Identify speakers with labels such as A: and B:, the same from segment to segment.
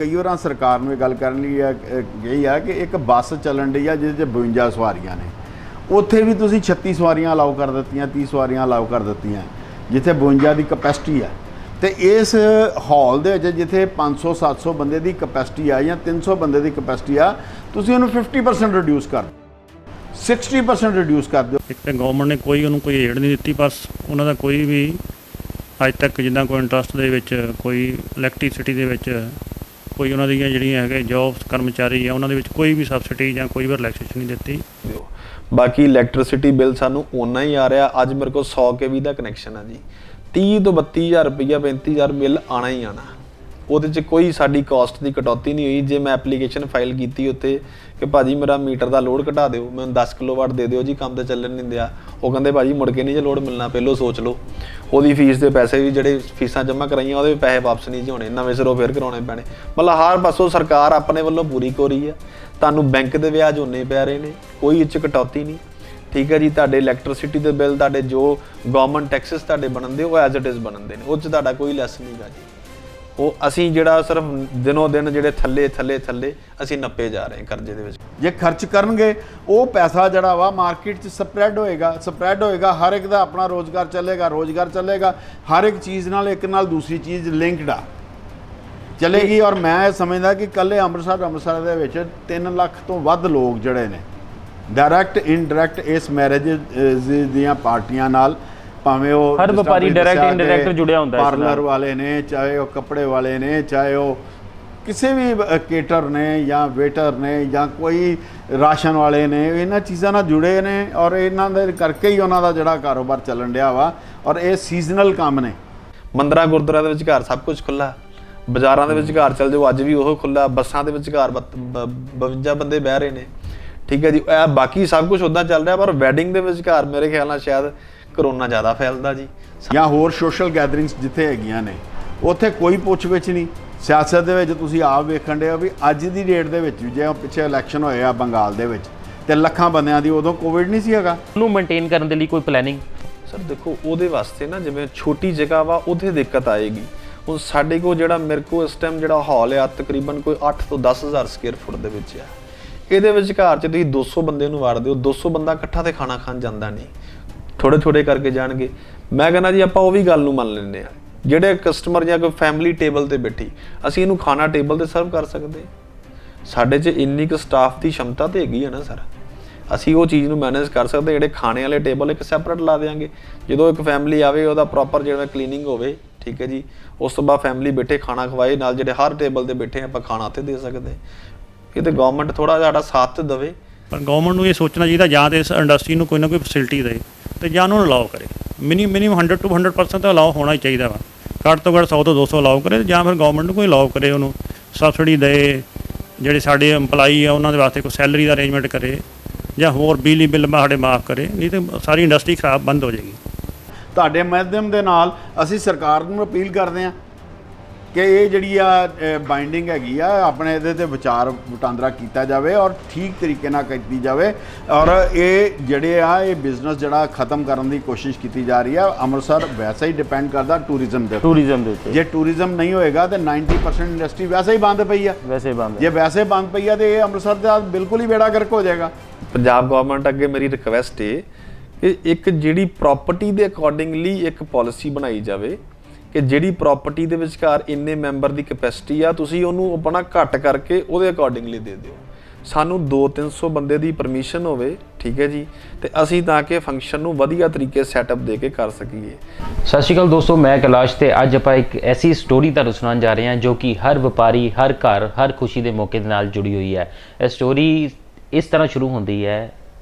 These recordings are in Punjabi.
A: कई बार सरकार ने गल करनी यही है कि एक बस चलन डी है जिस 52 सवारियां ने, उत्थे भी तुसीं 36 सवारियां अलाउ कर दित्तियां, 30 सवारियां अलाउ कर दित्तियां जिथे 52 की कैपेसिटी है। तो इस हॉल दे विच जिथे 500-700 बंदे की कैपेसिटी है या 300 बंदे की कैपेसिटी है, तुसीं उहनूं 50% रिड्यूस कर 60% रिड्यूस कर दो।
B: एक तो गवर्नमेंट ने कोई उन्होंने कोई एड नहीं दी, बस उन्होंने कोई भी अज तक जिदा कोई इंटरस्ट दे विच कोई इलैक्ट्रिसिटी दे विच कोई उन्होंने जिहड़ियां है जॉब्स कर्मचारी है उन्होंने कोई भी सबसिडी या कोई भी रिलैक्सेशन नहीं दी।
C: बाकी इलैक्ट्रिसिटी बिल सानू उन्ना ही आ रहा। अज मेरे को 100 kV का कनैक्शन है जी, 30 तो 32,000 रुपया 35,000 बिल आना ही आना। वो कोई साड़ी कॉस्ट की कटौती नहीं हुई। जे मैं एप्लीकेशन फाइल की उत्ते कि भाजी मेरा मीटर का लोड घटा दो, मैं 10 किलोवाट दे दो जी, काम तो चलन नहीं दिया। वो कहते भाजी मुड़ के नहीं जो लोड मिलना, पहलो सोच लो। वो फीस के पैसे भी जोड़े फीसा जमा कराइया वो पैसे वापस नहीं जी होने, नवे सिरों फिर करवाने पैने। मतलब हर पासों सरकार अपने वालों पूरी हो रही है। तुहानू बैंक के ब्याज उन्ने पै रहे हैं, कोई इस कटौती नहीं। ठीक है जी, तुहाडे इलैक्ट्रिसिटी के बिल तुहाडे जो गवर्नमेंट टैक्सिस तुहाडे बनते वो एज इट इज़ बनते हैं, उस तुहाडा कोई लैस नहीं गा जी। वो असी जिहड़ा सिर्फ दिनों दिन जिहड़े थल्ले थल्ले थल्ले असी नप्पे जा रहे हैं कर्जे दे विच।
A: जे खर्च करनगे वो पैसा जिहड़ा वा मार्केट च स्प्रैड होएगा, हर एक दा अपना रोज़गार चलेगा, हर एक चीज़ नाल एक नाल दूसरी चीज़ लिंकड आ चलेगी। और मैं समझदा कि कल अमृतसर दे विच 3 लाख तो वध लोग जिहड़े ने डायरैक्ट इनडायरैक्ट इस मैरिज दियां पार्टियां नाल, भावें वो
D: हर व्यापारी डायरैक्ट इनडायरैक्ट जुड़िया होंदा है,
A: पार्लर वाले ने, चाहे वो कपड़े वाले ने, चाहे वो किसी भी केटर ने या वेटर ने या कोई राशन वाले ने, इन्हां चीज़ां नाल जुड़े ने और इन्हां दे करके ही उन्हां दा जिहड़ा कारोबार चलन दिया वा। और ये सीजनल काम ने।
C: मंदिरां गुरुद्वारां दे विचकार सब कुछ खुला, बाज़ारां दे विचकार चल जाओ अज भी ओह खुला, बसां दे विचकार 52 बंदे बह रहे ने। ठीक है जी, बाकी सब कुछ उदां चल रहा, पर वैडिंग दे विचकार मेरे ख्याल नाल शायद करोना ज़्यादा फैलदा जी।
A: या होर सोशल गैदरिंग्स जिथे हैगियां ने उत्थे कोई पुੱਛ विच नहीं। सियासत दे विच तुसीं आप वेखण दे हो भी अज दी डेट दे विच जे पिछे इलैक्शन होए आ बंगाल दे विच ते लखां बंदियां दी उदों कोविड नहीं सी हैगा।
D: ਉਹਨੂੰ ਮੇਨਟੇਨ ਕਰਨ ਦੇ ਲਈ ਕੋਈ ਪਲੈਨਿੰਗ
C: सर देखो ਉਹਦੇ ਵਾਸਤੇ ਨਾ ਜਿਵੇਂ ਛੋਟੀ ਜਗ੍ਹਾ ਵਾ ਉਹਦੇ ਦਿੱਕਤ ਆਏਗੀ। ਹੁਣ ਸਾਡੇ ਕੋਲ ਜਿਹੜਾ ਮੇਰੇ ਕੋਲ ਇਸ ਟਾਈਮ ਜਿਹੜਾ ਹਾਲ ਆ ਤਕਰੀਬਨ ਕੋਈ 8 ਤੋਂ 10,000 ਸਕੁਅਰ ਫੁੱਟ ਦੇ ਵਿੱਚ ਆ। ਇਹਦੇ ਵਿੱਚ ਘਰ 'ਚ ਤੁਸੀਂ 200 ਬੰਦੇ ਨੂੰ ਵਾਰ ਦਿਓ, 200 ਬੰਦਾ ਇਕੱਠਾ ਤੇ ਖਾਣਾ ਖਾਣ ਜਾਂਦਾ ਨਹੀਂ, ਥੋੜੇ ਥੋੜੇ ਕਰਕੇ ਜਾਣਗੇ। ਮੈਂ ਕਹਿੰਦਾ ਜੀ ਆਪਾਂ ਉਹ ਵੀ ਗੱਲ ਨੂੰ ਮੰਨ ਲੈਂਦੇ ਆ, ਜਿਹੜੇ ਕਸਟਮਰ ਜਾਂ ਕੋਈ ਫੈਮਿਲੀ ਟੇਬਲ ਤੇ ਬੈਠੀ ਅਸੀਂ ਇਹਨੂੰ ਖਾਣਾ ਟੇਬਲ ਤੇ ਸਰਵ ਕਰ ਸਕਦੇ। ਸਾਡੇ 'ਚ ਇੰਨੀ ਕੁ ਸਟਾਫ ਦੀ ਸ਼ਮਤਾ ਤੇ ਹੈਗੀ ਹੈ ਨਾ ਸਰ, ਅਸੀਂ ਉਹ ਚੀਜ਼ ਨੂੰ ਮੈਨੇਜ ਕਰ ਸਕਦੇ। ਜਿਹੜੇ ਖਾਣੇ ਵਾਲੇ ਟੇਬਲ ਇੱਕ ਸੈਪਰੇਟ ਲਾ ਦੇਵਾਂਗੇ, ਜਦੋਂ ਇੱਕ ਫੈਮਿਲੀ ਆਵੇ ਉਹਦਾ ਪ੍ਰੋਪਰ ਜਿਹੜਾ ਕਲੀਨਿੰਗ ਹੋਵੇ। ਠੀਕ ਹੈ ਜੀ, ਉਸ ਤੋਂ ਬਾਅਦ ਫੈਮਿਲੀ ਬੈਠੇ ਖਾਣਾ ਖਵਾਏ ਨਾਲ, ਜਿਹੜੇ ਹਰ ਟੇਬਲ ਤੇ ਬੈਠੇ ਆਪਾਂ ਖਾਣਾ ਉੱਥੇ ਦੇ ਸਕਦੇ। ਇਹ ਤੇ ਗਵਰਨਮੈਂਟ ਥੋੜਾ ਜਿਹਾ ਸਾਡਾ ਸਾਥ ਤੇ ਦੇਵੇ।
B: ਪਰ ਗਵਰਨਮੈਂਟ ਨੂੰ ਇਹ ਸੋਚਣਾ ਚਾਹੀਦਾ ਜਾਂ ਤਾਂ ਇਸ ਇੰਡਸਟਰੀ ਨੂੰ ਕੋਈ ਨਾ ਕੋਈ ਫੈਸਿਲਿਟੀ ਦੇ ਤੇ ਜਾਂ ਉਹਨੂੰ ਅਲਾਓ ਕਰੇ। ਮਿਨੀਮਮ 100 to 100% ਤਾਂ ਅਲਾਓ ਹੋਣਾ ਹੀ ਚਾਹੀਦਾ ਵਾ। ਘੱਟ ਤੋਂ ਘੱਟ 100 ਤੋਂ 200 ਅਲਾਓ ਕਰੇ, ਜਾਂ ਫਿਰ ਗਵਰਨਮੈਂਟ ਨੂੰ ਕੋਈ ਅਲਾਓ ਕਰੇ, ਉਹਨੂੰ ਸਬਸਿਡੀ ਦੇ। ਜਿਹੜੇ ਸਾਡੇ ਇੰਪਲਾਈ ਆ ਉਹਨਾਂ ਦੇ ਵਾਸਤੇ ਕੋਈ ਸੈਲਰੀ ਦਾ ਅਰੇਂਜਮੈਂਟ ਕਰੇ ਜਾਂ ਹੋਰ ਬਿਜਲੀ ਬਿੱਲ ਸਾਡੇ ਮਾਫ ਕਰੇ, ਨਹੀਂ ਤਾਂ ਸਾਰੀ ਇੰਡਸਟਰੀ ਖਰਾਬ ਬੰਦ ਹੋ ਜਾਏਗੀ।
A: ਤੁਹਾਡੇ ਮਾਧਿਅਮ ਦੇ ਨਾਲ ਅਸੀਂ ਸਰਕਾਰ ਨੂੰ ਅਪੀਲ ਕਰਦੇ ਹਾਂ ਕਿ ਇਹ ਜਿਹੜੀ ਆ ਬਾਈਂਡਿੰਗ ਹੈਗੀ ਆ ਆਪਣੇ ਇਹਦੇ ਤੇ ਵਿਚਾਰ ਵਟਾਂਦਰਾ ਕੀਤਾ ਜਾਵੇ ਔਰ ਠੀਕ ਤਰੀਕੇ ਨਾਲ ਕੀਤੀ ਜਾਵੇ। ਔਰ ਇਹ ਜਿਹੜੇ ਆ ਇਹ ਬਿਜ਼ਨਸ ਜਿਹੜਾ ਖਤਮ ਕਰਨ ਦੀ ਕੋਸ਼ਿਸ਼ ਕੀਤੀ ਜਾ ਰਹੀ ਆ। ਅੰਮ੍ਰਿਤਸਰ ਵੈਸੇ ਹੀ ਡਿਪੈਂਡ ਕਰਦਾ ਟੂਰਿਜ਼ਮ ਦੇ ਉੱਤੇ। ਜੇ ਟੂਰਿਜ਼ਮ ਨਹੀਂ ਹੋਏਗਾ ਤਾਂ 90% ਇੰਡਸਟਰੀ ਵੈਸੇ ਹੀ ਬੰਦ ਪਈ ਆ। ਜੇ ਵੈਸੇ ਬੰਦ ਪਈ ਆ ਤਾਂ ਇਹ ਅੰਮ੍ਰਿਤਸਰ ਦਾ ਬਿਲਕੁਲ ਹੀ ਬੇੜਾ ਗਰਕ ਹੋ ਜਾਏਗਾ।
C: ਪੰਜਾਬ ਗਵਰਨਮੈਂਟ ਅੱਗੇ ਮੇਰੀ ਰਿਕਵੈਸਟ ਹੈ ਕਿ ਇੱਕ ਜਿਹੜੀ ਪ੍ਰੋਪਰਟੀ ਦੇ ਅਕੋਰਡਿੰਗਲੀ ਇੱਕ ਪਾਲਿਸੀ ਬਣਾਈ ਜਾਵੇ ਕਿ ਜਿਹੜੀ ਪ੍ਰੋਪਰਟੀ ਦੇ ਵਿਚਕਾਰ ਇੰਨੇ ਮੈਂਬਰ ਦੀ ਕੈਪੈਸਿਟੀ ਆ, ਤੁਸੀਂ ਉਹਨੂੰ ਆਪਣਾ ਘੱਟ ਕਰਕੇ ਉਹਦੇ ਅਕੋਰਡਿੰਗਲੀ ਦੇ ਦਿਓ। ਸਾਨੂੰ 200-300 ਬੰਦੇ ਦੀ ਪਰਮਿਸ਼ਨ ਹੋਵੇ। ਠੀਕ ਹੈ ਜੀ, ਤੇ ਅਸੀਂ ਤਾਂ ਕਿ ਫੰਕਸ਼ਨ ਨੂੰ ਵਧੀਆ ਤਰੀਕੇ ਸੈਟਅਪ ਦੇ ਕੇ ਕਰ ਸਕੀਏ।
D: ਸਤਿ ਸ਼੍ਰੀ ਅਕਾਲ ਦੋਸਤੋ, ਮੈਂ ਕੈਲਾਸ਼ ਤੇ ਅੱਜ ਆਪਾਂ ਇੱਕ ਐਸੀ ਸਟੋਰੀ ਤੁਹਾਨੂੰ ਸੁਣਾਉਣ ਜਾ ਰਹੇ ਹਾਂ ਜੋ ਕਿ ਹਰ ਵਪਾਰੀ, ਹਰ ਘਰ, ਹਰ ਖੁਸ਼ੀ ਦੇ ਮੌਕੇ ਦੇ ਨਾਲ ਜੁੜੀ ਹੋਈ ਹੈ। ਇਹ ਸਟੋਰੀ ਇਸ ਤਰ੍ਹਾਂ ਸ਼ੁਰੂ ਹੁੰਦੀ ਹੈ।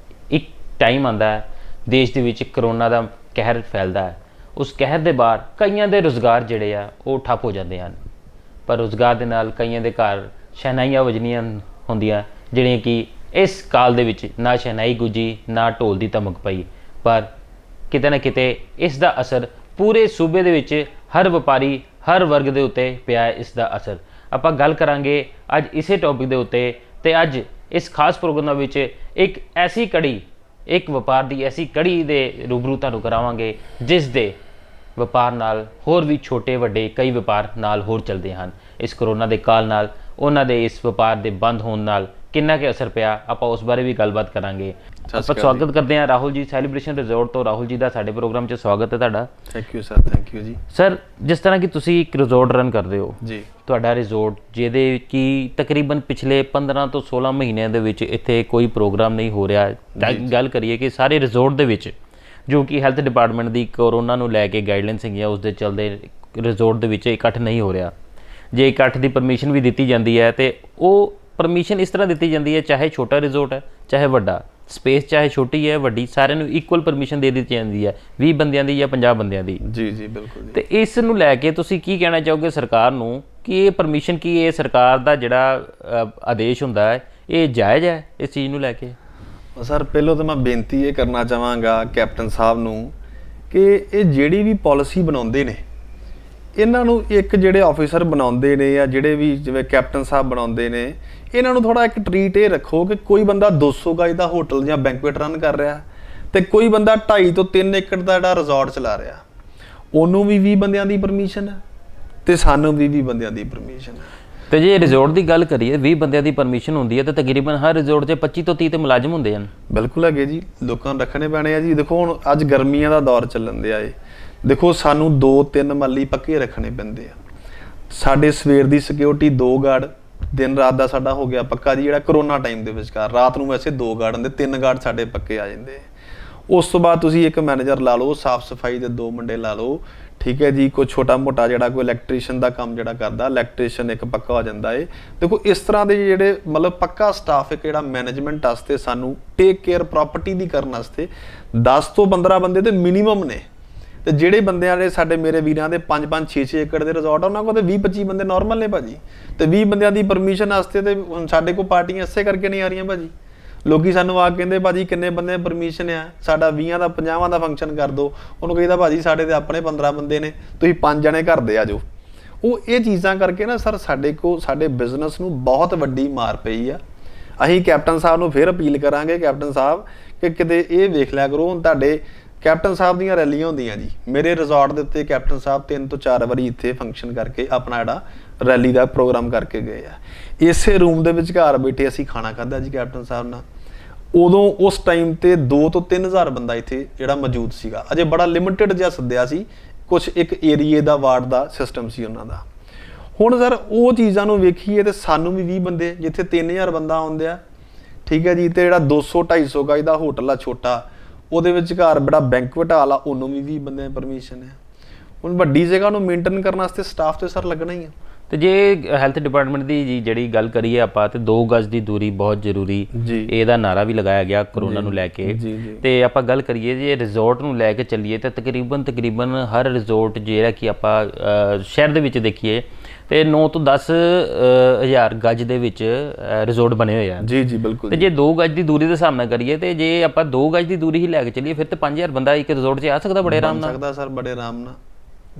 D: ਇੱਕ ਟਾਈਮ ਆਉਂਦਾ ਹੈ ਦੇਸ਼ ਦੇ ਵਿੱਚ ਕਰੋਨਾ ਦਾ ਕਹਿਰ ਫੈਲਦਾ ਹੈ। ਉਸ ਕਹਿਰ ਦੇ ਬਾਅਦ ਕਈਆਂ ਦੇ ਰੁਜ਼ਗਾਰ ਜਿਹੜੇ ਆ ਉਹ ਠੱਪ ਹੋ ਜਾਂਦੇ ਹਨ, ਪਰ ਰੁਜ਼ਗਾਰ ਦੇ ਨਾਲ ਕਈਆਂ ਦੇ ਘਰ ਸ਼ਹਿਨਾਈਆਂ ਵੱਜਣੀਆਂ ਹੁੰਦੀਆਂ, ਜਿਹੜੀਆਂ ਕਿ ਇਸ ਕਾਲ ਦੇ ਵਿੱਚ ਨਾ ਸ਼ਹਿਨਾਈ ਗੁੱਜੀ ਨਾ ਢੋਲ ਦੀ ਧਮਕ ਪਈ, ਪਰ ਕਿਤੇ ਨਾ ਕਿਤੇ ਇਸ ਦਾ ਅਸਰ ਪੂਰੇ ਸੂਬੇ ਦੇ ਵਿੱਚ ਹਰ ਵਪਾਰੀ, ਹਰ ਵਰਗ ਦੇ ਉੱਤੇ ਪਿਆ ਹੈ। ਇਸ ਦਾ ਅਸਰ ਆਪਾਂ ਗੱਲ ਕਰਾਂਗੇ ਅੱਜ ਇਸੇ ਟੌਪਿਕ ਦੇ ਉੱਤੇ। ਤੇ ਅੱਜ ਇਸ ਖਾਸ ਪ੍ਰੋਗਰਾਮ ਵਿੱਚ ਇੱਕ ਐਸੀ ਕੜੀ, ਇੱਕ ਵਪਾਰ ਦੀ ਐਸੀ ਕੜੀ ਦੇ ਰੂਬਰੂ ਤੁਹਾਨੂੰ ਕਰਾਵਾਂਗੇ ਜਿਸ ਦੇ ਵਪਾਰ ਨਾਲ ਹੋਰ ਵੀ ਛੋਟੇ ਵੱਡੇ ਕਈ ਵਪਾਰ ਨਾਲ ਹੋਰ ਚੱਲਦੇ ਹਨ। ਇਸ ਕਰੋਨਾ ਦੇ ਕਾਲ ਨਾਲ ਉਹਨਾਂ ਦੇ ਇਸ ਵਪਾਰ ਦੇ ਬੰਦ ਹੋਣ ਨਾਲ ਕਿੰਨਾ ਕੁ ਅਸਰ ਪਿਆ, ਆਪਾਂ ਉਸ ਬਾਰੇ ਵੀ ਗੱਲਬਾਤ ਕਰਾਂਗੇ। ਆਪਾਂ ਸਵਾਗਤ ਕਰਦੇ ਹਾਂ ਰਾਹੁਲ ਜੀ ਸੈਲੀਬ੍ਰੇਸ਼ਨ ਰਿਜ਼ੋਰਟ ਤੋਂ। ਰਾਹੁਲ ਜੀ ਦਾ ਸਾਡੇ ਪ੍ਰੋਗਰਾਮ 'ਚ ਸਵਾਗਤ ਹੈ ਤੁਹਾਡਾ।
C: Thank you sir, thank you ਜੀ।
D: ਸਰ, ਜਿਸ ਤਰ੍ਹਾਂ ਕਿ ਤੁਸੀਂ ਇੱਕ ਰਿਜ਼ੋਰਟ ਰਨ ਕਰਦੇ ਹੋ
C: ਜੀ,
D: ਤੁਹਾਡਾ ਰਿਜ਼ੋਰਟ ਜਿਹਦੇ ਕਿ ਤਕਰੀਬਨ ਪਿਛਲੇ 15 ਤੋਂ 16 ਮਹੀਨਿਆਂ ਦੇ ਵਿੱਚ ਇੱਥੇ ਕੋਈ ਪ੍ਰੋਗਰਾਮ ਨਹੀਂ ਹੋ ਰਿਹਾ, ਤਾਂ ਗੱਲ ਕਰੀਏ ਕਿ ਸਾਰੇ ਰਿਜ਼ੋਰਟ ਦੇ ਵਿੱਚ ਜੋ ਕਿ ਹੈਲਥ ਡਿਪਾਰਟਮੈਂਟ ਦੀ ਕੋਰੋਨਾ ਨੂੰ ਲੈ ਕੇ ਗਾਈਡਲਾਈਨਸ ਹੈਗੀਆਂ ਉਸ ਦੇ ਚੱਲਦੇ ਰਿਜ਼ੋਰਟ ਦੇ ਵਿੱਚ ਇਕੱਠ ਨਹੀਂ ਹੋ ਰਿਹਾ। ਜੇ ਇਕੱਠ ਦੀ ਪਰਮਿਸ਼ਨ ਵੀ ਦਿੱਤੀ ਜਾਂਦੀ ਹੈ ਤੇ ਉਹ ਪਰਮਿਸ਼ਨ ਇਸ ਤਰ੍ਹਾਂ ਦਿੱਤੀ ਜਾਂਦੀ ਹੈ, ਚਾਹੇ ਛੋਟਾ ਰਿਜ਼ੋਰਟ ਹੈ ਚਾਹੇ ਵੱਡਾ, ਸਪੇਸ ਚਾਹੇ ਛੋਟੀ ਹੈ ਵੱਡੀ, ਸਾਰਿਆਂ ਨੂੰ ਇਕੁਅਲ ਪਰਮਿਸ਼ਨ ਦੇ ਦਿੱਤੀ ਜਾਂਦੀ ਹੈ, 20 ਬੰਦਿਆਂ ਦੀ ਜਾਂ 50 ਬੰਦਿਆਂ ਦੀ।
C: ਜੀ ਜੀ ਬਿਲਕੁਲ ਜੀ।
D: ਤੇ ਇਸ ਨੂੰ ਲੈ ਕੇ ਤੁਸੀਂ ਕੀ ਕਹਿਣਾ ਚਾਹੋਗੇ ਸਰਕਾਰ ਨੂੰ ਕਿ ਇਹ ਪਰਮਿਸ਼ਨ ਕੀ ਇਹ ਸਰਕਾਰ ਦਾ ਜਿਹੜਾ ਆਦੇਸ਼ ਹੁੰਦਾ ਹੈ ਇਹ ਜਾਇਜ਼ ਹੈ ਇਸ ਚੀਜ਼ ਨੂੰ ਲੈ ਕੇ?
C: ਸਰ, ਪਹਿਲਾਂ ਤਾਂ ਮੈਂ ਬੇਨਤੀ ਇਹ ਕਰਨਾ ਚਾਹਾਂਗਾ ਕੈਪਟਨ ਸਾਹਿਬ ਨੂੰ ਕਿ ਇਹ ਜਿਹੜੀ ਵੀ ਪਾਲਿਸੀ ਬਣਾਉਂਦੇ ਨੇ ਇਹਨਾਂ ਨੂੰ ਇੱਕ ਜਿਹੜੇ ਆਫੀਸਰ ਬਣਾਉਂਦੇ ਨੇ ਜਾਂ ਜਿਹੜੇ ਵੀ ਜਿਵੇਂ ਕੈਪਟਨ ਸਾਹਿਬ ਬਣਾਉਂਦੇ ਨੇ ਇਹਨਾਂ ਨੂੰ ਥੋੜਾ ਇੱਕ ਟਰੀਟ ਇਹ ਰੱਖੋ ਕਿ ਕੋਈ ਬੰਦਾ 200 ਗਜ ਦਾ ਹੋਟਲ ਜਾਂ ਬੈਂਕੁਏਟ ਰਨ ਕਰ ਰਿਹਾ ਤੇ ਕੋਈ ਬੰਦਾ 2.5 ਤੋਂ 3 ਏਕੜ ਦਾ ਜਿਹੜਾ ਰਿਜ਼ੋਰਟ ਚਲਾ ਰਿਹਾ, ਉਹਨੂੰ ਵੀ 20 ਬੰਦਿਆਂ ਦੀ ਪਰਮਿਸ਼ਨ ਹੈ ਤੇ ਸਾਨੂੰ ਵੀ 20 ਬੰਦਿਆਂ ਦੀ ਪਰਮਿਸ਼ਨ ਹੈ।
D: ਤੇ ਜੇ ਰਿਜ਼ੋਰਟ ਦੀ ਗੱਲ ਕਰੀਏ 20 ਬੰਦਿਆਂ ਦੀ ਪਰਮਿਸ਼ਨ ਹੁੰਦੀ ਹੈ ਤਾਂ ਤਕਰੀਬਨ ਹਰ ਰਿਜ਼ੋਰਟ 'ਚ 25 ਤੋਂ 30 ਤੇ ਮੁਲਾਜ਼ਮ ਹੁੰਦੇ ਹਨ।
C: ਬਿਲਕੁਲ ਹੈਗੇ ਜੀ, ਲੋਕਾਂ ਨੂੰ ਰੱਖਣੇ ਪੈਣੇ ਆ ਜੀ। ਦੇਖੋ ਹੁਣ ਅੱਜ ਗਰਮੀਆਂ ਦਾ ਦੌਰ ਚੱਲਣ ਦਿਆ ਏ, ਦੇਖੋ ਸਾਨੂੰ 2-3 ਮਾਲੀ ਪੱਕੇ ਰੱਖਣੇ ਪੈਂਦੇ ਆ। ਸਾਡੇ ਸਵੇਰ ਦੀ ਸਿਕਿਉਰਿਟੀ 2 ਗਾਰਡ, ਦਿਨ ਰਾਤ ਦਾ ਸਾਡਾ ਹੋ ਗਿਆ ਪੱਕਾ ਜੀ। ਜਿਹੜਾ ਕਰੋਨਾ ਟਾਈਮ ਦੇ ਵਿਚਕਾਰ ਰਾਤ ਨੂੰ ਵੈਸੇ 2 ਗਾਰਡ ਹੁੰਦੇ, 3 ਗਾਰਡ ਸਾਡੇ ਪੱਕੇ ਆ ਜਾਂਦੇ। ਉਸ ਤੋਂ ਬਾਅਦ ਤੁਸੀਂ ਇੱਕ ਮੈਨੇਜਰ ਲਾ ਲਓ, ਸਾਫ਼ ਸਫਾਈ ਦੇ 2 ਮੁੰਡੇ ਲਾ ਲਓ, ਠੀਕ ਹੈ ਜੀ। ਕੋਈ ਛੋਟਾ ਮੋਟਾ ਜਿਹੜਾ ਕੋਈ ਇਲੈਕਟ੍ਰੀਸ਼ੀਅਨ ਦਾ ਕੰਮ ਜਿਹੜਾ ਕਰਦਾ, ਇਲੈਕਟ੍ਰੀਸ਼ੀਅਨ ਇੱਕ ਪੱਕਾ ਹੋ ਜਾਂਦਾ ਏ। ਦੇਖੋ ਇਸ ਤਰ੍ਹਾਂ ਦੇ ਜਿਹੜੇ ਮਤਲਬ ਪੱਕਾ ਸਟਾਫ ਇੱਕ ਜਿਹੜਾ ਮੈਨੇਜਮੈਂਟ ਵਾਸਤੇ ਸਾਨੂੰ ਟੇਕ ਕੇਅਰ ਪ੍ਰਾਪਰਟੀ ਦੀ ਕਰਨ ਵਾਸਤੇ 10 ਤੋਂ 15 ਬੰਦੇ ਤੇ ਮਿਨੀਮਮ ਨੇ। ਤੇ ਜਿਹੜੇ ਬੰਦਿਆਂ ਦੇ ਸਾਡੇ ਮੇਰੇ ਵੀਰਾਂ ਦੇ 5-5 6-6 ਏਕੜ ਦੇ ਰਿਜ਼ੋਰਟ ਆ ਉਹਨਾਂ ਕੋਲ ਤੇ 20-25 ਬੰਦੇ ਨਾਰਮਲ ਨੇ ਭਾਜੀ। ਤੇ 20 ਬੰਦਿਆਂ ਦੀ ਪਰਮਿਸ਼ਨ ਵਾਸਤੇ ਤੇ ਹੁਣ ਸਾਡੇ ਕੋਲ ਪਾਰਟੀਆਂ ਇਸੇ ਕਰਕੇ ਨਹੀਂ ਆ ਰਹੀਆਂ ਭਾਜੀ। ਲੋਕੀ ਸਾਨੂੰ ਆ ਕਹਿੰਦੇ ਭਾਜੀ ਕਿੰਨੇ ਬੰਦੇ ਪਰਮਿਸ਼ਨ ਆ, ਸਾਡਾ 20 ਦਾ 50 ਦਾ ਫੰਕਸ਼ਨ ਕਰ ਦਿਓ। ਉਹਨੂੰ ਕਹਿੰਦਾ ਭਾਜੀ ਸਾਡੇ ਤੇ ਆਪਣੇ 15 ਬੰਦੇ ਨੇ, ਤੁਸੀਂ 5 ਜਣੇ ਘਰ ਦੇ ਆ ਜਾਓ। ਉਹ ਇਹ ਚੀਜ਼ਾਂ ਕਰਕੇ ਨਾ ਸਰ ਸਾਡੇ ਬਿਜ਼ਨਸ ਨੂੰ ਬਹੁਤ ਵੱਡੀ ਮਾਰ ਪਈ ਆ। ਅਸੀਂ ਕੈਪਟਨ ਸਾਹਿਬ ਨੂੰ ਫਿਰ ਅਪੀਲ ਕਰਾਂਗੇ, ਕੈਪਟਨ ਸਾਹਿਬ ਕਿ ਕਿਤੇ ਇਹ ਵੇਖ ਲਿਆ ਕਰੋ। ਹੁਣ ਤੁਹਾਡੇ ਕੈਪਟਨ ਸਾਹਿਬ ਦੀਆਂ ਰੈਲੀਆਂ ਹੁੰਦੀਆਂ ਜੀ, ਮੇਰੇ ਰਿਜ਼ੋਰਟ ਦੇ ਉੱਤੇ ਕੈਪਟਨ ਸਾਹਿਬ 3 ਤੋਂ 4 ਵਾਰੀ ਇੱਥੇ ਫੰਕਸ਼ਨ ਕਰਕੇ ਆਪਣਾ ਜਿਹੜਾ ਰੈਲੀ ਦਾ ਪ੍ਰੋਗਰਾਮ ਕਰਕੇ ਗਏ ਆ। ਇਸੇ ਰੂਮ ਦੇ ਵਿੱਚ ਘਰ ਬੈਠੇ ਅਸੀਂ ਖਾਣਾ ਖਾਧਾ ਜੀ ਕੈਪਟਨ ਸਾਹਿਬ ਨਾਲ। ਉਦੋਂ ਉਸ ਟਾਈਮ ਤੇ 2 ਤੋਂ 3000 ਬੰਦਾ ਇੱਥੇ ਜਿਹੜਾ ਮੌਜੂਦ ਸੀਗਾ। ਅਜੇ ਬੜਾ ਲਿਮਿਟਡ ਜਿਹਾ ਸੱਦਿਆ ਸੀ, ਕੁਛ ਇੱਕ ਏਰੀਏ ਦਾ ਵਾਰਡ ਦਾ ਸਿਸਟਮ ਸੀ ਉਹਨਾਂ ਦਾ। ਹੁਣ ਸਰ ਉਹ ਚੀਜ਼ਾਂ ਨੂੰ ਵੇਖੀਏ ਤੇ ਸਾਨੂੰ ਵੀ 20 ਬੰਦੇ, ਜਿੱਥੇ 3000 ਬੰਦਾ ਆਉਂਦੇ ਆ, ਠੀਕ ਹੈ ਜੀ। ਤੇ ਜਿਹੜਾ 200-250 ਗਜ ਦਾ ਹੋਟਲ ਆ ਛੋਟਾ, ਉਹਦੇ ਵਿੱਚ ਘਰ ਬੜਾ ਬੈਂਕੁਏਟ ਹਾਲ ਆ, ਉਹਨੂੰ ਵੀ 20 ਬੰਦਿਆਂ ਦੀ ਪਰਮਿਸ਼ਨ ਹੈ। ਹੁਣ ਵੱਡੀ ਜਗ੍ਹਾ ਨੂੰ ਮੇਨਟੇਨ ਕਰਨ ਵਾਸਤੇ ਸਟਾਫ ਤੇ ਸਰ ਲੱਗਣਾ ਹੀ ਆ।
D: ਤੇ ਜੇ ਹੈਲਥ ਡਿਪਾਰਟਮੈਂਟ ਦੀ ਜਿਹੜੀ ਗੱਲ ਕਰੀਏ ਆਪਾਂ ਤੇ 2 ਗਜ਼ ਦੀ ਦੂਰੀ ਬਹੁਤ ਜ਼ਰੂਰੀ, ਇਹਦਾ ਨਾਰਾ ਵੀ ਲਗਾਇਆ ਗਿਆ ਕਰੋਨਾ ਨੂੰ ਲੈ ਕੇ। ਤੇ ਆਪਾਂ ਗੱਲ ਕਰੀਏ ਜੇ ਰਿਜ਼ੋਰਟ ਨੂੰ ਲੈ ਕੇ ਚੱਲੀਏ ਤਾਂ ਤਕਰੀਬਨ ਹਰ ਰਿਜ਼ੋਰਟ ਜਿਹੜਾ ਕਿ ਆਪਾਂ ਸ਼ਹਿਰ ਦੇ ਵਿੱਚ ਦੇਖੀਏ ਤੇ 9 ਤੋਂ 10 ਹਜ਼ਾਰ ਗਜ ਦੇ ਵਿੱਚ ਰਿਜ਼ੋਰਟ ਬਣੇ ਹੋਏ ਆ।
C: ਜੀ ਜੀ ਬਿਲਕੁਲ।
D: ਤੇ ਜੇ 2 ਗਜ ਦੀ ਦੂਰੀ ਦਾ ਹਿਸਾਬ ਨਾਲ ਕਰੀਏ ਤੇ ਜੇ ਆਪਾਂ 2 ਗਜ ਦੀ ਦੂਰੀ ਹੀ ਲੈ ਕੇ ਚੱਲੀਏ ਫਿਰ ਤੇ 5000 ਬੰਦਾ ਇੱਕ ਰਿਜ਼ੋਰਟ 'ਚ ਆ ਸਕਦਾ ਬੜੇ ਆਰਾਮ ਨਾਲ।
C: ਸਕਦਾ ਸਰ ਬੜੇ ਆਰਾਮ ਨਾਲ।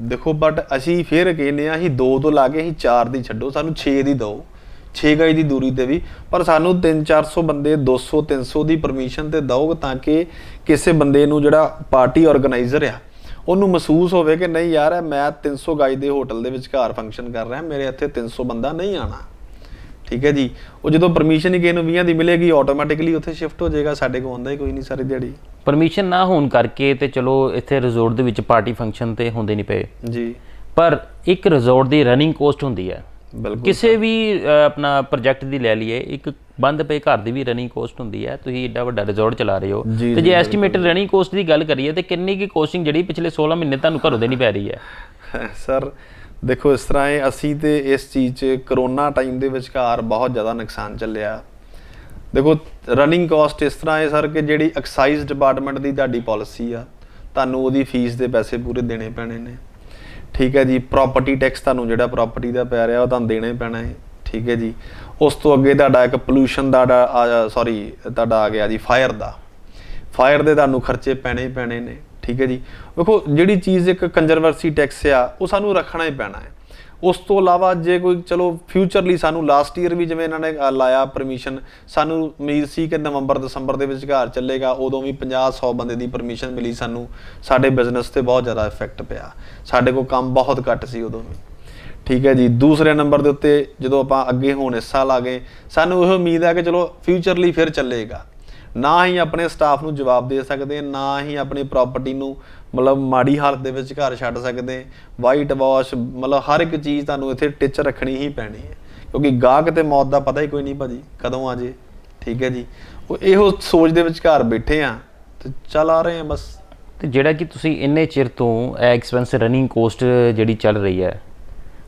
C: ਦੇਖੋ ਬਟ ਅਸੀਂ ਫਿਰ ਕਹਿੰਦੇ ਆ ਅਸੀਂ 2 ਤੋਂ ਲਾ ਕੇ ਅਸੀਂ 4 ਦੀ ਛੱਡੋ, ਸਾਨੂੰ 6 ਦੀ ਦਿਓ, 6 ਗਜ ਦੀ ਦੂਰੀ ਤੇ ਵੀ, ਪਰ ਸਾਨੂੰ 300-400 ਬੰਦੇ 200-300 ਦੀ ਪਰਮਿਸ਼ਨ ਤੇ ਦਿਓ ਤਾਂ ਕਿ ਕਿਸੇ ਬੰਦੇ ਨੂੰ ਜਿਹੜਾ ਪਾਰਟੀ ਆਰਗੇਨਾਈਜ਼ਰ ਆ ਉਹਨੂੰ ਮਹਿਸੂਸ ਹੋਵੇ ਕਿ ਨਹੀਂ ਯਾਰ ਮੈਂ 300 ਗਜ ਦੇ ਹੋਟਲ ਦੇ ਵਿੱਚ ਘਰ ਫੰਕਸ਼ਨ ਕਰ ਰਿਹਾ, ਮੇਰੇ ਇੱਥੇ 300 ਬੰਦਾ ਨਹੀਂ ਆਣਾ। ਠੀਕ ਹੈ ਜੀ। ਉਹ ਜਦੋਂ ਪਰਮਿਸ਼ਨ ਹੀ ਕਿਸੇ ਨੂੰ 20 ਦੀ ਮਿਲੇਗੀ ਆਟੋਮੈਟਿਕਲੀ ਉੱਥੇ ਸ਼ਿਫਟ ਹੋ ਜਾਏਗਾ, ਸਾਡੇ ਕੋਲ ਆਉਂਦਾ ਹੀ ਕੋਈ ਨਹੀਂ ਸਾਰੀ ਦਿਹਾੜੀ।
D: ਪਰਮਿਸ਼ਨ ਨਾ ਹੋਣ ਕਰਕੇ ਤੇ ਚਲੋ ਇੱਥੇ ਰਿਜ਼ੋਰਟ ਦੇ ਵਿੱਚ ਪਾਰਟੀ ਫੰਕਸ਼ਨ ਤੇ ਹੁੰਦੇ ਨਹੀਂ ਪਏ
C: ਜੀ,
D: ਪਰ ਇੱਕ ਰਿਜ਼ੋਰਟ ਦੀ ਰਨਿੰਗ ਕੋਸਟ ਹੁੰਦੀ ਹੈ।
C: ਬਿਲਕੁਲ।
D: ਕਿਸੇ ਵੀ ਆਪਣਾ ਪ੍ਰੋਜੈਕਟ ਦੀ ਲੈ ਲਈਏ, ਇੱਕ ਬੰਦ ਪਏ ਘਰ ਦੀ ਵੀ ਰਨਿੰਗ ਕੋਸਟ ਹੁੰਦੀ ਹੈ। ਤੁਸੀਂ ਏਡਾ ਵੱਡਾ ਰਿਜ਼ੋਰਟ ਚਲਾ ਰਹੇ ਹੋ ਤੇ ਜੇ ਐਸਟੀਮੇਟਡ ਰਨਿੰਗ ਕੋਸਟ ਦੀ ਗੱਲ ਕਰੀਏ ਤੇ ਕਿੰਨੀ ਕੀ ਕੋਸਟਿੰਗ ਜਿਹੜੀ ਪਿਛਲੇ 16 ਮਹੀਨੇ ਤੁਹਾਨੂੰ ਘਰੋਂ ਦੇਣੀ ਪੈ ਰਹੀ ਹੈ?
C: ਸਰ ਦੇਖੋ ਇਸ ਤਰ੍ਹਾਂ ਹੈ, ਅਸੀਂ ਤੇ ਇਸ ਚੀਜ਼ 'ਚ ਕਰੋਨਾ ਟਾਈਮ ਦੇ ਵਿਚਕਾਰ ਬਹੁਤ ਜ਼ਿਆਦਾ ਨੁਕਸਾਨ ਚੱਲਿਆ। ਦੇਖੋ ਰਨਿੰਗ ਕਾਸਟ ਇਸ ਤਰ੍ਹਾਂ ਹੈ ਸਰ ਕਿ ਜਿਹੜੀ ਐਕਸਾਈਜ਼ ਡਿਪਾਰਟਮੈਂਟ ਦੀ ਤੁਹਾਡੀ ਪਾਲਿਸੀ ਆ, ਤੁਹਾਨੂੰ ਉਹਦੀ ਫੀਸ ਦੇ ਪੈਸੇ ਪੂਰੇ ਦੇਣੇ ਪੈਣੇ ਨੇ। ਠੀਕ ਹੈ ਜੀ। ਪ੍ਰਾਪਰਟੀ ਟੈਕਸ ਤੁਹਾਨੂੰ ਜਿਹੜਾ ਪ੍ਰਾਪਰਟੀ ਦਾ ਪੈ ਰਿਹਾ ਉਹ ਤੁਹਾਨੂੰ ਦੇਣਾ ਹੀ ਪੈਣਾ ਹੈ। ਠੀਕ ਹੈ ਜੀ। ਉਸ ਤੋਂ ਅੱਗੇ ਤੁਹਾਡਾ ਇੱਕ ਪੋਲੂਸ਼ਨ ਦਾ ਤੁਹਾਡਾ ਆ ਗਿਆ ਜੀ ਫਾਇਰ ਦੇ ਤੁਹਾਨੂੰ ਖਰਚੇ ਪੈਣੇ ਹੀ ਪੈਣੇ ਨੇ। ਠੀਕ ਹੈ ਜੀ। ਵੇਖੋ ਜਿਹੜੀ ਚੀਜ਼ ਇੱਕ ਕੰਜ਼ਰਵੇਂਸੀ ਟੈਕਸ ਆ ਉਹ ਸਾਨੂੰ ਰੱਖਣਾ ਹੀ ਪੈਣਾ ਹੈ। ਉਸ ਤੋਂ ਇਲਾਵਾ ਜੇ ਕੋਈ ਚਲੋ ਫਿਊਚਰਲੀ ਸਾਨੂੰ ਲਾਸਟ ਈਅਰ ਵੀ ਜਿਵੇਂ ਇਹਨਾਂ ਨੇ ਲਾਇਆ ਪਰਮਿਸ਼ਨ, ਸਾਨੂੰ ਉਮੀਦ ਸੀ ਕਿ ਨਵੰਬਰ-ਦਸੰਬਰ ਦੇ ਵਿਚਕਾਰ ਚੱਲੇਗਾ, ਉਦੋਂ ਵੀ 50-100 ਬੰਦੇ ਦੀ ਪਰਮਿਸ਼ਨ ਮਿਲੀ ਸਾਨੂੰ। ਸਾਡੇ ਬਿਜ਼ਨਸ ਤੇ ਬਹੁਤ ਜ਼ਿਆਦਾ ਇਫੈਕਟ ਪਿਆ, ਸਾਡੇ ਕੋਲ ਕੰਮ ਬਹੁਤ ਘੱਟ ਸੀ ਉਦੋਂ ਵੀ। ਠੀਕ ਹੈ ਜੀ। ਦੂਸਰੇ ਨੰਬਰ ਦੇ ਉੱਤੇ ਜਦੋਂ ਆਪਾਂ ਅੱਗੇ ਹੁਣ ਇਸ ਸਾਲ ਆ ਗਏ, ਸਾਨੂੰ ਇਹ ਉਮੀਦ ਹੈ ਕਿ ਚਲੋ ਫਿਊਚਰਲੀ ਫਿਰ ਚੱਲੇਗਾ। ਨਾ ਹੀ ਆਪਣੇ ਸਟਾਫ ਨੂੰ ਜਵਾਬ ਦੇ ਸਕਦੇ, ਨਾ ਹੀ ਆਪਣੀ ਪ੍ਰਾਪਰਟੀ ਨੂੰ ਮਤਲਬ ਮਾੜੀ ਹਾਲਤ ਦੇ ਵਿੱਚ ਘਰ ਛੱਡ ਸਕਦੇ। ਵਾਈਟ ਵਾਸ਼ ਮਤਲਬ ਹਰ ਇੱਕ ਚੀਜ਼ ਤੁਹਾਨੂੰ ਇੱਥੇ ਟਿਚ ਰੱਖਣੀ ਹੀ ਪੈਣੀ ਹੈ, ਕਿਉਂਕਿ ਗਾਹਕ ਤੇ ਮੌਤ ਦਾ ਪਤਾ ਹੀ ਕੋਈ ਨਹੀਂ ਭਾਜੀ ਕਦੋਂ ਆ ਜੇ। ਠੀਕ ਹੈ ਜੀ, ਉਹ ਇਹੋ ਸੋਚ ਦੇ ਵਿੱਚ ਘਰ ਬੈਠੇ ਆ ਤੇ ਚੱਲ ਆ ਰਹੇ ਆ ਬਸ।
D: ਤੇ ਜਿਹੜਾ ਕਿ ਤੁਸੀਂ ਇੰਨੇ ਚਿਰ ਤੋਂ ਐਕਸਪੈਂਸ ਰਨਿੰਗ ਕੋਸਟ ਜਿਹੜੀ ਚੱਲ ਰਹੀ ਹੈ,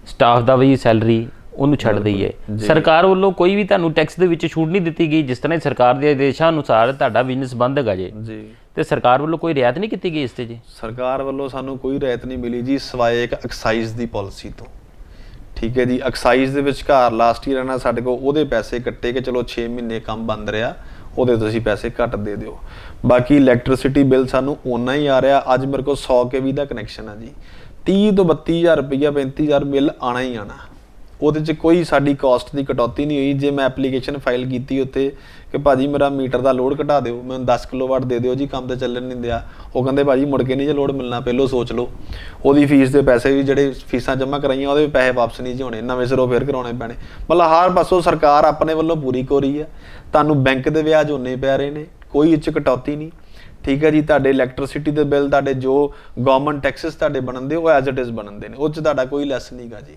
D: ਸਟਾਫ ਦਾ ਵੀ ਸੈਲਰੀ ਉਹਨੂੰ ਛੱਡ ਦਈਏ, ਸਰਕਾਰ ਵੱਲੋਂ ਕੋਈ ਵੀ ਤੁਹਾਨੂੰ ਟੈਕਸ ਦੇ ਵਿੱਚ ਛੂਟ ਨਹੀਂ ਦਿੱਤੀ ਗਈ? ਜਿਸ ਤਰ੍ਹਾਂ ਸਰਕਾਰ ਦੇ ਆਦੇਸ਼ਾਂ ਅਨੁਸਾਰ ਤੁਹਾਡਾ ਬਿਜ਼ਨਸ ਬੰਦ ਹੈਗਾ ਜੀ, ਤੇ ਸਰਕਾਰ ਵੱਲੋਂ ਕੋਈ ਰਿਆਇਤ ਨਹੀਂ ਕੀਤੀ ਗਈ ਇਸ ਤੇ ਜੀ?
C: ਸਰਕਾਰ ਵੱਲੋਂ ਸਾਨੂੰ ਕੋਈ ਰਿਆਇਤ ਨਹੀਂ ਮਿਲੀ ਜੀ, ਸਿਵਾਏ ਇੱਕ ਐਕਸਾਈਜ਼ ਦੀ ਪਾਲਿਸੀ ਤੋਂ। ਠੀਕ ਹੈ ਜੀ, ਐਕਸਾਈਜ਼ ਦੇ ਵਿਚਕਾਰ ਲਾਸਟ ਈਅਰ ਨਾਲ ਸਾਡੇ ਕੋਲ ਉਹਦੇ ਪੈਸੇ ਕੱਟੇ ਕਿ ਚਲੋ 6 ਮਹੀਨੇ ਕੰਮ ਬੰਦ ਰਿਹਾ, ਉਹਦੇ ਤੁਸੀਂ ਪੈਸੇ ਘੱਟ ਦੇ ਦਿਓ। ਬਾਕੀ ਇਲੈਕਟ੍ਰਿਸਿਟੀ ਬਿੱਲ ਸਾਨੂੰ ਓਨਾ ਹੀ ਆ ਰਿਹਾ। ਅੱਜ ਮੇਰੇ ਕੋਲ 100 kV ਦਾ ਕਨੈਕਸ਼ਨ ਆ ਜੀ, 30 ਤੋਂ 32,000 ਰੁਪਈਆ 35,000 ਬਿੱਲ ਆਣਾ ਹੀ ਆਣਾ। ਉਹਦੇ 'ਚ ਕੋਈ ਸਾਡੀ ਕਾਸਟ ਦੀ ਕਟੌਤੀ ਨਹੀਂ ਹੋਈ। ਜੇ ਮੈਂ ਐਪਲੀਕੇਸ਼ਨ ਫਾਈਲ ਕੀਤੀ ਉੱਤੇ ਕਿ ਭਾਜੀ ਮੇਰਾ ਮੀਟਰ ਦਾ ਲੋਡ ਘਟਾ ਦਿਓ, ਮੈਨੂੰ 10 ਕਿਲੋਵਾਟ ਦੇ ਦਿਓ ਜੀ, ਕੰਮ ਤੇ ਚੱਲਣ ਨਹੀਂ ਦਿਆ, ਉਹ ਕਹਿੰਦੇ ਭਾਜੀ ਮੁੜ ਕੇ ਨਹੀਂ ਜੇ ਲੋਡ ਮਿਲਣਾ, ਪਹਿਲੋਂ ਸੋਚ ਲਓ। ਉਹਦੀ ਫੀਸ ਦੇ ਪੈਸੇ ਵੀ ਜਿਹੜੇ ਫੀਸਾਂ ਜਮ੍ਹਾਂ ਕਰਾਈਆਂ ਉਹਦੇ ਵੀ ਪੈਸੇ ਵਾਪਸ ਨਹੀਂ ਜੀ ਹੋਣੇ, ਨਵੇਂ ਸਿਰੋਂ ਫੇਰ ਕਰਾਉਣੇ ਪੈਣੇ। ਮਤਲਬ ਹਰ ਪਾਸੋਂ ਸਰਕਾਰ ਆਪਣੇ ਵੱਲੋਂ ਪੂਰੀ ਕੋਰੀ ਹੈ। ਤੁਹਾਨੂੰ ਬੈਂਕ ਦੇ ਵਿਆਜ ਓਨੇ ਪੈ ਰਹੇ ਨੇ, ਕੋਈ ਇੱਚ ਕਟੌਤੀ ਨਹੀਂ। ਠੀਕ ਹੈ ਜੀ, ਤੁਹਾਡੇ ਇਲੈਕਟ੍ਰਿਸਿਟੀ ਦੇ ਬਿੱਲ, ਤੁਹਾਡੇ ਜੋ ਗਵਰਨਮੈਂਟ ਟੈਕਸਿਸ ਤੁਹਾਡੇ ਬਣਨਦੇ ਉਹ ਐਜ਼ ਇਟ ਇਜ਼ ਬਣਨਦੇ ਨੇ, ਉਹ 'ਚ ਤੁਹਾਡਾ ਕੋਈ ਲੈਸ ਨਹੀਂ ਗਾ ਜੀ।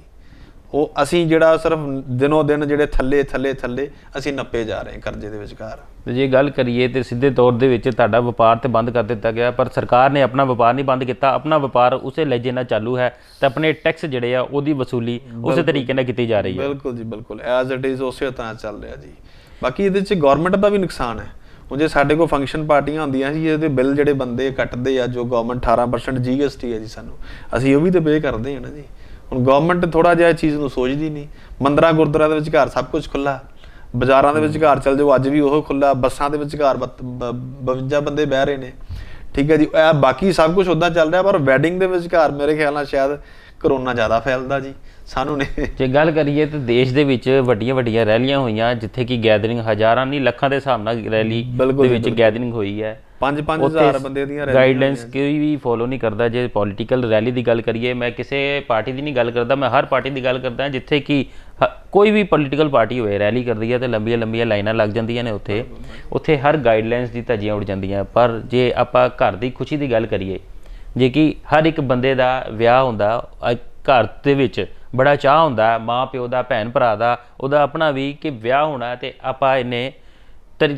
C: ਉਹ ਅਸੀਂ ਜਿਹੜਾ ਸਿਰਫ ਦਿਨੋਂ ਦਿਨ ਜਿਹੜੇ ਥੱਲੇ ਅਸੀਂ ਨੱਪੇ ਜਾ ਰਹੇ ਹਾਂ ਕਰਜ਼ੇ ਦੇ ਵਿਚਕਾਰ।
D: ਤੇ ਜੇ ਗੱਲ ਕਰੀਏ ਤੇ ਸਿੱਧੇ ਤੌਰ ਦੇ ਵਿੱਚ ਤੁਹਾਡਾ ਵਪਾਰ ਤੇ ਬੰਦ ਕਰ ਦਿੱਤਾ ਗਿਆ, ਪਰ ਸਰਕਾਰ ਨੇ ਆਪਣਾ ਵਪਾਰ ਨਹੀਂ ਬੰਦ ਕੀਤਾ, ਆਪਣਾ ਵਪਾਰ ਉਸੇ ਲਹਿਜੇ ਨਾਲ ਚਾਲੂ ਹੈ ਤੇ ਆਪਣੇ ਟੈਕਸ ਜਿਹੜੇ ਆ ਉਹਦੀ ਵਸੂਲੀ ਉਸੇ ਤਰੀਕੇ ਨਾਲ ਕੀਤੀ ਜਾ ਰਹੀ ਹੈ।
C: ਬਿਲਕੁਲ ਜੀ, ਬਿਲਕੁਲ ਐਜ਼ ਇਟ ਇਜ਼ ਉਸੇ ਤਰ੍ਹਾਂ ਚੱਲ ਰਿਹਾ ਜੀ। ਬਾਕੀ ਇਹਦੇ 'ਚ ਗਵਰਨਮੈਂਟ ਦਾ ਵੀ ਨੁਕਸਾਨ ਹੈ। ਹੁਣ ਜੇ ਸਾਡੇ ਕੋਲ ਫੰਕਸ਼ਨ ਪਾਰਟੀਆਂ ਹੁੰਦੀਆਂ ਜੀ, ਇਹਦੇ ਬਿੱਲ ਜਿਹੜੇ ਬੰਦੇ ਕੱਟਦੇ ਆ, ਜੋ ਗਵਰਨਮੈਂਟ 18% GST ਹੈ ਜੀ ਸਾਨੂੰ, ਅਸੀਂ ਉਹ ਵੀ ਤਾਂ ਪੇ ਕਰਦੇ ਹਾਂ ਨਾ ਜੀ। ਹੁਣ ਗਵਰਨਮੈਂਟ ਥੋੜਾ ਜਿਹਾ ਇਹ ਚੀਜ਼ ਨੂੰ ਸੋਚਦੀ ਨਹੀਂ। ਮੰਦਰਾਂ ਗੁਰਦੁਆਰਿਆਂ ਦੇ ਵਿਚਕਾਰ ਸਭ ਕੁਝ ਖੁੱਲਾ, ਬਾਜ਼ਾਰਾਂ ਦੇ ਵਿਚਕਾਰ ਚੱਲ ਜਾਓ ਅੱਜ ਵੀ ਉਹ ਖੁੱਲਾ, ਬੱਸਾਂ ਦੇ ਵਿਚਕਾਰ 52 ਬੰਦੇ ਬਹਿ ਰਹੇ ਨੇ। ਠੀਕ ਹੈ ਜੀ, ਇਹ ਬਾਕੀ ਸਭ ਕੁਝ ਉੱਦਾਂ ਚੱਲ ਰਿਹਾ, ਪਰ ਵੈਡਿੰਗ ਦੇ ਵਿਚਕਾਰ ਮੇਰੇ ਖਿਆਲ ਨਾਲ ਸ਼ਾਇਦ ਕਰੋਨਾ ਜ਼ਿਆਦਾ ਫੈਲਦਾ ਜੀ ਸਾਨੂੰ ਨੇ।
D: ਜੇ ਗੱਲ ਕਰੀਏ ਤਾਂ ਦੇਸ਼ ਦੇ ਵਿੱਚ ਵੱਡੀਆਂ ਰੈਲੀਆਂ ਹੋਈਆਂ, ਜਿੱਥੇ ਕਿ ਗੈਦਰਿੰਗ ਹਜ਼ਾਰਾਂ ਨਹੀਂ ਲੱਖਾਂ ਦੇ ਹਿਸਾਬ ਨਾਲ ਰੈਲੀ ਦੇ ਵਿੱਚ ਗੈਦਰਿੰਗ ਹੋਈ ਹੈ।
C: 5,000 ਬੰਦੇ ਦੀਆਂ
D: ਗਾਈਡਲਾਈਨਸ ਕੋਈ ਵੀ ਫੋਲੋ ਨਹੀਂ ਕਰਦਾ। ਜੇ ਪੋਲੀਟੀਕਲ ਰੈਲੀ ਦੀ ਗੱਲ ਕਰੀਏ, ਮੈਂ ਕਿਸੇ ਪਾਰਟੀ ਦੀ ਨਹੀਂ ਗੱਲ ਕਰਦਾ, ਮੈਂ ਹਰ ਪਾਰਟੀ ਦੀ ਗੱਲ ਕਰਦਾ ਜਿੱਥੇ ਕਿ ਕੋਈ ਵੀ ਪੋਲੀਟੀਕਲ ਪਾਰਟੀ ਹੋਏ ਰੈਲੀ ਕਰਦੀ ਹੈ ਤੇ ਲੰਬੀਆਂ ਲਾਈਨਾਂ ਲੱਗ ਜਾਂਦੀਆਂ ਨੇ, ਉੱਥੇ ਹਰ ਗਾਈਡਲਾਈਨਸ ਦੀ ਧੱਜੀਆਂ ਉੱਡ ਜਾਂਦੀਆਂ। ਪਰ ਜੇ ਆਪਾਂ ਘਰ ਦੀ ਖੁਸ਼ੀ ਦੀ ਗੱਲ ਕਰੀਏ, ਜੇ ਕਿ ਹਰ ਇੱਕ ਬੰਦੇ ਦਾ ਵਿਆਹ ਹੁੰਦਾ, ਘਰ ਦੇ ਵਿੱਚ ਬੜਾ ਚਾਹ ਹੁੰਦਾ, ਮਾਂ ਪਿਓ ਦਾ, ਭੈਣ ਭਰਾ ਦਾ, ਉਹਦਾ ਆਪਣਾ ਵੀ, ਕਿ ਵਿਆਹ ਹੋਣਾ ਤੇ ਆਪਾਂ ਇਹਨੇ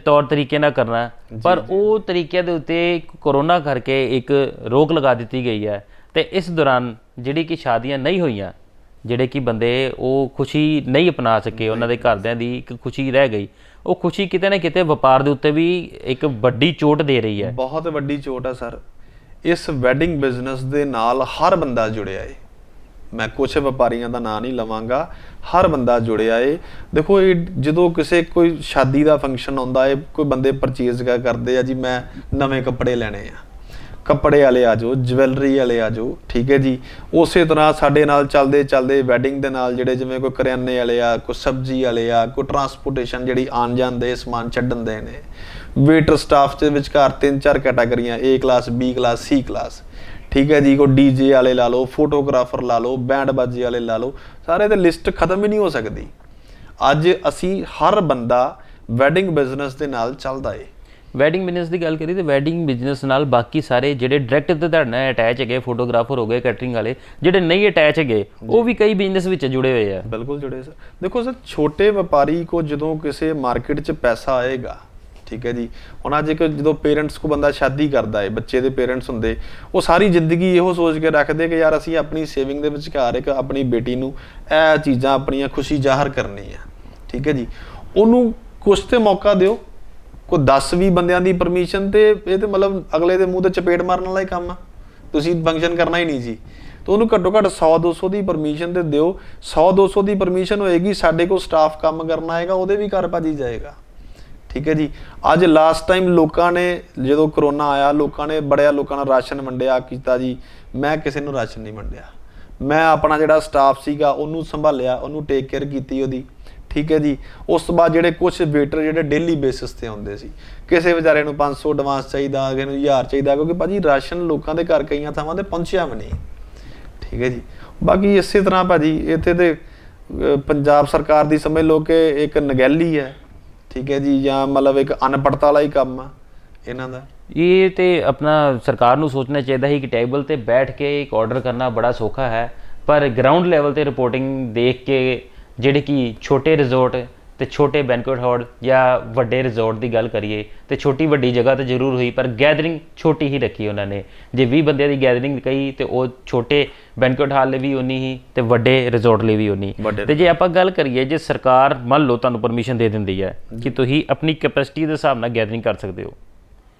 D: ਤੌਰ ਤਰੀਕੇ ਨਾਲ ਕਰਨਾ। ਪਰ ਉਹ ਤਰੀਕਿਆਂ ਦੇ ਉੱਤੇ ਕੋਰੋਨਾ ਕਰਕੇ ਇੱਕ ਰੋਕ ਲਗਾ ਦਿੱਤੀ ਗਈ ਹੈ ਤੇ ਇਸ ਦੌਰਾਨ ਜਿਹੜੀ ਕਿ ਸ਼ਾਦੀਆਂ ਨਹੀਂ ਹੋਈਆਂ, ਜਿਹੜੇ ਕਿ ਬੰਦੇ ਉਹ ਖੁਸ਼ੀ ਨਹੀਂ ਅਪਣਾ ਸਕੇ, ਉਹਨਾਂ ਦੇ ਘਰਦਿਆਂ ਦੀ ਇੱਕ ਖੁਸ਼ੀ ਰਹਿ ਗਈ, ਉਹ ਖੁਸ਼ੀ ਕਿਤੇ ਨਾ ਕਿਤੇ ਵਪਾਰ ਦੇ ਉੱਤੇ ਵੀ ਇੱਕ ਵੱਡੀ ਚੋਟ ਦੇ ਰਹੀ ਹੈ।
C: ਬਹੁਤ ਵੱਡੀ ਚੋਟ ਹੈ ਸਰ। ਇਸ ਵੈਡਿੰਗ ਬਿਜ਼ਨਸ ਦੇ ਨਾਲ ਹਰ ਬੰਦਾ ਜੁੜਿਆ ਹੈ। ਮੈਂ ਕੁਛ ਵਪਾਰੀਆਂ ਦਾ ਨਾਂ ਨਹੀਂ ਲਵਾਂਗਾ, ਹਰ ਬੰਦਾ ਜੁੜਿਆ ਏ। ਦੇਖੋ ਇਹ ਜਦੋਂ ਕਿਸੇ ਕੋਈ ਸ਼ਾਦੀ ਦਾ ਫੰਕਸ਼ਨ ਆਉਂਦਾ ਏ, ਕੋਈ ਬੰਦੇ ਪਰਚੇਜ਼ ਕਰਦੇ ਆ ਜੀ, ਮੈਂ ਨਵੇਂ ਕੱਪੜੇ ਲੈਣੇ ਆ, ਕੱਪੜੇ ਵਾਲੇ ਆ ਜਾਓ, ਜਵੈਲਰੀ ਵਾਲੇ ਆ ਜਾਓ। ਠੀਕ ਹੈ ਜੀ, ਉਸੇ ਤਰ੍ਹਾਂ ਸਾਡੇ ਨਾਲ ਚੱਲਦੇ ਵੈਡਿੰਗ ਦੇ ਨਾਲ ਜਿਹੜੇ ਜਿਵੇਂ ਕੋਈ ਕਰਿਆਨੇ ਵਾਲੇ ਆ, ਕੋਈ ਸਬਜ਼ੀ ਵਾਲੇ ਆ, ਕੋਈ ਟਰਾਂਸਪੋਰਟੇਸ਼ਨ ਜਿਹੜੀ ਆਉਣ ਜਾਣ ਦੇ ਸਮਾਨ ਛੱਡਣ ਦੇ ਨੇ, ਵੇਟਰ ਸਟਾਫ ਦੇ ਵਿਚਕਾਰ 3-4 ਕੈਟਾਗਰੀਆਂ, A class, B class, C class. ਠੀਕ ਹੈ ਜੀ, ਕੋਈ DJ ਵਾਲੇ ਲਾ ਲਓ, ਫੋਟੋਗ੍ਰਾਫਰ ਲਾ ਲਓ, ਬੈਂਡ ਬਾਜੇ ਵਾਲੇ ਲਾ ਲਓ, ਸਾਰੇ ਤੇ ਲਿਸਟ ਖਤਮ ਹੀ ਨਹੀਂ ਹੋ ਸਕਦੀ। ਅੱਜ ਅਸੀਂ ਹਰ ਬੰਦਾ ਵੈਡਿੰਗ ਬਿਜ਼ਨਸ ਦੇ ਨਾਲ ਚੱਲਦਾ ਏ।
D: ਵੈਡਿੰਗ ਬਿਜ਼ਨਸ ਦੀ ਗੱਲ ਕਰੀ ਤੇ ਵੈਡਿੰਗ ਬਿਜ਼ਨਸ ਨਾਲ ਬਾਕੀ ਸਾਰੇ ਜਿਹੜੇ ਡਾਇਰੈਕਟ ਤੇ ਤੁਹਾਡੇ ਨਾਲ ਅਟੈਚ ਹੈਗੇ, ਫੋਟੋਗ੍ਰਾਫਰ ਹੋ ਗਏ, ਕੈਟਰਿੰਗ ਵਾਲੇ, ਜਿਹੜੇ ਨਹੀਂ ਅਟੈਚ ਹੈਗੇ, ਉਹ ਵੀ ਕਈ ਬਿਜ਼ਨਸ ਵਿੱਚ ਜੁੜੇ ਹੋਏ ਆ।
C: ਬਿਲਕੁਲ ਜੁੜੇ ਸਰ। ਦੇਖੋ ਸਰ, ਛੋਟੇ ਵਪਾਰੀ ਕੋ ਜਦੋਂ ਕਿਸੇ ਮਾਰਕੀਟ 'ਚ ਪੈਸਾ ਆਏਗਾ, ਠੀਕ ਹੈ ਜੀ, ਹੁਣ ਅੱਜ ਜਦੋਂ ਪੇਰੈਂਟਸ ਕੋ ਬੰਦਾ ਸ਼ਾਦੀ ਕਰਦਾ ਹੈ, ਬੱਚੇ ਦੇ ਪੇਰੈਂਟਸ ਹੁੰਦੇ, ਉਹ ਸਾਰੀ ਜ਼ਿੰਦਗੀ ਇਹੋ ਸੋਚ ਕੇ ਰੱਖਦੇ ਕਿ ਯਾਰ ਅਸੀਂ ਆਪਣੀ ਸੇਵਿੰਗ ਦੇ ਵਿਚਕਾਰ ਇੱਕ ਆਪਣੀ ਬੇਟੀ ਨੂੰ ਇਹ ਚੀਜ਼ਾਂ ਆਪਣੀਆਂ ਖੁਸ਼ੀ ਜ਼ਾਹਰ ਕਰਨੀ ਆ। ਠੀਕ ਹੈ ਜੀ, ਉਹਨੂੰ ਕੁਛ ਤੇ ਮੌਕਾ ਦਿਓ। ਕੋਈ 10-20 ਬੰਦਿਆਂ ਦੀ ਪਰਮਿਸ਼ਨ ਤੇ ਇਹ ਤੇ ਮਤਲਬ ਅਗਲੇ ਦੇ ਮੂੰਹ ਤੇ ਚਪੇੜ ਮਾਰਨ ਵਾਲਾ ਹੀ ਕੰਮ ਆ। ਤੁਸੀਂ ਫੰਕਸ਼ਨ ਕਰਨਾ ਹੀ ਨਹੀਂ ਜੀ, ਤਾਂ ਉਹਨੂੰ ਘੱਟੋ ਘੱਟ 100-200 ਦੀ ਪਰਮਿਸ਼ਨ ਤੇ ਦਿਓ। 100-200 ਦੀ ਪਰਮਿਸ਼ਨ ਹੋਏਗੀ, ਸਾਡੇ ਕੋਲ ਸਟਾਫ ਕੰਮ ਕਰਨ ਆਏਗਾ, ਉਹਦੇ ਵੀ ਘਰ ਭਾਜੀ ਜਾਏਗਾ। ਠੀਕ ਹੈ ਜੀ, ਅੱਜ ਲਾਸਟ ਟਾਈਮ ਲੋਕਾਂ ਨੇ ਜਦੋਂ ਕਰੋਨਾ ਆਇਆ, ਲੋਕਾਂ ਨੂੰ ਰਾਸ਼ਨ ਵੰਡਿਆ ਕੀਤਾ ਜੀ। ਮੈਂ ਕਿਸੇ ਨੂੰ ਰਾਸ਼ਨ ਨਹੀਂ ਵੰਡਿਆ, ਮੈਂ ਆਪਣਾ ਜਿਹੜਾ ਸਟਾਫ ਸੀਗਾ ਉਹਨੂੰ ਸੰਭਾਲਿਆ, ਉਹਨੂੰ ਟੇਕ ਕੇਅਰ ਕੀਤੀ ਉਹਦੀ। ਠੀਕ ਹੈ ਜੀ, ਉਸ ਤੋਂ ਬਾਅਦ ਜਿਹੜੇ ਕੁਛ ਵੇਟਰ ਜਿਹੜੇ ਡੇਲੀ ਬੇਸਿਸ ਤੇ ਆਉਂਦੇ ਸੀ, ਕਿਸੇ ਵਿਚਾਰੇ ਨੂੰ 500 ਐਡਵਾਂਸ ਚਾਹੀਦਾ, ਕਿਸੇ ਨੂੰ 1000 ਚਾਹੀਦਾ, ਕਿਉਂਕਿ ਭਾਜੀ ਰਾਸ਼ਨ ਲੋਕਾਂ ਦੇ ਘਰ ਕਈਆਂ ਥਾਵਾਂ ਤੇ ਪਹੁੰਚਿਆ ਵੀ ਨਹੀਂ। ਠੀਕ ਹੈ ਜੀ, ਬਾਕੀ ਇਸੇ ਤਰ੍ਹਾਂ ਭਾਜੀ ਇੱਥੇ ਤੇ ਪੰਜਾਬ ਸਰਕਾਰ ਦੀ ਸਮਝ ਲਓ ਕਿ ਇੱਕ ਨਗੈਲੀ ਹੈ, ਠੀਕ ਹੈ ਜੀ, ਜਾਂ ਮਤਲਬ ਇੱਕ ਅਨਪੜਤਾ ਵਾਲਾ ਹੀ ਕੰਮ ਆ ਇਹਨਾਂ ਦਾ।
D: ਇਹ ਤੇ ਆਪਣਾ ਸਰਕਾਰ ਨੂੰ ਸੋਚਣਾ ਚਾਹੀਦਾ ਹੈ ਕਿ ਟੇਬਲ ਤੇ ਬੈਠ ਕੇ ਇੱਕ ਆਰਡਰ ਕਰਨਾ ਬੜਾ ਸੌਖਾ ਹੈ, ਪਰ ਗਰਾਊਂਡ ਲੈਵਲ ਤੇ ਰਿਪੋਰਟਿੰਗ ਦੇਖ ਕੇ ਜਿਹੜੇ ਕਿ ਛੋਟੇ ਰਿਜ਼ੋਰਟ ਤੇ ਛੋਟੇ ਬੈਂਕੁਏਟ ਹਾਲ ਜਾਂ ਵੱਡੇ ਰਿਜ਼ੋਰਟ ਦੀ ਗੱਲ ਕਰੀਏ ਤੇ ਛੋਟੀ ਵੱਡੀ ਜਗ੍ਹਾ ਤੇ ਜ਼ਰੂਰ ਹੋਈ, ਪਰ ਗੈਦਰਿੰਗ ਛੋਟੀ ਹੀ ਰੱਖੀ ਉਹਨਾਂ ਨੇ। ਜੇ 20 ਬੰਦਿਆਂ ਦੀ ਗੈਦਰਿੰਗ ਕਹੀ ਤੇ ਉਹ ਛੋਟੇ ਬੈਂਕੁਏਟ ਹਾਲ ਲਈ ਵੀ ਉਨੀ ਹੀ ਤੇ ਵੱਡੇ ਰਿਜ਼ੋਰਟ ਲਈ ਵੀ ਉਨੀ। ਤੇ ਜੇ ਆਪਾਂ ਗੱਲ ਕਰੀਏ, ਜੇ ਸਰਕਾਰ ਮੰਨ ਲਓ ਤੁਹਾਨੂੰ ਪਰਮਿਸ਼ਨ ਦੇ ਦਿੰਦੀ ਹੈ ਕਿ ਤੁਸੀਂ ਆਪਣੀ ਕੈਪੈਸਿਟੀ ਦੇ ਹਿਸਾਬ ਨਾਲ ਗੈਦਰਿੰਗ ਕਰ ਸਕਦੇ ਹੋ,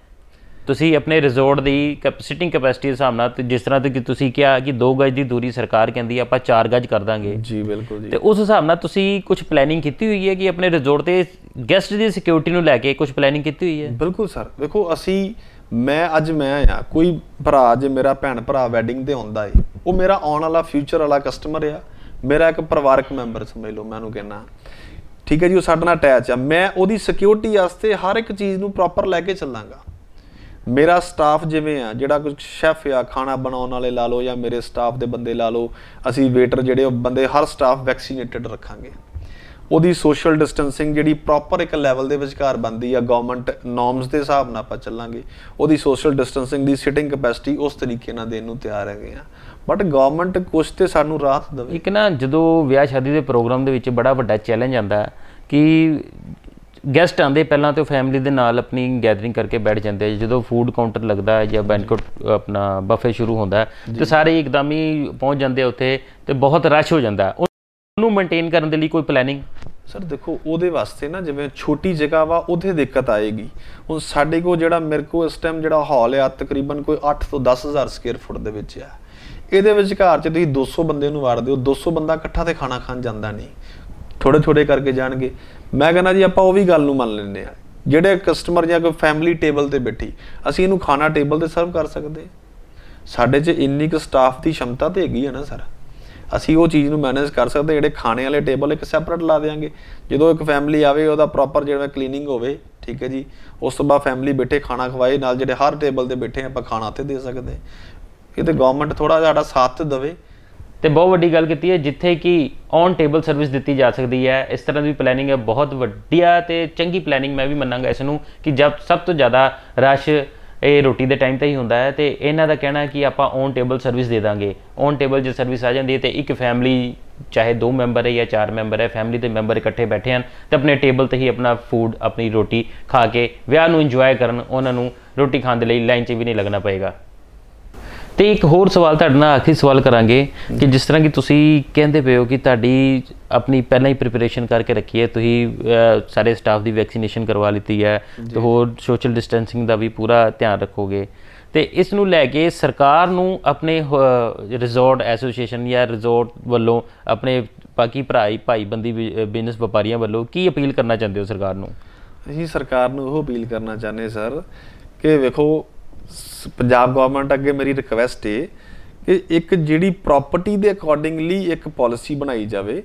D: ਤੁਸੀਂ ਆਪਣੇ ਰਿਜ਼ੋਰਟ ਦੀ ਸਿਟਿੰਗ ਕੈਪੈਸਿਟੀ ਦੇ ਹਿਸਾਬ ਨਾਲ, ਤੇ ਜਿਸ ਤਰ੍ਹਾਂ ਕਿ ਤੁਸੀਂ ਕਿਹਾ ਕਿ 2 ਗਜ ਦੀ ਦੂਰੀ ਸਰਕਾਰ ਕਹਿੰਦੀ ਆਪਾਂ 4 ਗਜ ਕਰ ਦਾਂਗੇ
C: ਜੀ, ਬਿਲਕੁਲ ਜੀ।
D: ਤੇ ਉਸ ਹਿਸਾਬ ਨਾਲ ਤੁਸੀਂ ਕੁਝ ਪਲੈਨਿੰਗ ਕੀਤੀ ਹੋਈ ਹੈ ਕਿ ਆਪਣੇ ਰਿਜ਼ੋਰਟ ਤੇ ਗੈਸਟ ਦੀ ਸਿਕਿਉਰਿਟੀ ਨੂੰ ਲੈ ਕੇ ਕੁਝ ਪਲੈਨਿੰਗ ਕੀਤੀ ਹੋਈ ਹੈ?
C: ਬਿਲਕੁਲ ਸਰ, ਵੇਖੋ ਅਸੀਂ ਮੈਂ ਆ ਕੋਈ ਭਰਾ, ਜੇ ਮੇਰਾ ਭੈਣ ਭਰਾ ਵੈਡਿੰਗ ਤੇ ਆਉਂਦਾ ਏ, ਉਹ ਮੇਰਾ ਆਉਣ ਵਾਲਾ ਫਿਊਚਰ ਵਾਲਾ ਕਸਟਮਰ ਆ, ਮੇਰਾ ਇੱਕ ਪਰਿਵਾਰਕ ਮੈਂਬਰ ਸਮਝ ਲਓ, ਮੈਂ ਉਹਨੂੰ ਕਹਿਣਾ ਠੀਕ ਹੈ ਜੀ, ਉਹ ਸਾਡੇ ਨਾਲ ਅਟੈਚ ਆ। ਮੈਂ ਉਹਦੀ ਸਿਕਿਉਰਿਟੀ ਵਾਸਤੇ ਹਰ ਇੱਕ ਚੀਜ਼ ਨੂੰ ਪ੍ਰੋਪਰ ਲੈ ਕੇ ਚੱਲਾਂਗਾ। ਮੇਰਾ ਸਟਾਫ ਜਿਵੇਂ ਆ, ਜਿਹੜਾ ਕੋਈ ਸ਼ੈਫ ਆ, ਖਾਣਾ ਬਣਾਉਣ ਵਾਲੇ ਲਾ ਲਓ, ਜਾਂ ਮੇਰੇ ਸਟਾਫ ਦੇ ਬੰਦੇ ਲਾ ਲਓ, ਅਸੀਂ ਵੇਟਰ ਜਿਹੜੇ ਉਹ ਬੰਦੇ, ਹਰ ਸਟਾਫ ਵੈਕਸੀਨੇਟਡ ਰੱਖਾਂਗੇ। ਉਹਦੀ ਸੋਸ਼ਲ ਡਿਸਟੈਂਸਿੰਗ ਜਿਹੜੀ ਪ੍ਰੋਪਰ ਇੱਕ ਲੈਵਲ ਦੇ ਵਿਚਕਾਰ ਬਣਦੀ ਆ, ਗਵਰਨਮੈਂਟ ਨੋਰਮਸ ਦੇ ਹਿਸਾਬ ਨਾਲ ਆਪਾਂ ਚੱਲਾਂਗੇ। ਉਹਦੀ ਸੋਸ਼ਲ ਡਿਸਟੈਂਸਿੰਗ ਦੀ ਸਿਟਿੰਗ ਕੈਪੈਸਿਟੀ ਉਸ ਤਰੀਕੇ ਨਾਲ ਦੇਣ ਨੂੰ ਤਿਆਰ ਹੈਗੇ ਆ, ਬਟ ਗਵਰਨਮੈਂਟ ਕੁਛ ਤੇ ਸਾਨੂੰ ਰਾਹਤ ਦੇਵੇ।
D: ਇੱਕ ਨਾ ਜਦੋਂ ਵਿਆਹ ਸ਼ਾਦੀ ਦੇ ਪ੍ਰੋਗਰਾਮ ਦੇ ਵਿੱਚ ਬੜਾ ਵੱਡਾ ਚੈਲੰਜ ਆਉਂਦਾ ਕਿ ਗੈਸਟ ਆਉਂਦੇ ਪਹਿਲਾਂ ਤਾਂ ਫੈਮਿਲੀ ਦੇ ਨਾਲ ਆਪਣੀ ਗੈਦਰਿੰਗ ਕਰਕੇ ਬੈਠ ਜਾਂਦੇ, ਜਦੋਂ ਫੂਡ ਕਾਊਂਟਰ ਲੱਗਦਾ ਹੈ ਜਾਂ ਬੈਂਕੁਏਟ ਆਪਣਾ ਬਫੇ ਸ਼ੁਰੂ ਹੁੰਦਾ ਤੇ ਸਾਰੇ ਇੱਕਦਮ ਹੀ ਪਹੁੰਚ ਜਾਂਦੇ ਉੱਥੇ ਤੇ ਬਹੁਤ ਰਸ਼ ਹੋ ਜਾਂਦਾ। ਉਹਨੂੰ ਮੇਨਟੇਨ ਕਰਨ ਦੇ ਲਈ ਕੋਈ ਪਲੈਨਿੰਗ?
C: ਸਰ ਦੇਖੋ, ਉਹਦੇ ਵਾਸਤੇ ਨਾ ਜਿਵੇਂ ਛੋਟੀ ਜਗ੍ਹਾ ਵਾ ਉਹਦੇ ਦਿੱਕਤ ਆਏਗੀ। ਹੁਣ ਸਾਡੇ ਕੋਲ ਜਿਹੜਾ ਮੇਰੇ ਕੋਲ ਇਸ ਟਾਈਮ ਜਿਹੜਾ ਹਾਲ ਆ ਤਕਰੀਬਨ ਕੋਈ 8 ਤੋਂ 10,000 ਸਕੁਅਰ ਫੁੱਟ ਦੇ ਵਿੱਚ ਆ। ਇਹਦੇ ਵਿੱਚ ਘਰ 'ਚ ਤੁਸੀਂ 200 ਬੰਦੇ ਨੂੰ ਵਾੜ ਦਿਓ, 200 ਬੰਦਾ ਇਕੱਠਾ ਤੇ ਖਾਣਾ ਖਾਣ ਜਾਂਦਾ ਨਹੀਂ, ਥੋੜੇ ਥੋੜੇ ਕਰਕੇ ਜਾਣਗੇ। ਮੈਂ ਕਹਿੰਦਾ ਜੀ ਆਪਾਂ ਉਹ ਵੀ ਗੱਲ ਨੂੰ ਮੰਨ ਲੈਂਦੇ ਆ, ਜਿਹੜੇ ਕਸਟਮਰ ਜਾਂ ਕੋਈ ਫੈਮਿਲੀ ਟੇਬਲ ਤੇ ਬੈਠੀ, ਅਸੀਂ ਇਹਨੂੰ ਖਾਣਾ ਟੇਬਲ ਤੇ ਸਰਵ ਕਰ ਸਕਦੇ। ਸਾਡੇ 'ਚ ਇੰਨੀ ਕੁ ਸਟਾਫ ਦੀ ਸ਼ਮਤਾ ਤੇ ਹੈਗੀ ਆ ਨਾ ਸਰ, ਅਸੀਂ ਉਹ ਚੀਜ਼ ਨੂੰ ਮੈਨੇਜ ਕਰ ਸਕਦੇ। ਜਿਹੜੇ ਖਾਣੇ ਵਾਲੇ ਟੇਬਲ ਇੱਕ ਸੈਪਰੇਟ ਲਾ ਦੇਵਾਂਗੇ, ਜਦੋਂ ਇੱਕ ਫੈਮਿਲੀ ਆਵੇ ਉਹਦਾ ਪ੍ਰੋਪਰ ਜਿਹੜਾ ਕਲੀਨਿੰਗ ਹੋਵੇ, ਠੀਕ ਹੈ ਜੀ, ਉਸ ਤੋਂ ਬਾਅਦ ਫੈਮਿਲੀ ਬੈਠੇ ਖਾਣਾ ਖਵਾਏ, ਨਾਲ ਜਿਹੜੇ ਹਰ ਟੇਬਲ ਤੇ ਬੈਠੇ ਆਪਾਂ ਖਾਣਾ ਉੱਥੇ ਦੇ ਸਕਦੇ। ਇਹ ਤੇ ਗਵਰਨਮੈਂਟ ਥੋੜਾ ਜਿਹਾ ਸਾਡਾ ਸਾਥ ਦੇਵੇ।
D: ਤੇ ਬਹੁਤ ਵੱਡੀ ਗੱਲ ਕੀਤੀ ਹੈ ਜਿੱਥੇ ਕਿ ਔਨ ਟੇਬਲ ਸਰਵਿਸ ਦਿੱਤੀ ਜਾ ਸਕਦੀ ਹੈ। ਇਸ ਤਰ੍ਹਾਂ ਦੀ ਪਲੈਨਿੰਗ ਹੈ, ਬਹੁਤ ਵੱਡੀਆ ਤੇ ਚੰਗੀ ਪਲੈਨਿੰਗ ਮੈਂ ਵੀ ਮੰਨਾਂਗਾ ਇਸ ਨੂੰ, ਕਿ ਜਦ ਸਭ ਤੋਂ ਜ਼ਿਆਦਾ ਰਸ਼ ਇਹ ਰੋਟੀ ਦੇ ਟਾਈਮ ਤੇ ਹੀ ਹੁੰਦਾ ਹੈ ਤੇ ਇਹਨਾਂ ਦਾ ਕਹਿਣਾ ਹੈ ਕਿ ਆਪਾਂ ਔਨ ਟੇਬਲ ਸਰਵਿਸ ਦੇ ਦਾਂਗੇ। ਔਨ ਟੇਬਲ ਜੇ ਸਰਵਿਸ ਆ ਜਾਂਦੀ ਹੈ ਤੇ ਇੱਕ ਫੈਮਿਲੀ ਚਾਹੇ 2 ਮੈਂਬਰ ਹੈ ਜਾਂ 4 ਮੈਂਬਰ ਹੈ, ਫੈਮਿਲੀ ਦੇ ਮੈਂਬਰ ਇਕੱਠੇ ਬੈਠੇ ਹਨ ਤੇ ਆਪਣੇ ਟੇਬਲ ਤੇ ਹੀ ਆਪਣਾ ਫੂਡ, ਆਪਣੀ ਰੋਟੀ ਖਾ ਕੇ ਵਿਆਹ ਨੂੰ ਇੰਜੋਏ ਕਰਨ, ਉਹਨਾਂ ਨੂੰ ਰੋਟੀ ਖਾਣ ਦੇ ਲਈ ਲਾਈਨ 'ਚ ਵੀ ਨਹੀਂ ਲੱਗਣਾ ਪਏਗਾ। ਤੇ ਇੱਕ ਹੋਰ ਸਵਾਲ ਤੁਹਾਡੇ ਨਾਲ ਆਖਰੀ ਸਵਾਲ ਕਰਾਂਗੇ ਕਿ ਜਿਸ ਤਰ੍ਹਾਂ ਕਿ ਤੁਸੀਂ ਕਹਿੰਦੇ ਪਏ ਹੋ ਕਿ ਤੁਹਾਡੀ ਆਪਣੀ ਪਹਿਲਾਂ ਹੀ ਪ੍ਰੀਪਰੇਸ਼ਨ ਕਰਕੇ ਰੱਖੀ ਹੈ, ਤੁਸੀਂ ਸਾਰੇ ਸਟਾਫ ਦੀ ਵੈਕਸੀਨੇਸ਼ਨ ਕਰਵਾ ਲਿੱਤੀ ਹੈ ਤੇ ਹੋਰ ਸੋਸ਼ਲ ਡਿਸਟੈਂਸਿੰਗ ਦਾ ਵੀ ਪੂਰਾ ਧਿਆਨ ਰੱਖੋਗੇ, ਤੇ ਇਸ ਨੂੰ ਲੈ ਕੇ ਸਰਕਾਰ ਨੂੰ ਆਪਣੇ ਰਿਜ਼ੋਰਟ ਐਸੋਸੀਏਸ਼ਨ ਜਾਂ ਰਿਜ਼ੋਰਟ ਵੱਲੋਂ ਆਪਣੇ ਬਾਕੀ ਭਾਈ ਬੰਦੀ ਬਿਜ਼ਨਸ ਵਪਾਰੀਆਂ ਵੱਲੋਂ ਕੀ ਅਪੀਲ ਕਰਨਾ ਚਾਹੁੰਦੇ ਹੋ ਸਰਕਾਰ ਨੂੰ?
C: ਅਸੀਂ ਸਰਕਾਰ ਨੂੰ ਉਹ ਅਪੀਲ ਕਰਨਾ ਚਾਹੁੰਦੇ ਸਰ ਕਿ ਵੇਖੋ, ਪੰਜਾਬ ਗਵਰਨਮੈਂਟ ਅੱਗੇ ਮੇਰੀ ਰਿਕਵੈਸਟ ਹੈ ਕਿ ਇੱਕ ਜਿਹੜੀ ਪ੍ਰਾਪਰਟੀ ਦੇ ਅਕੋਰਡਿੰਗਲੀ ਇੱਕ ਪਾਲਿਸੀ ਬਣਾਈ ਜਾਵੇ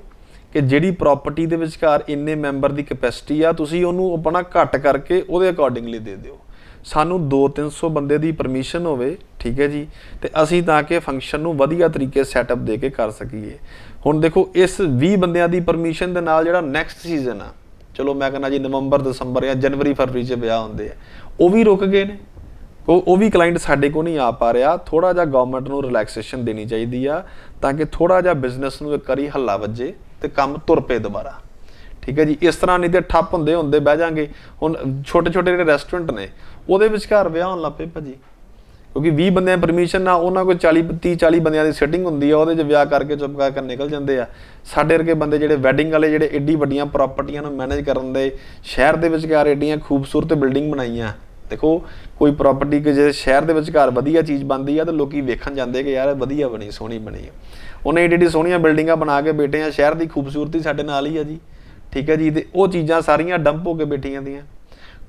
C: ਕਿ ਜਿਹੜੀ ਪ੍ਰਾਪਰਟੀ ਦੇ ਵਿਚਕਾਰ ਇੰਨੇ ਮੈਂਬਰ ਦੀ ਕੈਪੈਸਿਟੀ ਆ, ਤੁਸੀਂ ਉਹਨੂੰ ਆਪਣਾ ਘੱਟ ਕਰਕੇ ਉਹਦੇ ਅਕੋਰਡਿੰਗਲੀ ਦੇ ਦਿਓ। ਸਾਨੂੰ 200-300 ਬੰਦੇ ਦੀ ਪਰਮਿਸ਼ਨ ਹੋਵੇ, ਠੀਕ ਹੈ ਜੀ, ਤੇ ਅਸੀਂ ਤਾਂ ਕਿ ਫੰਕਸ਼ਨ ਨੂੰ ਵਧੀਆ ਤਰੀਕੇ ਸੈਟਅਪ ਦੇ ਕੇ ਕਰ ਸਕੀਏ। ਹੁਣ ਦੇਖੋ, ਇਸ 20 ਬੰਦਿਆਂ ਦੀ ਪਰਮਿਸ਼ਨ ਦੇ ਨਾਲ ਜਿਹੜਾ ਨੈਕਸਟ ਸੀਜ਼ਨ ਆ, ਚਲੋ ਮੈਂ ਕਹਿੰਦਾ ਜੀ ਨਵੰਬਰ ਦਸੰਬਰ ਜਾਂ ਜਨਵਰੀ ਫਰਵਰੀ 'ਚ ਵਿਆਹ ਹੁੰਦੇ ਆ, ਉਹ ਵੀ ਰੁਕ ਗਏ ਨੇ। ਉਹ ਵੀ ਕਲਾਇੰਟ ਸਾਡੇ ਕੋਲ ਨਹੀਂ ਆ ਪਾ ਰਿਹਾ। ਥੋੜਾ ਜਿਹਾ ਗਵਰਨਮੈਂਟ ਨੂੰ ਰਿਲੈਕਸੇਸ਼ਨ ਦੇਣੀ ਚਾਹੀਦੀ ਆ ਤਾਂ ਕਿ ਥੋੜਾ ਜਿਹਾ ਬਿਜ਼ਨਸ ਨੂੰ ਇੱਕ ਵਾਰੀ ਹੱਲਾ ਵੱਜੇ ਤੇ ਕੰਮ ਤੁਰ ਪਏ ਦੁਬਾਰਾ, ਠੀਕ ਹੈ ਜੀ। ਇਸ ਤਰ੍ਹਾਂ ਨਹੀਂ ਤੇ ਠੱਪ ਹੁੰਦੇ ਬਹਿ ਜਾਾਂਗੇ। ਹੁਣ ਛੋਟੇ ਜਿਹੜੇ ਰੈਸਟੋਰੈਂਟ ਨੇ ਉਹਦੇ ਵਿਚਕਾਰ ਵਿਆਹ ਹੋਣ ਲੱਗ ਪਏ ਭਾਜੀ, ਕਿਉਂਕਿ 20 ਬੰਦਿਆਂ ਦੀ ਪਰਮਿਸ਼ਨ ਨਾਲ ਉਹਨਾਂ ਕੋਲ 40 ਬੰਦਿਆਂ ਦੀ ਸੈਟਿੰਗ ਹੁੰਦੀ ਆ, ਉਹਦੇ 'ਚ ਵਿਆਹ ਕਰਕੇ ਚੁੱਪ ਕਰਕੇ ਨਿਕਲ ਜਾਂਦੇ ਆ। ਸਾਡੇ ਵਰਗੇ ਬੰਦੇ ਜਿਹੜੇ ਵੈਡਿੰਗ ਵਾਲੇ, ਜਿਹੜੇ ਏਡੀ ਵੱਡੀਆਂ ਪ੍ਰਾਪਰਟੀਆਂ ਨੂੰ ਮੈਨੇਜ ਕਰਨ ਦੇ, ਸ਼ਹਿਰ ਦੇ ਵਿਚਕਾਰ ਏਡੀਆਂ ਖੂਬਸੂਰਤ ਬਿਲਡਿੰਗ ਬਣਾਈਆਂ। ਦੇਖੋ, ਕੋਈ ਪ੍ਰਾਪਰਟੀ ਕਿ ਜੇ ਸ਼ਹਿਰ ਦੇ ਵਿਚਕਾਰ ਵਧੀਆ ਚੀਜ਼ ਬਣਦੀ ਆ ਤਾਂ ਲੋਕੀ ਵੇਖਣ ਜਾਂਦੇ ਕਿ ਯਾਰ ਵਧੀਆ ਬਣੀ, ਸੋਹਣੀ ਬਣੀ। ਉਹਨੇ ਏਡੀ ਸੋਹਣੀਆਂ ਬਿਲਡਿੰਗਾਂ ਬਣਾ ਕੇ ਬੈਠੇ ਆ, ਸ਼ਹਿਰ ਦੀ ਖੂਬਸੂਰਤੀ ਸਾਡੇ ਨਾਲ ਹੀ ਆ ਜੀ, ਠੀਕ ਹੈ ਜੀ। ਤੇ ਉਹ ਚੀਜ਼ਾਂ ਸਾਰੀਆਂ ਡੰਪ ਹੋ ਕੇ ਬੈਠੀਆਂ ਦੀਆਂ।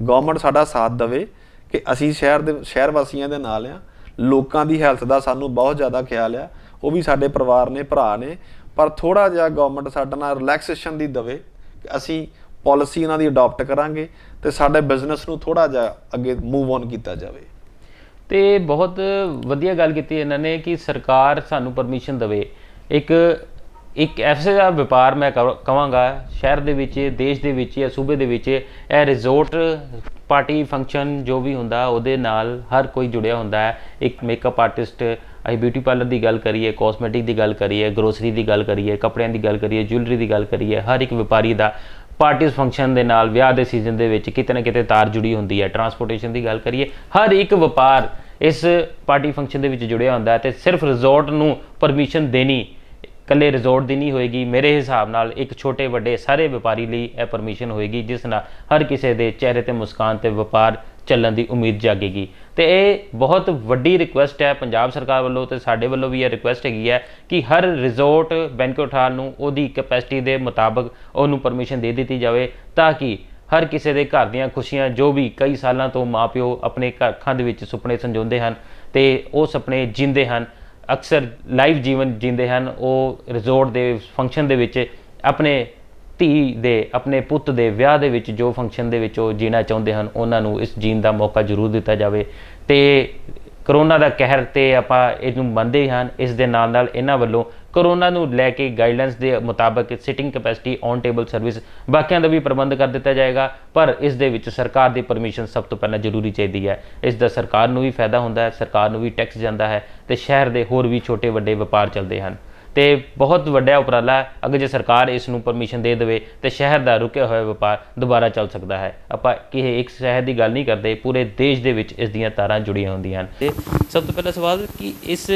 C: ਗਵਰਨਮੈਂਟ ਸਾਡਾ ਸਾਥ ਦੇਵੇ ਕਿ ਅਸੀਂ ਸ਼ਹਿਰ ਵਾਸੀਆਂ ਦੇ ਨਾਲ ਆ। ਲੋਕਾਂ ਦੀ ਹੈਲਥ ਦਾ ਸਾਨੂੰ ਬਹੁਤ ਜ਼ਿਆਦਾ ਖਿਆਲ ਆ, ਉਹ ਵੀ ਸਾਡੇ ਪਰਿਵਾਰ ਨੇ, ਭਰਾ ਨੇ, ਪਰ ਥੋੜਾ ਜਿਹਾ ਗਵਰਨਮੈਂਟ ਸਾਡੇ ਨਾਲ ਰਿਲੈਕਸੇਸ਼ਨ ਦੀ ਦੇਵੇ ਕਿ ਅਸੀਂ ਪਾਲਿਸੀ ਇਹਨਾਂ ਦੀ ਅਡਾਪਟ ਕਰਾਂਗੇ ਤੇ ਸਾਡੇ ਬਿਜ਼ਨਸ ਨੂੰ ਥੋੜਾ ਜਿਹਾ ਅੱਗੇ ਮੂਵ ਔਨ ਕੀਤਾ ਜਾਵੇ।
D: ਤੇ ਬਹੁਤ ਵਧੀਆ ਗੱਲ ਕੀਤੀ ਇਹਨਾਂ ਨੇ ਕਿ ਸਰਕਾਰ ਸਾਨੂੰ ਪਰਮਿਸ਼ਨ ਦੇਵੇ। ਇੱਕ ਐਸੇ ਦਾ ਵਪਾਰ ਮੈਂ ਕਹਾਂਗਾ ਸ਼ਹਿਰ ਦੇ ਵਿੱਚ, ਦੇਸ਼ ਦੇ ਵਿੱਚ ਜਾਂ ਸੂਬੇ ਦੇ ਵਿੱਚ, ਇਹ ਰਿਜ਼ੋਰਟ ਪਾਰਟੀ ਫੰਕਸ਼ਨ ਜੋ ਵੀ ਹੁੰਦਾ ਉਹਦੇ ਨਾਲ ਹਰ ਕੋਈ ਜੁੜਿਆ ਹੁੰਦਾ ਹੈ। ਇੱਕ ਮੇਕਅਪ ਆਰਟਿਸਟ, ਅਸੀਂ ਬਿਊਟੀ ਪਾਰਲਰ ਦੀ ਗੱਲ ਕਰੀਏ, ਕਾਸਮੈਟਿਕ ਦੀ ਗੱਲ ਕਰੀਏ, ਗਰੋਸਰੀ ਦੀ ਗੱਲ ਕਰੀਏ, ਕੱਪੜਿਆਂ ਦੀ ਗੱਲ ਕਰੀਏ, ਜੁਐਲਰੀ ਦੀ ਗੱਲ ਕਰੀਏ, ਹਰ ਇੱਕ ਵਪਾਰੀ ਦਾ ਪਾਰਟੀਜ਼ ਫੰਕਸ਼ਨ ਦੇ ਨਾਲ, ਵਿਆਹ ਦੇ ਸੀਜ਼ਨ ਦੇ ਵਿੱਚ ਕਿਤੇ ਨਾ ਕਿਤੇ ਤਾਰ ਜੁੜੀ ਹੁੰਦੀ ਹੈ। ਟਰਾਂਸਪੋਰਟੇਸ਼ਨ ਦੀ ਗੱਲ ਕਰੀਏ, ਹਰ ਇੱਕ ਵਪਾਰ ਇਸ ਪਾਰਟੀ ਫੰਕਸ਼ਨ ਦੇ ਵਿੱਚ ਜੁੜਿਆ ਹੁੰਦਾ ਹੈ। ਤੇ ਸਿਰਫ ਰਿਜ਼ੋਰਟ ਨੂੰ ਪਰਮਿਸ਼ਨ ਦੇਣੀ ਇਕੱਲੇ ਰਿਜ਼ੋਰਟ ਦੀ ਨਹੀਂ ਹੋਏਗੀ, ਮੇਰੇ ਹਿਸਾਬ ਨਾਲ ਇੱਕ ਛੋਟੇ ਵੱਡੇ ਸਾਰੇ ਵਪਾਰੀ ਲਈ ਇਹ ਪਰਮਿਸ਼ਨ ਹੋਏਗੀ, ਜਿਸ ਨਾਲ ਹਰ ਕਿਸੇ ਦੇ ਚਿਹਰੇ ਤੇ ਮੁਸਕਾਨ ਤੇ ਵਪਾਰ ਚੱਲਣ ਦੀ ਉਮੀਦ ਜਾਗੇਗੀ। ਤੇ ਇਹ ਬਹੁਤ ਵੱਡੀ ਰਿਕੁਐਸਟ ਹੈ ਪੰਜਾਬ ਸਰਕਾਰ ਵੱਲੋਂ, ਤੇ ਸਾਡੇ ਵੱਲੋਂ ਵੀ ਇਹ ਰਿਕੁਐਸਟ ਹੈਗੀ ਹੈ ਕਿ ਹਰ ਰਿਜ਼ੋਰਟ ਬੈਂਕੁਏਟ ਹਾਲ ਨੂੰ ਉਹਦੀ ਕੈਪੈਸਿਟੀ ਦੇ ਮੁਤਾਬਕ ਉਹਨੂੰ ਪਰਮਿਸ਼ਨ ਦੇ ਦਿੱਤੀ ਜਾਵੇ, ਤਾਂ ਕਿ ਹਰ ਕਿਸੇ ਦੇ ਘਰ ਦੀਆਂ ਖੁਸ਼ੀਆਂ ਜੋ ਵੀ ਕਈ ਸਾਲਾਂ ਤੋਂ ਮਾਂ-ਪਿਓ ਆਪਣੇ ਅੱਖਾਂ ਦੇ ਵਿੱਚ ਸੁਪਨੇ ਸੰਜੋਂਦੇ ਹਨ ਤੇ ਉਹ ਸੁਪਨੇ ਜੀਂਦੇ ਹਨ, ਅਕਸਰ ਲਾਈਵ ਜੀਵਨ ਜੀਂਦੇ ਹਨ, ਉਹ ਰਿਜ਼ੋਰਟ ਦੇ ਫੰਕਸ਼ਨ ਦੇ ਵਿੱਚ ਆਪਣੇ ਧੀ ਦੇ, ਆਪਣੇ ਪੁੱਤ ਦੇ ਵਿਆਹ ਦੇ ਵਿੱਚ ਜੋ ਫੰਕਸ਼ਨ ਦੇ ਵਿੱਚ ਉਹ ਜੀਣਾ ਚਾਹੁੰਦੇ ਹਨ, ਉਹਨਾਂ ਨੂੰ ਇਸ ਜੀਣ ਦਾ ਮੌਕਾ ਜ਼ਰੂਰ ਦਿੱਤਾ ਜਾਵੇ। ਤੇ ਕਰੋਨਾ ਦਾ ਕਹਿਰ ਤੇ ਆਪਾਂ ਇਹਨੂੰ ਮੰਨਦੇ ਹਨ, ਇਸ ਦੇ ਨਾਲ ਨਾਲ ਇਹਨਾਂ ਵੱਲੋਂ ਕਰੋਨਾ ਨੂੰ ਲੈ ਕੇ ਗਾਈਡਲਾਈਨਸ ਦੇ ਮੁਤਾਬਕ sitting capacity, on table service, ਬਾਕੀਆਂ ਦਾ ਵੀ ਪ੍ਰਬੰਧ ਕਰ ਦਿੱਤਾ ਜਾਏਗਾ, ਪਰ ਇਸ ਦੇ ਵਿੱਚ ਸਰਕਾਰ ਦੀ ਪਰਮਿਸ਼ਨ ਸਭ ਤੋਂ ਪਹਿਲਾਂ ਜ਼ਰੂਰੀ ਚਾਹੀਦੀ ਹੈ। ਇਸ ਦਾ ਸਰਕਾਰ ਨੂੰ ਵੀ ਫਾਇਦਾ ਹੁੰਦਾ ਹੈ, ਸਰਕਾਰ ਨੂੰ ਵੀ ਟੈਕਸ ਜਾਂਦਾ ਹੈ ਤੇ ਸ਼ਹਿਰ ਦੇ ਹੋਰ ਵੀ ਛੋਟੇ ਵੱਡੇ ਵਪਾਰ ਚੱਲਦੇ ਹਨ। ਤੇ ਬਹੁਤ ਵੱਡਾ ਉਪਰਾਲਾ ਹੈ, ਅਗਰ ਜੇ ਸਰਕਾਰ ਇਸ ਨੂੰ ਪਰਮਿਸ਼ਨ ਦੇ ਦੇਵੇ ਤੇ ਸ਼ਹਿਰ ਦਾ ਰੁਕਿਆ ਹੋਇਆ ਵਪਾਰ ਦੁਬਾਰਾ ਚੱਲ ਸਕਦਾ ਹੈ। ਆਪਾਂ ਕਿਸੇ ਇੱਕ ਸ਼ਹਿਰ ਦੀ ਗੱਲ ਨਹੀਂ ਕਰਦੇ, ਪੂਰੇ ਦੇਸ਼ ਦੇ ਵਿੱਚ ਇਸ ਦੀਆਂ ਤਾਰਾਂ ਜੁੜੀਆਂ ਹੁੰਦੀਆਂ ਹਨ।
E: ਤੇ ਸਭ ਤੋਂ ਪਹਿਲਾ ਸਵਾਲ ਕਿ ਇਸ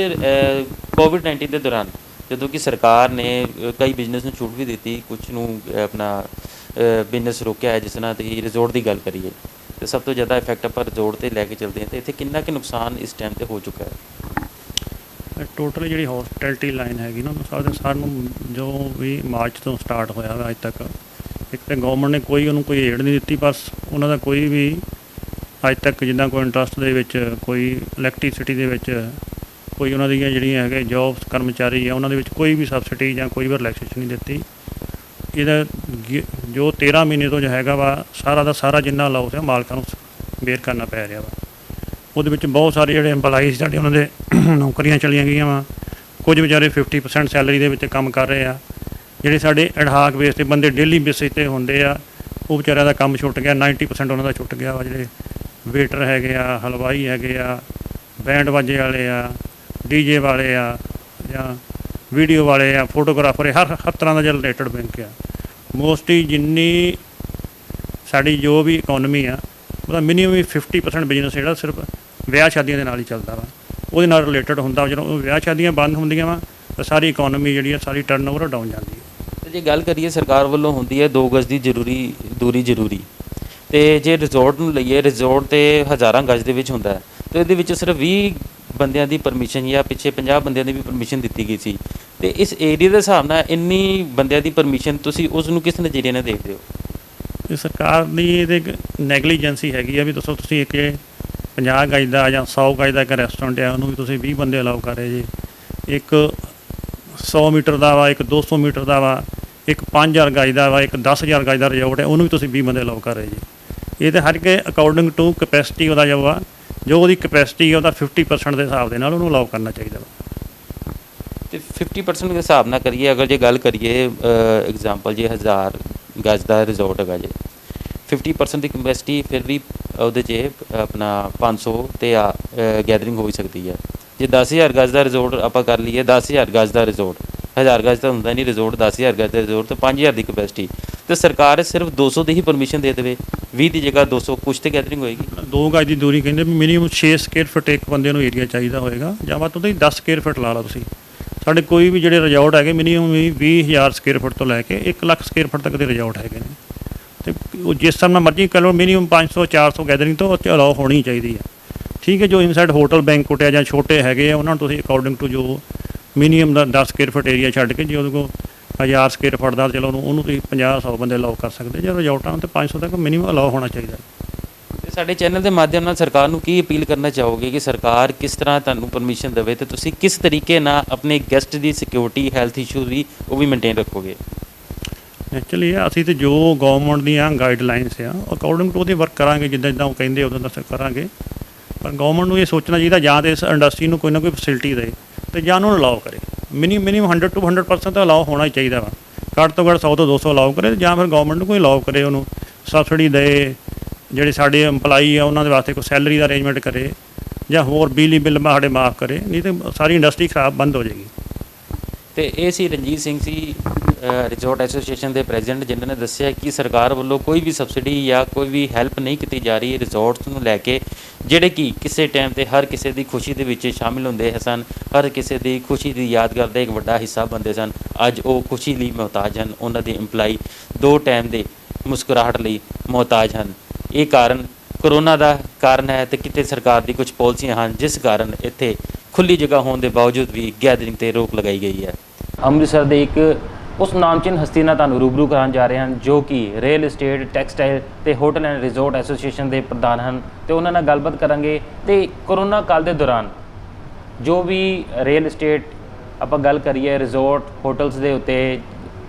E: ਕੋਵਿਡ-19 ਦੇ ਦੌਰਾਨ ਜਦੋਂ ਕਿ ਸਰਕਾਰ ਨੇ ਕਈ ਬਿਜ਼ਨਸ ਨੂੰ ਛੂਟ ਵੀ ਦਿੱਤੀ, ਕੁਝ ਨੂੰ ਆਪਣਾ ਬਿਜ਼ਨਸ ਰੋਕਿਆ ਹੈ, ਜਿਸ ਨਾਲ ਤੁਸੀਂ ਰਿਜ਼ੋਰਟ ਦੀ ਗੱਲ ਕਰੀਏ ਤੇ ਸਭ ਤੋਂ ਜ਼ਿਆਦਾ ਇਫੈਕਟ ਆਪਾਂ ਰਿਜ਼ੋਰਟ 'ਤੇ ਲੈ ਕੇ ਚੱਲਦੇ ਹਾਂ, ਤੇ ਇੱਥੇ ਕਿੰਨਾ ਕੁ ਨੁਕਸਾਨ ਇਸ ਟਾਈਮ 'ਤੇ ਹੋ ਚੁੱਕਾ ਹੈ?
B: ਟੋਟਲ ਜਿਹੜੀ ਹੋਸਪਿਟੈਲਿਟੀ ਲਾਈਨ ਹੈਗੀ ਨਾ, ਸਾਨੂੰ ਜੋ ਵੀ ਮਾਰਚ ਤੋਂ ਸਟਾਰਟ ਹੋਇਆ ਵਾ ਅੱਜ ਤੱਕ, ਇੱਕ ਤਾਂ ਗੌਰਮੈਂਟ ਨੇ ਕੋਈ ਉਹਨੂੰ ਕੋਈ ਏਡ ਨਹੀਂ ਦਿੱਤੀ, ਬਸ ਉਹਨਾਂ ਦਾ ਕੋਈ ਵੀ ਅੱਜ ਤੱਕ ਜਿੱਦਾਂ ਕੋਈ ਇੰਟਰਸਟ ਦੇ ਵਿੱਚ, ਕੋਈ ਇਲੈਕਟ੍ਰੀਸਿਟੀ ਦੇ ਵਿੱਚ, ਕੋਈ ਉਹਨਾਂ ਦੀਆਂ ਜਿਹੜੀਆਂ ਹੈਗੇ ਜੋਬਸ ਕਰਮਚਾਰੀ ਆ ਉਹਨਾਂ ਦੇ ਵਿੱਚ ਕੋਈ ਵੀ ਸਬਸਿਡੀ ਜਾਂ ਕੋਈ ਵੀ ਰਿਲੈਕਸੇਸ਼ਨ ਨਹੀਂ ਦਿੱਤੀ। ਇਹਦਾ ਜੋ 13 ਮਹੀਨੇ ਤੋਂ ਜੋ ਹੈਗਾ ਵਾ ਸਾਰਾ ਦਾ ਸਾਰਾ ਜਿੰਨਾ ਲਾਸ ਹੈ ਮਾਲਕਾਂ ਨੂੰ ਬੇਅਰ ਕਰਨਾ ਪੈ ਰਿਹਾ ਵਾ। ਉਹਦੇ ਵਿੱਚ ਬਹੁਤ ਸਾਰੇ ਜਿਹੜੇ ਐਮਪਲਾਈਜ਼ ਸਾਡੇ ਉਹਨਾਂ ਦੇ ਨੌਕਰੀਆਂ ਚਲੀਆਂ ਗਈਆਂ ਵਾ, ਕੁਝ ਵਿਚਾਰੇ 50% ਸੈਲਰੀ ਦੇ ਵਿੱਚ ਕੰਮ ਕਰ ਰਹੇ ਆ। ਜਿਹੜੇ ਸਾਡੇ ਐਡਹਾਕ ਬੇਸ 'ਤੇ ਬੰਦੇ ਡੇਲੀ ਬੇਸਿਸ 'ਤੇ ਹੁੰਦੇ ਆ, ਉਹ ਵਿਚਾਰਿਆਂ ਦਾ ਕੰਮ ਛੁੱਟ ਗਿਆ, 90% ਉਹਨਾਂ ਦਾ ਛੁੱਟ ਗਿਆ ਵਾ। ਜਿਹੜੇ ਵੇਟਰ ਹੈਗੇ ਆ, ਹਲਵਾਈ ਹੈਗੇ ਆ, ਬੈਂਡ ਬਾਜੇ ਵਾਲੇ ਆ, ਡੀਜੇ ਵਾਲੇ ਆ, ਜਾਂ ਵੀਡੀਓ ਵਾਲੇ ਆ, ਫੋਟੋਗ੍ਰਾਫਰ, ਹਰ ਤਰ੍ਹਾਂ ਦਾ ਜਿਹੜਾ ਰਿਲੇਟਡ ਬੈਂਕ ਆ। ਮੋਸਟਲੀ ਜਿੰਨੀ ਸਾਡੀ ਜੋ ਵੀ ਇਕੋਨਮੀ ਆ ਉਹਦਾ ਮਿਨੀਮਮ 50% ਬਿਜ਼ਨਸ ਜਿਹੜਾ ਸਿਰਫ ਵਿਆਹ ਸ਼ਾਦੀਆਂ ਦੇ ਨਾਲ ਹੀ ਚੱਲਦਾ ਵਾ, ਉਹਦੇ ਨਾਲ ਰਿਲੇਟਡ ਹੁੰਦਾ। ਜਦੋਂ ਉਹ ਵਿਆਹ ਸ਼ਾਦੀਆਂ ਬੰਦ ਹੁੰਦੀਆਂ ਵਾ ਤਾਂ ਸਾਰੀ ਇਕੋਨਮੀ ਜਿਹੜੀ ਆ, ਸਾਰੀ ਟਰਨਓਵਰ ਡਾਊਨ ਜਾਂਦੀ ਹੈ।
E: ਤੇ ਜੇ ਗੱਲ ਕਰੀਏ ਸਰਕਾਰ ਵੱਲੋਂ ਹੁੰਦੀ ਹੈ 2 ਗਜ਼ ਦੀ ਦੂਰੀ ਜ਼ਰੂਰੀ, ਤੇ ਜੇ ਰਿਜ਼ੋਰਟ ਨੂੰ ਲਈਏ, ਰਿਜ਼ੋਰਟ ਤੇ ਹਜ਼ਾਰਾਂ ਗਜ਼ ਦੇ ਵਿੱਚ ਹੁੰਦਾ ਹੈ, ਤੇ ਇਹਦੇ ਵਿੱਚ ਸਿਰਫ 20 ਬੰਦਿਆਂ ਦੀ ਪਰਮਿਸ਼ਨ ਜਾਂ ਪਿੱਛੇ 50 ਬੰਦਿਆਂ ਦੀ ਵੀ ਪਰਮਿਸ਼ਨ ਦਿੱਤੀ ਗਈ ਸੀ। ਤੇ ਇਸ ਏਰੀਆ ਦੇ ਹਿਸਾਬ ਨਾਲ ਇੰਨੀ ਬੰਦਿਆਂ ਦੀ ਪਰਮਿਸ਼ਨ ਤੁਸੀਂ ਉਸ ਨੂੰ ਕਿਸ ਨਜ਼ਰੀਏ ਨਾਲ ਦੇਖਦੇ ਹੋ?
B: ਇਹ ਸਰਕਾਰ ਦੀ ਇਹਦੇ ਨੈਗਲੀਜੈਂਸੀ ਹੈਗੀ ਆ ਵੀ ਦੱਸੋ ਤੁਸੀਂ ਇੱਕ 50 ਗਜ ਦਾ ਜਾਂ 100 ਗਜ ਦਾ ਇੱਕ ਰੈਸਟੋਰੈਂਟ ਆ, ਉਹਨੂੰ ਵੀ ਤੁਸੀਂ 20 ਬੰਦੇ ਅਲਾਉ ਕਰ ਰਹੇ ਜੀ। ਇੱਕ 100 ਮੀਟਰ ਦਾ ਵਾ, ਇੱਕ 200 ਮੀਟਰ ਦਾ ਵਾ, ਇੱਕ 5000 ਗਜ ਦਾ ਵਾ, ਇੱਕ 10000 ਗਜ ਦਾ ਰਿਜ਼ੋਰਟ ਹੈ, ਉਹਨੂੰ ਵੀ ਤੁਸੀਂ 20 ਬੰਦੇ ਅਲਾਉ ਕਰ ਰਹੇ ਜੀ। ਇਹ ਤਾਂ ਹਰ ਇੱਕ ਅਕੋਰਡਿੰਗ ਟੂ ਕਪੈਸਿਟੀ ਉਹਦਾ ਜੋ ਵਾ, ਜੋ ਉਹਦੀ ਕਪੈਸਿਟੀ ਹੈ ਉਹਦਾ 50% ਦੇ ਹਿਸਾਬ ਦੇ ਨਾਲ ਉਹਨੂੰ ਅਲਾਉ ਕਰਨਾ ਚਾਹੀਦਾ ਵਾ।
E: ਤੇ 50% ਦੇ ਹਿਸਾਬ ਨਾਲ ਕਰੀਏ, ਅਗਰ ਜੇ ਗੱਲ ਕਰੀਏ ਐਗਜ਼ਾਮਪਲ ਜੇ 1000 ਗਜ਼ ਦਾ ਰਿਜ਼ੋਰਟ ਹੈਗਾ ਜੇ, 50% ਦੀ ਕਪੈਸਿਟੀ ਫਿਰ ਵੀ ਉਹਦੇ 'ਚ ਆਪਣਾ 500 ਤੇ ਗੈਦਰਿੰਗ ਹੋ ਸਕਦੀ ਹੈ। ਜੇ 10000 ਗਜ਼ ਦਾ ਰਿਜ਼ੋਰਟ ਆਪਾਂ ਕਰ ਲਈਏ, 10000 ਗਜ਼ ਦਾ ਰਿਜ਼ੋਰਟ, 1000 ਗਜ਼ ਤਾਂ ਹੁੰਦਾ ਨਹੀਂ ਰਿਜ਼ੋਰਟ, 10000 ਗਜ਼ ਦਾ ਰਿਜ਼ੋਰਟ, ਤਾਂ 5000 ਦੀ ਕਪੈਸਿਟੀ, ਤੇ ਸਰਕਾਰ ਸਿਰਫ 200 ਦੀ ਹੀ ਪਰਮਿਸ਼ਨ ਦੇ ਦੇਵੇ, 20 ਦੀ ਜਗ੍ਹਾ 200, ਕੁਛ ਤੇ ਗੈਦਰਿੰਗ ਹੋਏਗੀ।
B: 2 ਗਜ ਦੀ ਦੂਰੀ ਕਹਿੰਦੇ ਵੀ ਮਿਨੀਮਮ 6 ਸਕੁਅਰ ਫੁੱਟ ਇੱਕ ਬੰਦੇ ਨੂੰ ਏਰੀਆ ਚਾਹੀਦਾ ਹੋਏਗਾ, ਜਾਂ ਵੱਧ ਤੋਂ 10 ਸਕੁਅਰ ਫੁੱਟ ਲਾ ਲਓ ਤੁਸੀਂ। ਸਾਡੇ ਕੋਈ ਵੀ ਜਿਹੜੇ ਰਿਜ਼ੋਰਟ ਹੈਗੇ ਮਿਨੀਮਮ ਵੀ 20000 ਸਕੁਅਰ ਫੁੱਟ ਤੋਂ ਲੈ ਕੇ 1 ਲੱਖ ਸਕੁਅਰ ਫੁੱਟ ਤੱਕ ਦੇ ਰਿਜ਼ੋਰਟ ਹੈਗੇ ਨੇ, ਅਤੇ ਉਹ ਜਿਸ ਹਿਸਾਬ ਨਾਲ ਮਰਜ਼ੀ ਕਰ ਲਓ, ਮਿਨੀਮਮ 500 400 ਗੈਦਰਿੰਗ ਤੋਂ ਅਲਾਉ ਹੋਣੀ ਚਾਹੀਦੀ ਹੈ। ਠੀਕ ਹੈ, ਜੋ ਇਨਸਾਈਡ ਹੋਟਲ ਬੈਂਕੁਏਟ ਆ ਜਾਂ ਛੋਟੇ ਹੈਗੇ ਆ, ਉਹਨਾਂ ਨੂੰ ਤੁਸੀਂ ਅਕੋਰਡਿੰਗ ਟੂ ਜੋ ਮਿਨੀਮਮ ਦਾ 10 ਸਕੁਅਰ ਫੁੱਟ ਏਰੀਆ ਛੱਡ ਕੇ ਜੇ ਉਹਦੇ ਕੋਲ 1000 ਸਕੁਅਰ ਫੁੱਟ ਦਾ, ਚਲੋ ਉਹਨੂੰ ਤੁਸੀਂ 50-100 ਬੰਦੇ ਅਲਾਉ ਕਰ ਸਕਦੇ। ਜੇ ਰਿਜ਼ੋਰਟਾਂ ਨੂੰ ਤਾਂ 500 ਤੱਕ ਮਿਨੀਮਮ ਅਲਾਉ ਹੋਣਾ ਚਾਹੀਦਾ।
E: ਤੇ ਸਾਡੇ ਚੈਨਲ ਦੇ ਮਾਧਿਅਮ ਨਾਲ ਸਰਕਾਰ ਨੂੰ ਕੀ ਅਪੀਲ ਕਰਨਾ ਚਾਹੋਗੇ ਕਿ ਸਰਕਾਰ ਕਿਸ ਤਰ੍ਹਾਂ ਤੁਹਾਨੂੰ ਪਰਮਿਸ਼ਨ ਦੇਵੇ ਤੇ ਤੁਸੀਂ ਕਿਸ ਤਰੀਕੇ ਨਾਲ ਆਪਣੇ ਗੈਸਟ ਦੀ ਸਿਕਿਉਰਿਟੀ, ਹੈਲਥ ਇਸ਼ੂ ਵੀ ਉਹ ਵੀ ਮੇਨਟੇਨ ਰੱਖੋਗੇ?
B: ਐਕਚੁਅਲੀ ਅਸੀਂ ਤਾਂ ਜੋ ਗੌਰਮੈਂਟ ਦੀਆਂ ਗਾਈਡਲਾਈਨਸ ਆ ਅਕੋਰਡਿੰਗ ਟੂ ਉਹਦੇ ਵਰਕ ਕਰਾਂਗੇ, ਜਿੱਦਾਂ ਉਹ ਕਹਿੰਦੇ ਉਦੋਂ ਦਾ ਕਰਾਂਗੇ। ਪਰ ਗੌਰਮੈਂਟ ਨੂੰ ਇਹ ਸੋਚਣਾ ਚਾਹੀਦਾ ਜਾਂ ਤਾਂ ਇਸ ਇੰਡਸਟਰੀ ਨੂੰ ਕੋਈ ਨਾ ਕੋਈ ਫੈਸਿਲਿਟੀ ਦੇ, ਅਤੇ ਜਾਂ ਉਹਨੂੰ ਅਲਾਉ ਕਰੇ। ਮਿਨੀਮਮ 100 to 100% ਤਾਂ ਅਲਾਓ ਹੋਣਾ ਹੀ ਚਾਹੀਦਾ ਵਾ। ਘੱਟ ਤੋਂ ਘੱਟ 100 ਤੋਂ 200 ਅਲਾਓ ਕਰੇ ਜਾਂ ਫਿਰ ਗਵਰਨਮੈਂਟ ਨੂੰ ਕੋਈ ਅਲਾਓ ਕਰੇ, ਉਹਨੂੰ ਸਬਸਿਡੀ ਦੇ, ਜਿਹੜੇ ਸਾਡੇ EMPLOYEE ਆ ਉਹਨਾਂ ਦੇ ਵਾਸਤੇ ਕੋਈ ਸੈਲਰੀ ਦਾ ਅਰੇਂਜਮੈਂਟ ਕਰੇ ਜਾਂ ਹੋਰ ਬਿਜਲੀ ਬਿੱਲ ਸਾਡੇ ਮਾਫ ਕਰੇ, ਨਹੀਂ ਤਾਂ ਸਾਰੀ ਇੰਡਸਟਰੀ ਖਰਾਬ ਬੰਦ ਹੋ ਜਾਏਗੀ।
E: ਤੇ ਇਹ ਸੀ ਰਣਜੀਤ ਸਿੰਘ ਸੀ ਰਿਜ਼ੋਰਟ ਐਸੋਸੀਏਸ਼ਨ ਦੇ ਪ੍ਰੈਜ਼ੀਡੈਂਟ, ਜਿਨ੍ਹਾਂ ਨੇ ਦੱਸਿਆ ਕਿ ਸਰਕਾਰ ਵੱਲੋਂ ਕੋਈ ਵੀ ਸਬਸਿਡੀ ਜਾਂ ਕੋਈ ਵੀ ਹੈਲਪ ਨਹੀਂ ਕੀਤੀ ਜਾ ਰਹੀ ਰਿਜ਼ੋਰਟਸ ਨੂੰ ਲੈ ਕੇ, ਜਿਹੜੇ ਕਿ ਕਿਸੇ ਟਾਈਮ ਤੇ ਹਰ ਕਿਸੇ ਦੀ ਖੁਸ਼ੀ ਦੇ ਵਿੱਚ ਸ਼ਾਮਿਲ ਹੁੰਦੇ ਸਨ, ਹਰ ਕਿਸੇ ਦੀ ਖੁਸ਼ੀ ਦੀ ਯਾਦਗਾਰ ਦਾ ਇੱਕ ਵੱਡਾ ਹਿੱਸਾ ਬਣਦੇ ਸਨ। ਅੱਜ ਉਹ ਖੁਸ਼ੀ ਲਈ ਮੁਹਤਾਜ ਹਨ, ਉਹਨਾਂ ਦੇ EMPLOYEE 2 ਟਾਈਮ ਦੇ ਮੁਸਕਰਾਹਟ ਲਈ ਮੁਹਤਾਜ ਹਨ। ਇਹ ਕਾਰਨ ਕਰੋਨਾ ਦਾ ਕਾਰਨ ਹੈ ਤੇ ਕਿਤੇ ਸਰਕਾਰ ਦੀ ਕੁਝ ਪਾਲਿਸੀਆਂ ਹਨ ਜਿਸ ਕਾਰਨ ਇੱਥੇ ਖੁੱਲੀ ਜਗ੍ਹਾ ਹੋਣ ਦੇ ਬਾਵਜੂਦ ਵੀ ਗੈਦਰਿੰਗ ਤੇ ਰੋਕ ਲਗਾਈ ਗਈ ਹੈ।
D: ਅੰਮ੍ਰਿਤਸਰ ਦੇ ਇੱਕ ਉਸ ਨਾਮਚੀਨ ਹਸਤੀ ਨਾਲ ਤੁਹਾਨੂੰ ਰੂਬਰੂ ਕਰਾਉਣ ਜਾ ਰਹੇ ਹਨ, ਜੋ ਕਿ ਰੀਅਲ ਏਸਟੇਟ, ਟੈਕਸਟਾਈਲ ਤੇ ਹੋਟਲ ਐਂਡ ਰਿਜ਼ੋਰਟ ਐਸੋਸੀਏਸ਼ਨ ਦੇ ਪ੍ਰਧਾਨ ਹਨ, ਤੇ ਉਹਨਾਂ ਨਾਲ ਗੱਲਬਾਤ ਕਰਾਂਗੇ। ਤੇ ਕਰੋਨਾ ਕਾਲ ਦੇ ਦੌਰਾਨ ਜੋ ਵੀ ਰੀਅਲ ਏਸਟੇਟ ਆਪਾਂ ਗੱਲ ਕਰੀਏ, ਰਿਜ਼ੋਰਟ, ਹੋਟਲਸ ਦੇ ਉੱਤੇ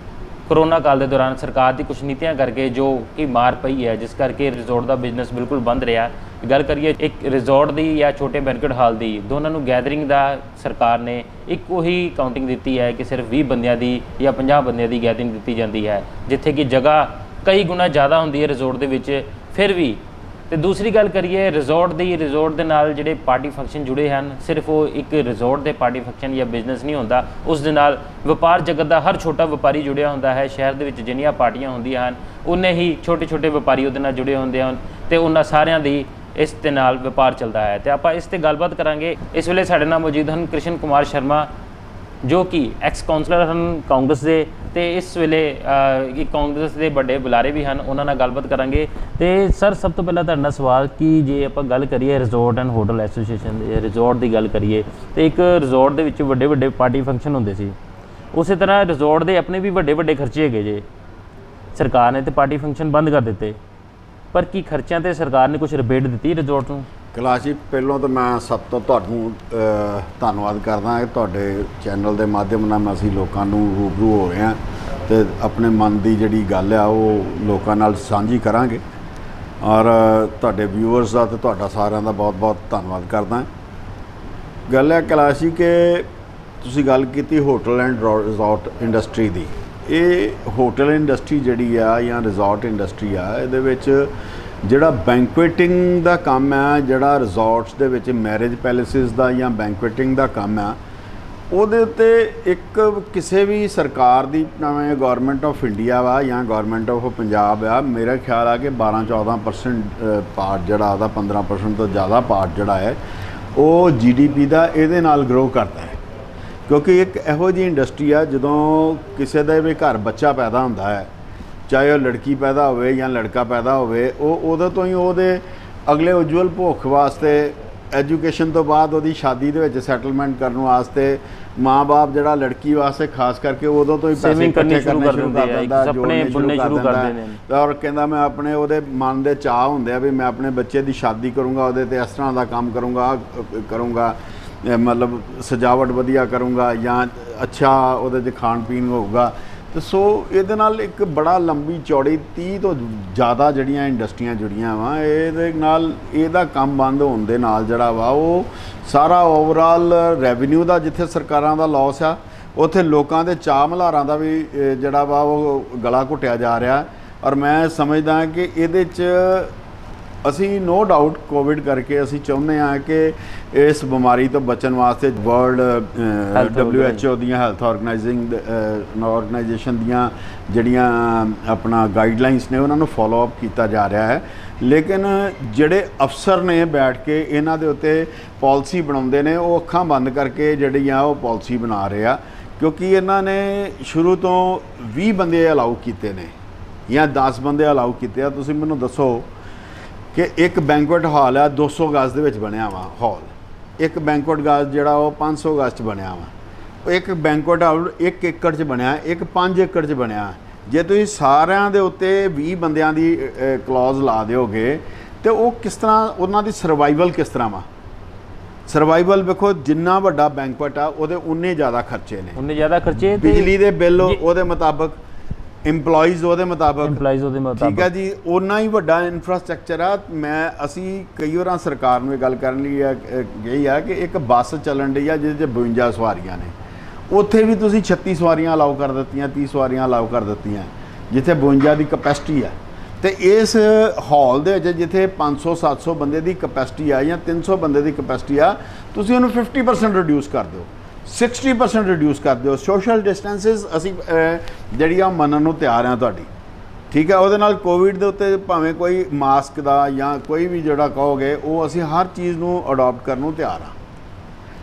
D: ਕਰੋਨਾ ਕਾਲ ਦੇ ਦੌਰਾਨ ਸਰਕਾਰ ਦੀ ਕੁਝ ਨੀਤੀਆਂ ਕਰਕੇ ਜੋ ਕਿ ਮਾਰ ਪਈ ਹੈ, ਜਿਸ ਕਰਕੇ ਰਿਜ਼ੋਰਟ ਦਾ ਬਿਜ਼ਨਸ ਬਿਲਕੁਲ ਬੰਦ ਰਿਹਾ। ਗੱਲ ਕਰੀਏ ਇੱਕ ਰਿਜ਼ੋਰਟ ਦੀ ਜਾਂ ਛੋਟੇ ਬੈਂਕਟ ਹਾਲ ਦੀ, ਦੋਨਾਂ ਨੂੰ ਗੈਦਰਿੰਗ ਦਾ ਸਰਕਾਰ ਨੇ ਇੱਕੋ ਹੀ ਕਾਊਂਟਿੰਗ ਦਿੱਤੀ ਹੈ ਕਿ ਸਿਰਫ 20 ਬੰਦਿਆਂ ਦੀ ਜਾਂ 50 ਬੰਦਿਆਂ ਦੀ ਗੈਦਰਿੰਗ ਦਿੱਤੀ ਜਾਂਦੀ ਹੈ, ਜਿੱਥੇ ਕਿ ਜਗ੍ਹਾ ਕਈ ਗੁਣਾ ਜ਼ਿਆਦਾ ਹੁੰਦੀ ਹੈ ਰਿਜ਼ੋਰਟ ਦੇ ਵਿੱਚ ਫਿਰ ਵੀ। ਤੇ ਦੂਸਰੀ ਗੱਲ ਕਰੀਏ ਰਿਜ਼ੋਰਟ ਦੀ, ਰਿਜ਼ੋਰਟ ਦੇ ਨਾਲ ਜਿਹੜੇ ਪਾਰਟੀ ਫੰਕਸ਼ਨ ਜੁੜੇ ਹਨ, ਸਿਰਫ ਉਹ ਇੱਕ ਰਿਜ਼ੋਰਟ ਦੇ ਪਾਰਟੀ ਫੰਕਸ਼ਨ ਜਾਂ ਬਿਜ਼ਨਸ ਨਹੀਂ ਹੁੰਦਾ, ਉਸ ਦੇ ਨਾਲ ਵਪਾਰ ਜਗਤ ਦਾ ਹਰ ਛੋਟਾ ਵਪਾਰੀ ਜੁੜਿਆ ਹੁੰਦਾ ਹੈ। ਸ਼ਹਿਰ ਦੇ ਵਿੱਚ ਜਿੰਨੀਆਂ ਪਾਰਟੀਆਂ ਹੁੰਦੀਆਂ ਹਨ, ਉਨੇ ਹੀ ਛੋਟੇ ਛੋਟੇ ਵਪਾਰੀ ਉਹਦੇ ਨਾਲ ਜੁੜੇ ਹੁੰਦੇ ਹਨ, ਤੇ ਉਹਨਾਂ ਸਾਰਿਆਂ ਦੀ ਇਸ ਦੇ ਨਾਲ ਵਪਾਰ ਚੱਲਦਾ ਹੈ। ਤੇ ਆਪਾਂ ਇਸ ਤੇ ਗੱਲਬਾਤ ਕਰਾਂਗੇ। ਇਸ ਵੇਲੇ ਸਾਡੇ ਨਾਲ ਮੌਜੂਦ ਹਨ ਕ੍ਰਿਸ਼ਨ ਕੁਮਾਰ ਸ਼ਰਮਾ, ਜੋ ਕਿ ਐਕਸ ਕਾਉਂਸਲਰ ਹਨ ਕਾਂਗਰਸ ਦੇ, ਤੇ ਇਸ ਵੇਲੇ ਇੱਕ ਕਾਂਗਰਸ ਦੇ ਵੱਡੇ ਬੁਲਾਰੇ ਵੀ ਹਨ, ਉਹਨਾਂ ਨਾਲ ਗੱਲਬਾਤ ਕਰਾਂਗੇ। ਤੇ ਸਰ, ਸਭ ਤੋਂ ਪਹਿਲਾਂ ਤੁਹਾਡਾ ਸਵਾਲ ਕਿ ਜੇ ਆਪਾਂ ਗੱਲ ਕਰੀਏ ਰਿਜ਼ੋਰਟ ਐਂਡ ਹੋਟਲ ਐਸੋਸੀਏਸ਼ਨ ਦੇ ਰਿਜ਼ੋਰਟ ਦੀ ਗੱਲ ਕਰੀਏ, ਤੇ ਇੱਕ ਰਿਜ਼ੋਰਟ ਦੇ ਵਿੱਚ ਵੱਡੇ ਵੱਡੇ ਪਾਰਟੀ ਫੰਕਸ਼ਨ ਹੁੰਦੇ ਸੀ, ਉਸੇ ਤਰ੍ਹਾਂ ਰਿਜ਼ੋਰਟ ਦੇ ਆਪਣੇ ਵੀ ਵੱਡੇ ਵੱਡੇ ਖਰਚੇ ਹੈਗੇ ਜੇ। ਸਰਕਾਰ ਨੇ ਤੇ ਪਾਰਟੀ ਫੰਕਸ਼ਨ ਬੰਦ ਕਰ ਦਿੱਤੇ, ਪਰ ਕੀ ਖਰਚਿਆਂ ਤੇ ਸਰਕਾਰ ਨੇ ਕੁਝ ਰਿਬੇਟ ਦਿੱਤੀ ਰਿਜ਼ੋਰਟ ਨੂੰ?
A: ਕੈਲਾਸ਼ ਜੀ, ਪਹਿਲਾਂ ਤਾਂ ਮੈਂ ਸਭ ਤੋਂ ਤੁਹਾਨੂੰ ਧੰਨਵਾਦ ਕਰਦਾ ਕਿ ਤੁਹਾਡੇ ਚੈਨਲ ਦੇ ਮਾਧਿਅਮ ਨਾਲ ਅਸੀਂ ਲੋਕਾਂ ਨੂੰ ਰੂਬਰੂ ਹੋ ਰਹੇ ਹਾਂ ਅਤੇ ਆਪਣੇ ਮਨ ਦੀ ਜਿਹੜੀ ਗੱਲ ਆ ਉਹ ਲੋਕਾਂ ਨਾਲ ਸਾਂਝੀ ਕਰਾਂਗੇ। ਔਰ ਤੁਹਾਡੇ ਵਿਊਅਰਸ ਦਾ ਅਤੇ ਤੁਹਾਡਾ ਸਾਰਿਆਂ ਦਾ ਬਹੁਤ ਬਹੁਤ ਧੰਨਵਾਦ ਕਰਦਾ। ਗੱਲ ਹੈ ਕੈਲਾਸ਼ ਜੀ ਕਿ ਤੁਸੀਂ ਗੱਲ ਕੀਤੀ ਹੋਟਲ ਐਂਡ ਰਿਜ਼ੋਰਟ ਇੰਡਸਟਰੀ ਦੀ। ਇਹ ਹੋਟਲ ਇੰਡਸਟਰੀ ਜਿਹੜੀ ਆ ਜਾਂ ਰਿਜ਼ੋਰਟ ਇੰਡਸਟਰੀ ਆ, ਇਹਦੇ ਵਿੱਚ ਜਿਹੜਾ ਬੈਂਕੁਏਟਿੰਗ ਦਾ ਕੰਮ ਹੈ, ਜਿਹੜਾ ਰਿਜ਼ੋਰਟਸ ਦੇ ਵਿੱਚ ਮੈਰਿਜ ਪੈਲੇਸਿਸ ਦਾ ਜਾਂ ਬੈਂਕੁਏਟਿੰਗ ਦਾ ਕੰਮ ਆ, ਉਹਦੇ ਉੱਤੇ ਇੱਕ ਕਿਸੇ ਵੀ ਸਰਕਾਰ ਦੀ, ਭਾਵੇਂ ਗੌਰਮੈਂਟ ਆਫ ਇੰਡੀਆ ਵਾ ਜਾਂ ਗੌਰਮੈਂਟ ਆਫ ਪੰਜਾਬ ਆ, ਮੇਰਾ ਖਿਆਲ ਆ ਕਿ 12-14% ਪਾਰਟ ਜਿਹੜਾ ਉਹਦਾ 15% ਤੋਂ ਜ਼ਿਆਦਾ ਪਾਰਟ ਜਿਹੜਾ ਹੈ ਉਹ GDP ਦਾ ਇਹਦੇ ਨਾਲ ਗਰੋ ਕਰਦਾ ਹੈ। ਕਿਉਂਕਿ ਇੱਕ ਇਹੋ ਜਿਹੀ ਇੰਡਸਟਰੀ ਆ, ਜਦੋਂ ਕਿਸੇ ਦਾ ਵੀ ਘਰ ਬੱਚਾ ਪੈਦਾ ਹੁੰਦਾ ਹੈ, ਚਾਹੇ ਉਹ ਲੜਕੀ ਪੈਦਾ ਹੋਵੇ ਜਾਂ ਲੜਕਾ ਪੈਦਾ ਹੋਵੇ, ਉਹ ਉਦੋਂ ਤੋਂ ਹੀ ਉਹਦੇ ਅਗਲੇ ਉਜਵਲ ਭਵਿੱਖ ਵਾਸਤੇ, ਐਜੂਕੇਸ਼ਨ ਤੋਂ ਬਾਅਦ ਉਹਦੀ ਸ਼ਾਦੀ ਦੇ ਵਿੱਚ ਸੈਟਲਮੈਂਟ ਕਰਨ ਵਾਸਤੇ ਮਾਂ-ਬਾਪ ਜਿਹੜਾ ਲੜਕੀ ਵਾਸਤੇ ਖਾਸ ਕਰਕੇ ਉਦੋਂ ਤੋਂ ਹੀ ਪੈਸੇ ਇਕੱਠੇ ਕਰਨੇ ਸ਼ੁਰੂ ਕਰ ਦਿੰਦਾ, ਜੋੜਨੇ ਸ਼ੁਰੂ ਕਰ ਦਿੰਦਾ, ਔਰ ਕਹਿੰਦਾ ਮੈਂ ਆਪਣੇ, ਉਹਦੇ ਮਨ ਦੇ ਚਾਅ ਹੁੰਦੇ ਆ ਵੀ ਮੈਂ ਆਪਣੇ ਬੱਚੇ ਦੀ ਸ਼ਾਦੀ ਕਰੂੰਗਾ, ਉਹਦੇ 'ਤੇ ਇਸ ਤਰ੍ਹਾਂ ਦਾ ਕੰਮ ਕਰੂੰਗਾ, ਮਤਲਬ ਸਜਾਵਟ ਵਧੀਆ ਕਰੂੰਗਾ ਜਾਂ ਅੱਛਾ ਉਹਦੇ 'ਚ ਖਾਣ ਪੀਣ ਹੋਊਗਾ। ਅਤੇ ਸੋ ਇਹਦੇ ਨਾਲ ਇੱਕ ਬੜਾ ਲੰਬੀ ਚੌੜੀ 30 ਤੋਂ ਜ਼ਿਆਦਾ ਜਿਹੜੀਆਂ ਇੰਡਸਟਰੀਆਂ ਜੁੜੀਆਂ ਵਾ ਇਹਦੇ ਨਾਲ। ਇਹਦਾ ਕੰਮ ਬੰਦ ਹੋਣ ਦੇ ਨਾਲ ਜਿਹੜਾ ਵਾ ਉਹ ਸਾਰਾ ਓਵਰਆਲ ਰੈਵਨਿਊ ਦਾ, ਜਿੱਥੇ ਸਰਕਾਰਾਂ ਦਾ ਲੋਸ ਆ, ਉੱਥੇ ਲੋਕਾਂ ਦੇ ਚਾਅ ਮਲ੍ਹਾਰਾਂ ਦਾ ਵੀ ਜਿਹੜਾ ਵਾ ਉਹ ਗਲਾ ਘੁੱਟਿਆ ਜਾ ਰਿਹਾ। ਔਰ ਮੈਂ ਸਮਝਦਾ ਕਿ ਇਹਦੇ 'ਚ ਅਸੀਂ ਨੋ ਡਾਊਟ ਕੋਵਿਡ ਕਰਕੇ ਅਸੀਂ ਚਾਹੁੰਦੇ ਹਾਂ ਕਿ ਇਸ ਬਿਮਾਰੀ ਤੋਂ ਬਚਣ ਵਾਸਤੇ ਵਰਲਡ WHO ਦੀਆਂ ਹੈਲਥ ਆਰਗੇਨਾਈਜੇਸ਼ਨ ਦੀਆਂ ਜਿਹੜੀਆਂ ਆਪਣਾ ਗਾਈਡਲਾਈਨਸ ਨੇ ਉਹਨਾਂ ਨੂੰ ਫੋਲੋ ਅਪ ਕੀਤਾ ਜਾ ਰਿਹਾ ਹੈ। ਲੇਕਿਨ ਜਿਹੜੇ ਅਫਸਰ ਨੇ ਬੈਠ ਕੇ ਇਹਨਾਂ ਦੇ ਉੱਤੇ ਪਾਲਿਸੀ ਬਣਾਉਂਦੇ ਨੇ, ਉਹ ਅੱਖਾਂ ਬੰਦ ਕਰਕੇ ਜਿਹੜੀ ਆ ਉਹ ਪਾਲਿਸੀ ਬਣਾ ਰਹੇ ਆ, ਕਿਉਂਕਿ ਇਹਨਾਂ ਨੇ ਸ਼ੁਰੂ ਤੋਂ 20 ਬੰਦੇ ਅਲਾਉ ਕੀਤੇ ਨੇ ਜਾਂ 10 ਬੰਦੇ ਅਲਾਉ ਕੀਤੇ ਆ। ਤੁਸੀਂ ਮੈਨੂੰ ਦੱਸੋ ਕਿ ਇੱਕ ਬੈਂਕੁਏਟ ਹਾਲ ਆ 200 ਗਜ਼ ਦੇ ਵਿੱਚ ਬਣਿਆ ਵਾ ਹਾਲ, ਇੱਕ ਬੈਂਕੁਏਟ ਗਜ਼ ਜਿਹੜਾ ਉਹ 500 ਗਜ਼ 'ਚ ਬਣਿਆ ਵਾ, ਇੱਕ ਬੈਂਕੁਏਟ ਹਾਲ 1 ਏਕੜ 'ਚ ਬਣਿਆ, ਇੱਕ 5 ਏਕੜ 'ਚ ਬਣਿਆ। ਜੇ ਤੁਸੀਂ ਸਾਰਿਆਂ ਦੇ ਉੱਤੇ 20 ਬੰਦਿਆਂ ਦੀ ਕਲੌਜ਼ ਲਾ ਦਿਓਗੇ ਤੇ ਉਹ ਕਿਸ ਤਰ੍ਹਾਂ, ਉਹਨਾਂ ਦੀ ਸਰਵਾਈਵਲ ਕਿਸ ਤਰ੍ਹਾਂ ਵਾ? ਸਰਵਾਈਵਲ ਵੇਖੋ, ਜਿੰਨਾ ਵੱਡਾ ਬੈਂਕੁਏਟ ਆ ਉਹਦੇ ਉਨੇ ਜ਼ਿਆਦਾ ਖਰਚੇ ਨੇ,
D: ਉਨੇ ਜ਼ਿਆਦਾ ਖਰਚੇ,
A: ਬਿਜਲੀ ਦੇ ਬਿੱਲ ਉਹਦੇ ਮੁਤਾਬਕ, EMPLOYEES ਉਹਦੇ ਮੁਤਾਬਕ, ਠੀਕ ਹੈ ਜੀ, ਓਨਾ ਹੀ ਵੱਡਾ ਇਨਫਰਾਸਟਰਕਚਰ ਆ। ਅਸੀਂ ਕਈ ਵਾਰਾਂ ਸਰਕਾਰ ਨੂੰ ਇਹ ਗੱਲ ਕਰਨ ਲਈ ਗਈ ਆ ਕਿ ਇੱਕ ਬੱਸ ਚੱਲਣ ਡਈ ਆ ਜਿਹਦੇ 'ਚ 52 ਸਵਾਰੀਆਂ ਨੇ, ਉੱਥੇ ਵੀ ਤੁਸੀਂ 36 ਸਵਾਰੀਆਂ ਅਲਾਉ ਕਰ ਦਿੱਤੀਆਂ, 30 ਸਵਾਰੀਆਂ ਅਲਾਉ ਕਰ ਦਿੱਤੀਆਂ, ਜਿੱਥੇ 52 ਦੀ ਕਪੈਸਿਟੀ ਹੈ। ਤੇ ਇਸ ਹਾਲ ਦੇ ਵਿੱਚ ਜਿੱਥੇ 500-700 ਬੰਦੇ ਦੀ ਕਪੈਸਿਟੀ ਆ ਜਾਂ 300 ਬੰਦੇ ਦੀ ਕਪੈਸਿਟੀ ਆ, ਤੁਸੀਂ ਉਹਨੂੰ 50% ਰਿਡਿਊਸ ਕਰ ਦਿਓ, 60% ਰਿਡਿਊਸ ਕਰ ਦਿਓ। ਸੋਸ਼ਲ ਡਿਸਟੈਂਸਿਸ ਅਸੀਂ ਜਿਹੜੀ ਆ ਮੰਨਣ ਨੂੰ ਤਿਆਰ ਆ ਤੁਹਾਡੀ, ਠੀਕ ਹੈ। ਉਹਦੇ ਨਾਲ ਕੋਵਿਡ ਦੇ ਉੱਤੇ ਭਾਵੇਂ ਕੋਈ ਮਾਸਕ ਦਾ ਜਾਂ ਕੋਈ ਵੀ ਜਿਹੜਾ ਕਹੋਗੇ, ਉਹ ਅਸੀਂ ਹਰ ਚੀਜ਼ ਨੂੰ ਅਡਾਪਟ ਕਰਨ ਨੂੰ ਤਿਆਰ ਆ।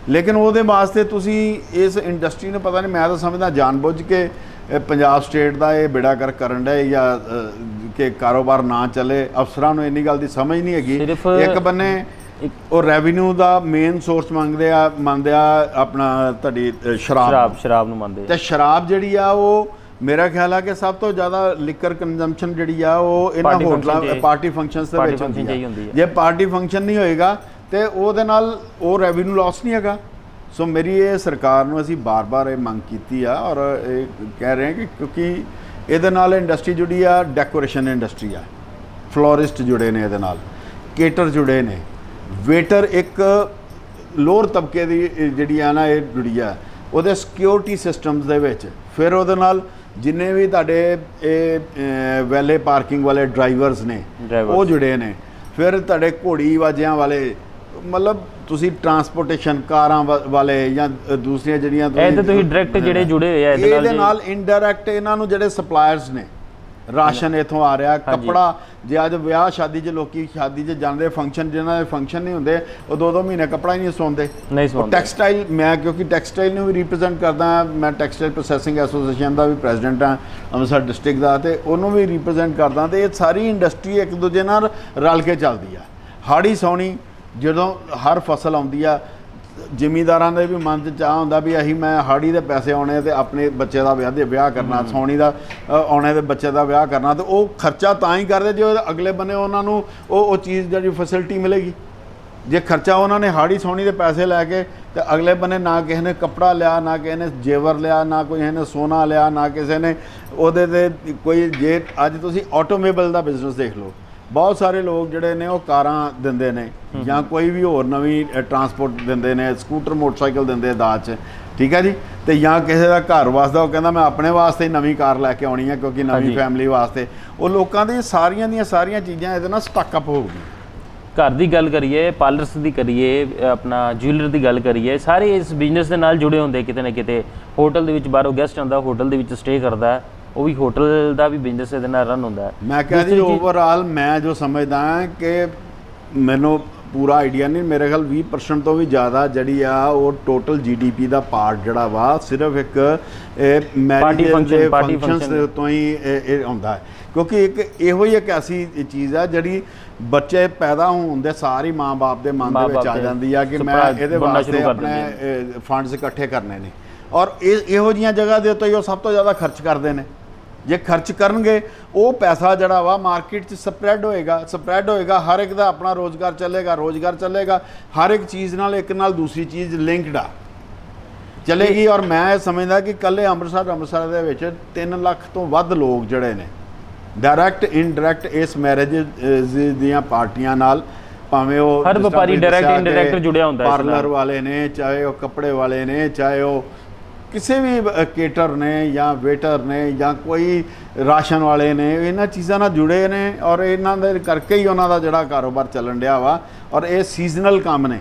A: ਲੇਕਿਨ ਉਹਦੇ ਵਾਸਤੇ ਤੁਸੀਂ ਇਸ ਇੰਡਸਟਰੀ ਨੂੰ, ਪਤਾ ਨਹੀਂ, ਮੈਂ ਤਾਂ ਸਮਝਦਾ ਜਾਣਬੁੱਝ ਕੇ ਪੰਜਾਬ ਸਟੇਟ ਦਾ ਇਹ ਬੇੜਾਗਰਕ ਕਰਨ ਡਏ ਜਾਂ ਕਿ ਕਾਰੋਬਾਰ ਨਾ ਚੱਲੇ। ਅਫਸਰਾਂ ਨੂੰ ਇੰਨੀ ਗੱਲ ਦੀ ਸਮਝ ਨਹੀਂ ਹੈਗੀ। ਇੱਕ ਬੰਨੇ ਉਹ ਰੈਵਨਿਊ ਦਾ ਮੇਨ ਸੋਰਸ ਮੰਨਦੇ ਆ ਆਪਣਾ ਤੁਹਾਡੀ
D: ਸ਼ਰਾਬ ਨੂੰ ਮੰਨਦੇ।
A: ਤੇ ਸ਼ਰਾਬ ਜਿਹੜੀ ਆ ਉਹ ਮੇਰਾ ਖਿਆਲ ਆ ਕਿ ਸਭ ਤੋਂ ਜ਼ਿਆਦਾ ਲਿਕਰ ਕੰਜ਼ੰਪਸ਼ਨ ਜਿਹੜੀ ਆ ਉਹ ਇਹਨਾਂ ਹੋਟਲਾਂ ਪਾਰਟੀ ਫੰਕਸ਼ਨਸ ਦੇ ਵਿੱਚ ਹੁੰਦੀ ਹੈ। ਜੇ ਪਾਰਟੀ ਫੰਕਸ਼ਨ ਨਹੀਂ ਹੋਏਗਾ ਤੇ ਉਹਦੇ ਨਾਲ ਉਹ ਰੈਵਨਿਊ ਲਾਸ ਨਹੀਂ ਹੈਗਾ। ਸੋ ਮੇਰੀ ਇਹ ਸਰਕਾਰ ਨੂੰ ਅਸੀਂ ਬਾਰ-ਬਾਰ ਇਹ ਮੰਗ ਕੀਤੀ ਆ ਔਰ ਇਹ ਕਹਿ ਰਹੇ ਹਾਂ ਕਿ ਕਿਉਂਕਿ ਇਹਦੇ ਨਾਲ ਇੰਡਸਟਰੀ ਜੁੜੀ ਆ, ਡੈਕੋਰੇਸ਼ਨ ਇੰਡਸਟਰੀ ਆ, ਫਲੋਰਿਸਟ ਜੁੜੇ ਨੇ ਇਹਦੇ ਨਾਲ, ਕੇਟਰ ਜੁੜੇ ਨੇ, ਵੇਟਰ ਇੱਕ ਲੋਅਰ ਤਬਕੇ ਦੀ ਜਿਹੜੀ ਆ ਨਾ ਇਹ ਜੁੜੀ ਆ ਉਹਦੇ ਸਿਕਿਉਰਿਟੀ ਸਿਸਟਮਸ ਦੇ ਵਿੱਚ। ਫਿਰ ਉਹਦੇ ਨਾਲ ਜਿੰਨੇ ਵੀ ਤੁਹਾਡੇ ਇਹ ਵੈਲੇ ਪਾਰਕਿੰਗ ਵਾਲੇ ਡਰਾਈਵਰਸ ਨੇ ਉਹ ਜੁੜੇ ਨੇ। ਫਿਰ ਤੁਹਾਡੇ ਘੋੜੀ ਵਾਜਿਆਂ ਵਾਲੇ, ਮਤਲਬ ਤੁਸੀਂ ਟਰਾਂਸਪੋਰਟੇਸ਼ਨ ਕਾਰਾਂ ਵਾਲੇ ਜਾਂ ਦੂਸਰੀਆਂ ਜਿਹੜੀਆਂ
D: ਇਹ ਤਾਂ ਤੁਸੀਂ ਡਾਇਰੈਕਟ ਜਿਹੜੇ ਜੁੜੇ ਹੋਏ ਆ
A: ਇਹਦੇ ਨਾਲ ਇਨਡਾਇਰੈਕਟ ਇਹਨਾਂ ਨੂੰ ਜਿਹੜੇ ਸਪਲਾਇਰਸ ਨੇ, ਰਾਸ਼ਨ ਇੱਥੋਂ ਆ ਰਿਹਾ, ਕੱਪੜਾ। ਜੇ ਅੱਜ ਵਿਆਹ ਸ਼ਾਦੀ 'ਚ ਲੋਕੀ ਸ਼ਾਦੀ 'ਚ ਜਾਂਦੇ, ਫੰਕਸ਼ਨ ਜਿਹਨਾਂ ਦੇ ਫੰਕਸ਼ਨ ਨਹੀਂ ਹੁੰਦੇ, ਉਹ 2-2 ਮਹੀਨੇ ਕੱਪੜਾ ਹੀ ਨਹੀਂ ਸੌਂਦੇ। ਟੈਕਸਟਾਈਲ, ਮੈਂ ਕਿਉਂਕਿ ਟੈਕਸਟਾਈਲ ਨੂੰ ਵੀ ਰਿਪਰੈਜ਼ੈਂਟ ਕਰਦਾ, ਮੈਂ ਟੈਕਸਟਾਈਲ ਪ੍ਰੋਸੈਸਿੰਗ ਐਸੋਸੀਏਸ਼ਨ ਦਾ ਵੀ ਪ੍ਰੈਜ਼ੀਡੈਂਟ ਹਾਂ ਅੰਮ੍ਰਿਤਸਰ ਡਿਸਟ੍ਰਿਕਟ ਦਾ, ਤੇ ਉਹਨੂੰ ਵੀ ਰਿਪਰੈਜ਼ੈਂਟ ਕਰਦਾ। ਤੇ ਇਹ ਸਾਰੀ ਇੰਡਸਟਰੀ ਇੱਕ ਦੂਜੇ ਨਾਲ ਰਲ ਕੇ ਚੱਲਦੀ ਆ। ਹਾੜੀ ਸੌਣੀ ਜਦੋਂ ਹਰ ਫਸਲ ਆਉਂਦੀ ਆ, ਜ਼ਿਮੀਂਦਾਰਾਂ ਦੇ ਵੀ ਮਨ 'ਚ ਚਾਹ ਹੁੰਦਾ ਵੀ ਅਸੀਂ ਮੈਂ ਹਾੜੀ ਦੇ ਪੈਸੇ ਆਉਣੇ ਤੇ ਆਪਣੇ ਬੱਚੇ ਦਾ ਵਿਆਹ ਕਰਨਾ, ਸੌਣੀ ਦਾ ਆਉਣੇ ਤੇ ਬੱਚੇ ਦਾ ਵਿਆਹ ਕਰਨਾ, ਤੇ ਉਹ ਖਰਚਾ ਤਾਂ ਹੀ ਕਰਦੇ ਜੇ ਅਗਲੇ ਬੰਨੇ ਉਹਨਾਂ ਨੂੰ ਉਹ ਚੀਜ਼ ਜਿਹੜੀ ਫੈਸਿਲਿਟੀ ਮਿਲੇਗੀ। ਜੇ ਖਰਚਾ ਉਹਨਾਂ ਨੇ ਹਾੜੀ ਸੌਣੀ ਦੇ ਪੈਸੇ ਲੈ ਕੇ ਤੇ ਅਗਲੇ ਬੰਨੇ ਨਾ ਕਿਸੇ ਨੇ ਕੱਪੜਾ ਲਿਆ, ਨਾ ਕਿਸੇ ਨੇ ਜੇਵਰ ਲਿਆ, ਨਾ ਕੋਈ ਕਿਸੇ ਨੇ ਸੋਨਾ ਲਿਆ, ਨਾ ਕਿਸੇ ਨੇ ਉਹਦੇ ਤੇ ਕੋਈ। ਜੇ ਅੱਜ ਤੁਸੀਂ ਆਟੋਮੋਬਾਈਲ ਦਾ ਬਿਜ਼ਨਸ ਦੇਖ ਲਓ, ਬਹੁਤ ਸਾਰੇ ਲੋਕ ਜਿਹੜੇ ਨੇ ਉਹ ਕਾਰਾਂ ਦਿੰਦੇ ਨੇ ਜਾਂ ਕੋਈ ਵੀ ਹੋਰ ਨਵੀਂ ਟਰਾਂਸਪੋਰਟ ਦਿੰਦੇ ਨੇ, ਸਕੂਟਰ ਮੋਟਰਸਾਈਕਲ ਦਿੰਦੇ ਦਾਜ 'ਚ, ਠੀਕ ਹੈ ਜੀ। ਤੇ ਜਾਂ ਕਿਸੇ ਦਾ ਘਰ ਵਾਸਦਾ ਉਹ ਕਹਿੰਦਾ ਮੈਂ ਆਪਣੇ ਵਾਸਤੇ ਹੀ ਨਵੀਂ ਕਾਰ ਲੈ ਕੇ ਆਉਣੀ ਹੈ ਕਿਉਂਕਿ ਨਵੀਂ ਫੈਮਿਲੀ ਵਾਸਤੇ। ਉਹ ਲੋਕਾਂ ਦੀ ਸਾਰੀਆਂ ਦੀਆਂ ਸਾਰੀਆਂ ਚੀਜ਼ਾਂ ਇਹਦੇ ਨਾਲ ਸਟਕ ਅਪ ਹੋ ਗਈਆਂ।
D: ਘਰ ਦੀ ਗੱਲ ਕਰੀਏ, ਪਾਰਲਰਸ ਦੀ ਕਰੀਏ, ਆਪਣਾ ਜੁਐਲਰ ਦੀ ਗੱਲ ਕਰੀਏ, ਸਾਰੇ ਇਸ ਬਿਜ਼ਨਸ ਦੇ ਨਾਲ ਜੁੜੇ ਹੁੰਦੇ ਕਿਤੇ ਨਾ ਕਿਤੇ। ਹੋਟਲ ਦੇ ਵਿੱਚ ਬਾਹਰੋਂ ਗੈਸਟ ਆਉਂਦਾ, ਹੋਟਲ ਦੇ ਵਿੱਚ ਸਟੇ ਕਰਦਾ, ਉਹ ਵੀ ਹੋਟਲ ਦਾ ਵੀ ਬਿਜ਼ਨਸ ਇਹਦੇ ਨਾਲ ਰਨ ਹੁੰਦਾ।
A: ਮੈਂ ਕਿਹਾ ਜੀ ਓਵਰਆਲ ਮੈਂ ਜੋ ਸਮਝਦਾ ਹਾਂ ਕਿ ਮੈਨੂੰ ਪੂਰਾ ਆਈਡੀਆ ਨਹੀਂ, ਮੇਰੇ ਖਿਆਲ 20% ਤੋਂ ਵੀ ਜ਼ਿਆਦਾ ਜਿਹੜੀ ਆ ਉਹ ਟੋਟਲ GDP ਦਾ ਪਾਰਟ ਜਿਹੜਾ ਵਾ ਸਿਰਫ ਇੱਕ ਮੈਰਿਜ ਦੇ ਫੰਕਸ਼ਨਸ ਦੇ ਤੋਂ ਹੀ ਇਹ ਆਉਂਦਾ ਹੈ। ਕਿਉਂਕਿ ਇੱਕ ਇਹੋ ਹੀ ਇੱਕ ਐਸੀ ਚੀਜ਼ ਆ ਜਿਹੜੀ ਬੱਚੇ ਪੈਦਾ ਹੋਣ ਦੇ ਸਾਰੀ ਮਾਂ-ਬਾਪ ਦੇ ਮਨ ਦੇ ਵਿੱਚ ਆ ਜਾਂਦੀ ਆ ਕਿ ਮੈਂ ਇਹਦੇ ਵਾਸਤੇ ਆਪਣੇ ਫੰਡਸ ਇਕੱਠੇ ਕਰਨੇ ਨੇ, ਔਰ ਇਹੋ ਜਿਹੀਆਂ ਜਗ੍ਹਾ ਦੇ ਉੱਤੇ ਉਹ ਸਭ ਤੋਂ ਜ਼ਿਆਦਾ ਖਰਚ ਕਰਦੇ ਨੇ। ਜੇ ਖਰਚ ਕਰਨਗੇ ਉਹ ਪੈਸਾ ਜਿਹੜਾ ਵਾ ਮਾਰਕੀਟ 'ਚ ਸਪਰੈਡ ਹੋਏਗਾ, ਹਰ ਇੱਕ ਦਾ ਆਪਣਾ ਰੋਜ਼ਗਾਰ ਚੱਲੇਗਾ, ਹਰ ਇੱਕ ਚੀਜ਼ ਨਾਲ ਇੱਕ ਨਾਲ ਦੂਸਰੀ ਚੀਜ਼ ਲਿੰਕਡ ਆ ਚੱਲੇਗੀ। ਔਰ ਮੈਂ ਸਮਝਦਾ ਕਿ ਇਕੱਲੇ ਅੰਮ੍ਰਿਤਸਰ ਦੇ ਵਿੱਚ 3 ਲੱਖ ਤੋਂ ਵੱਧ ਲੋਕ ਜਿਹੜੇ ਨੇ ਡਾਇਰੈਕਟ ਇਨਡਾਇਰੈਕਟ ਇਸ ਮੈਰਿਜ ਦੀਆਂ ਪਾਰਟੀਆਂ ਨਾਲ, ਭਾਵੇਂ ਉਹ
D: ਹਰ ਵਪਾਰੀ ਡਾਇਰੈਕਟ ਇਨਡਾਇਰੈਕਟ ਜੁੜਿਆ ਹੁੰਦਾ,
A: ਪਾਰਲਰ ਵਾਲੇ ਨੇ, ਚਾਹੇ ਉਹ ਕੱਪੜੇ ਵਾਲੇ ਨੇ, ਚਾਹੇ ਉਹ ਕਿਸੇ ਵੀ ਕੇਟਰ ਨੇ ਜਾਂ ਵੇਟਰ ਨੇ ਜਾਂ ਕੋਈ ਰਾਸ਼ਨ ਵਾਲੇ ਨੇ, ਇਹਨਾਂ ਚੀਜ਼ਾਂ ਨਾਲ ਜੁੜੇ ਨੇ ਔਰ ਇਹਨਾਂ ਦੇ ਕਰਕੇ ਹੀ ਉਹਨਾਂ ਦਾ ਜਿਹੜਾ ਕਾਰੋਬਾਰ ਚੱਲਣ ਡਿਆ ਵਾ। ਔਰ ਇਹ ਸੀਜ਼ਨਲ ਕੰਮ ਨੇ,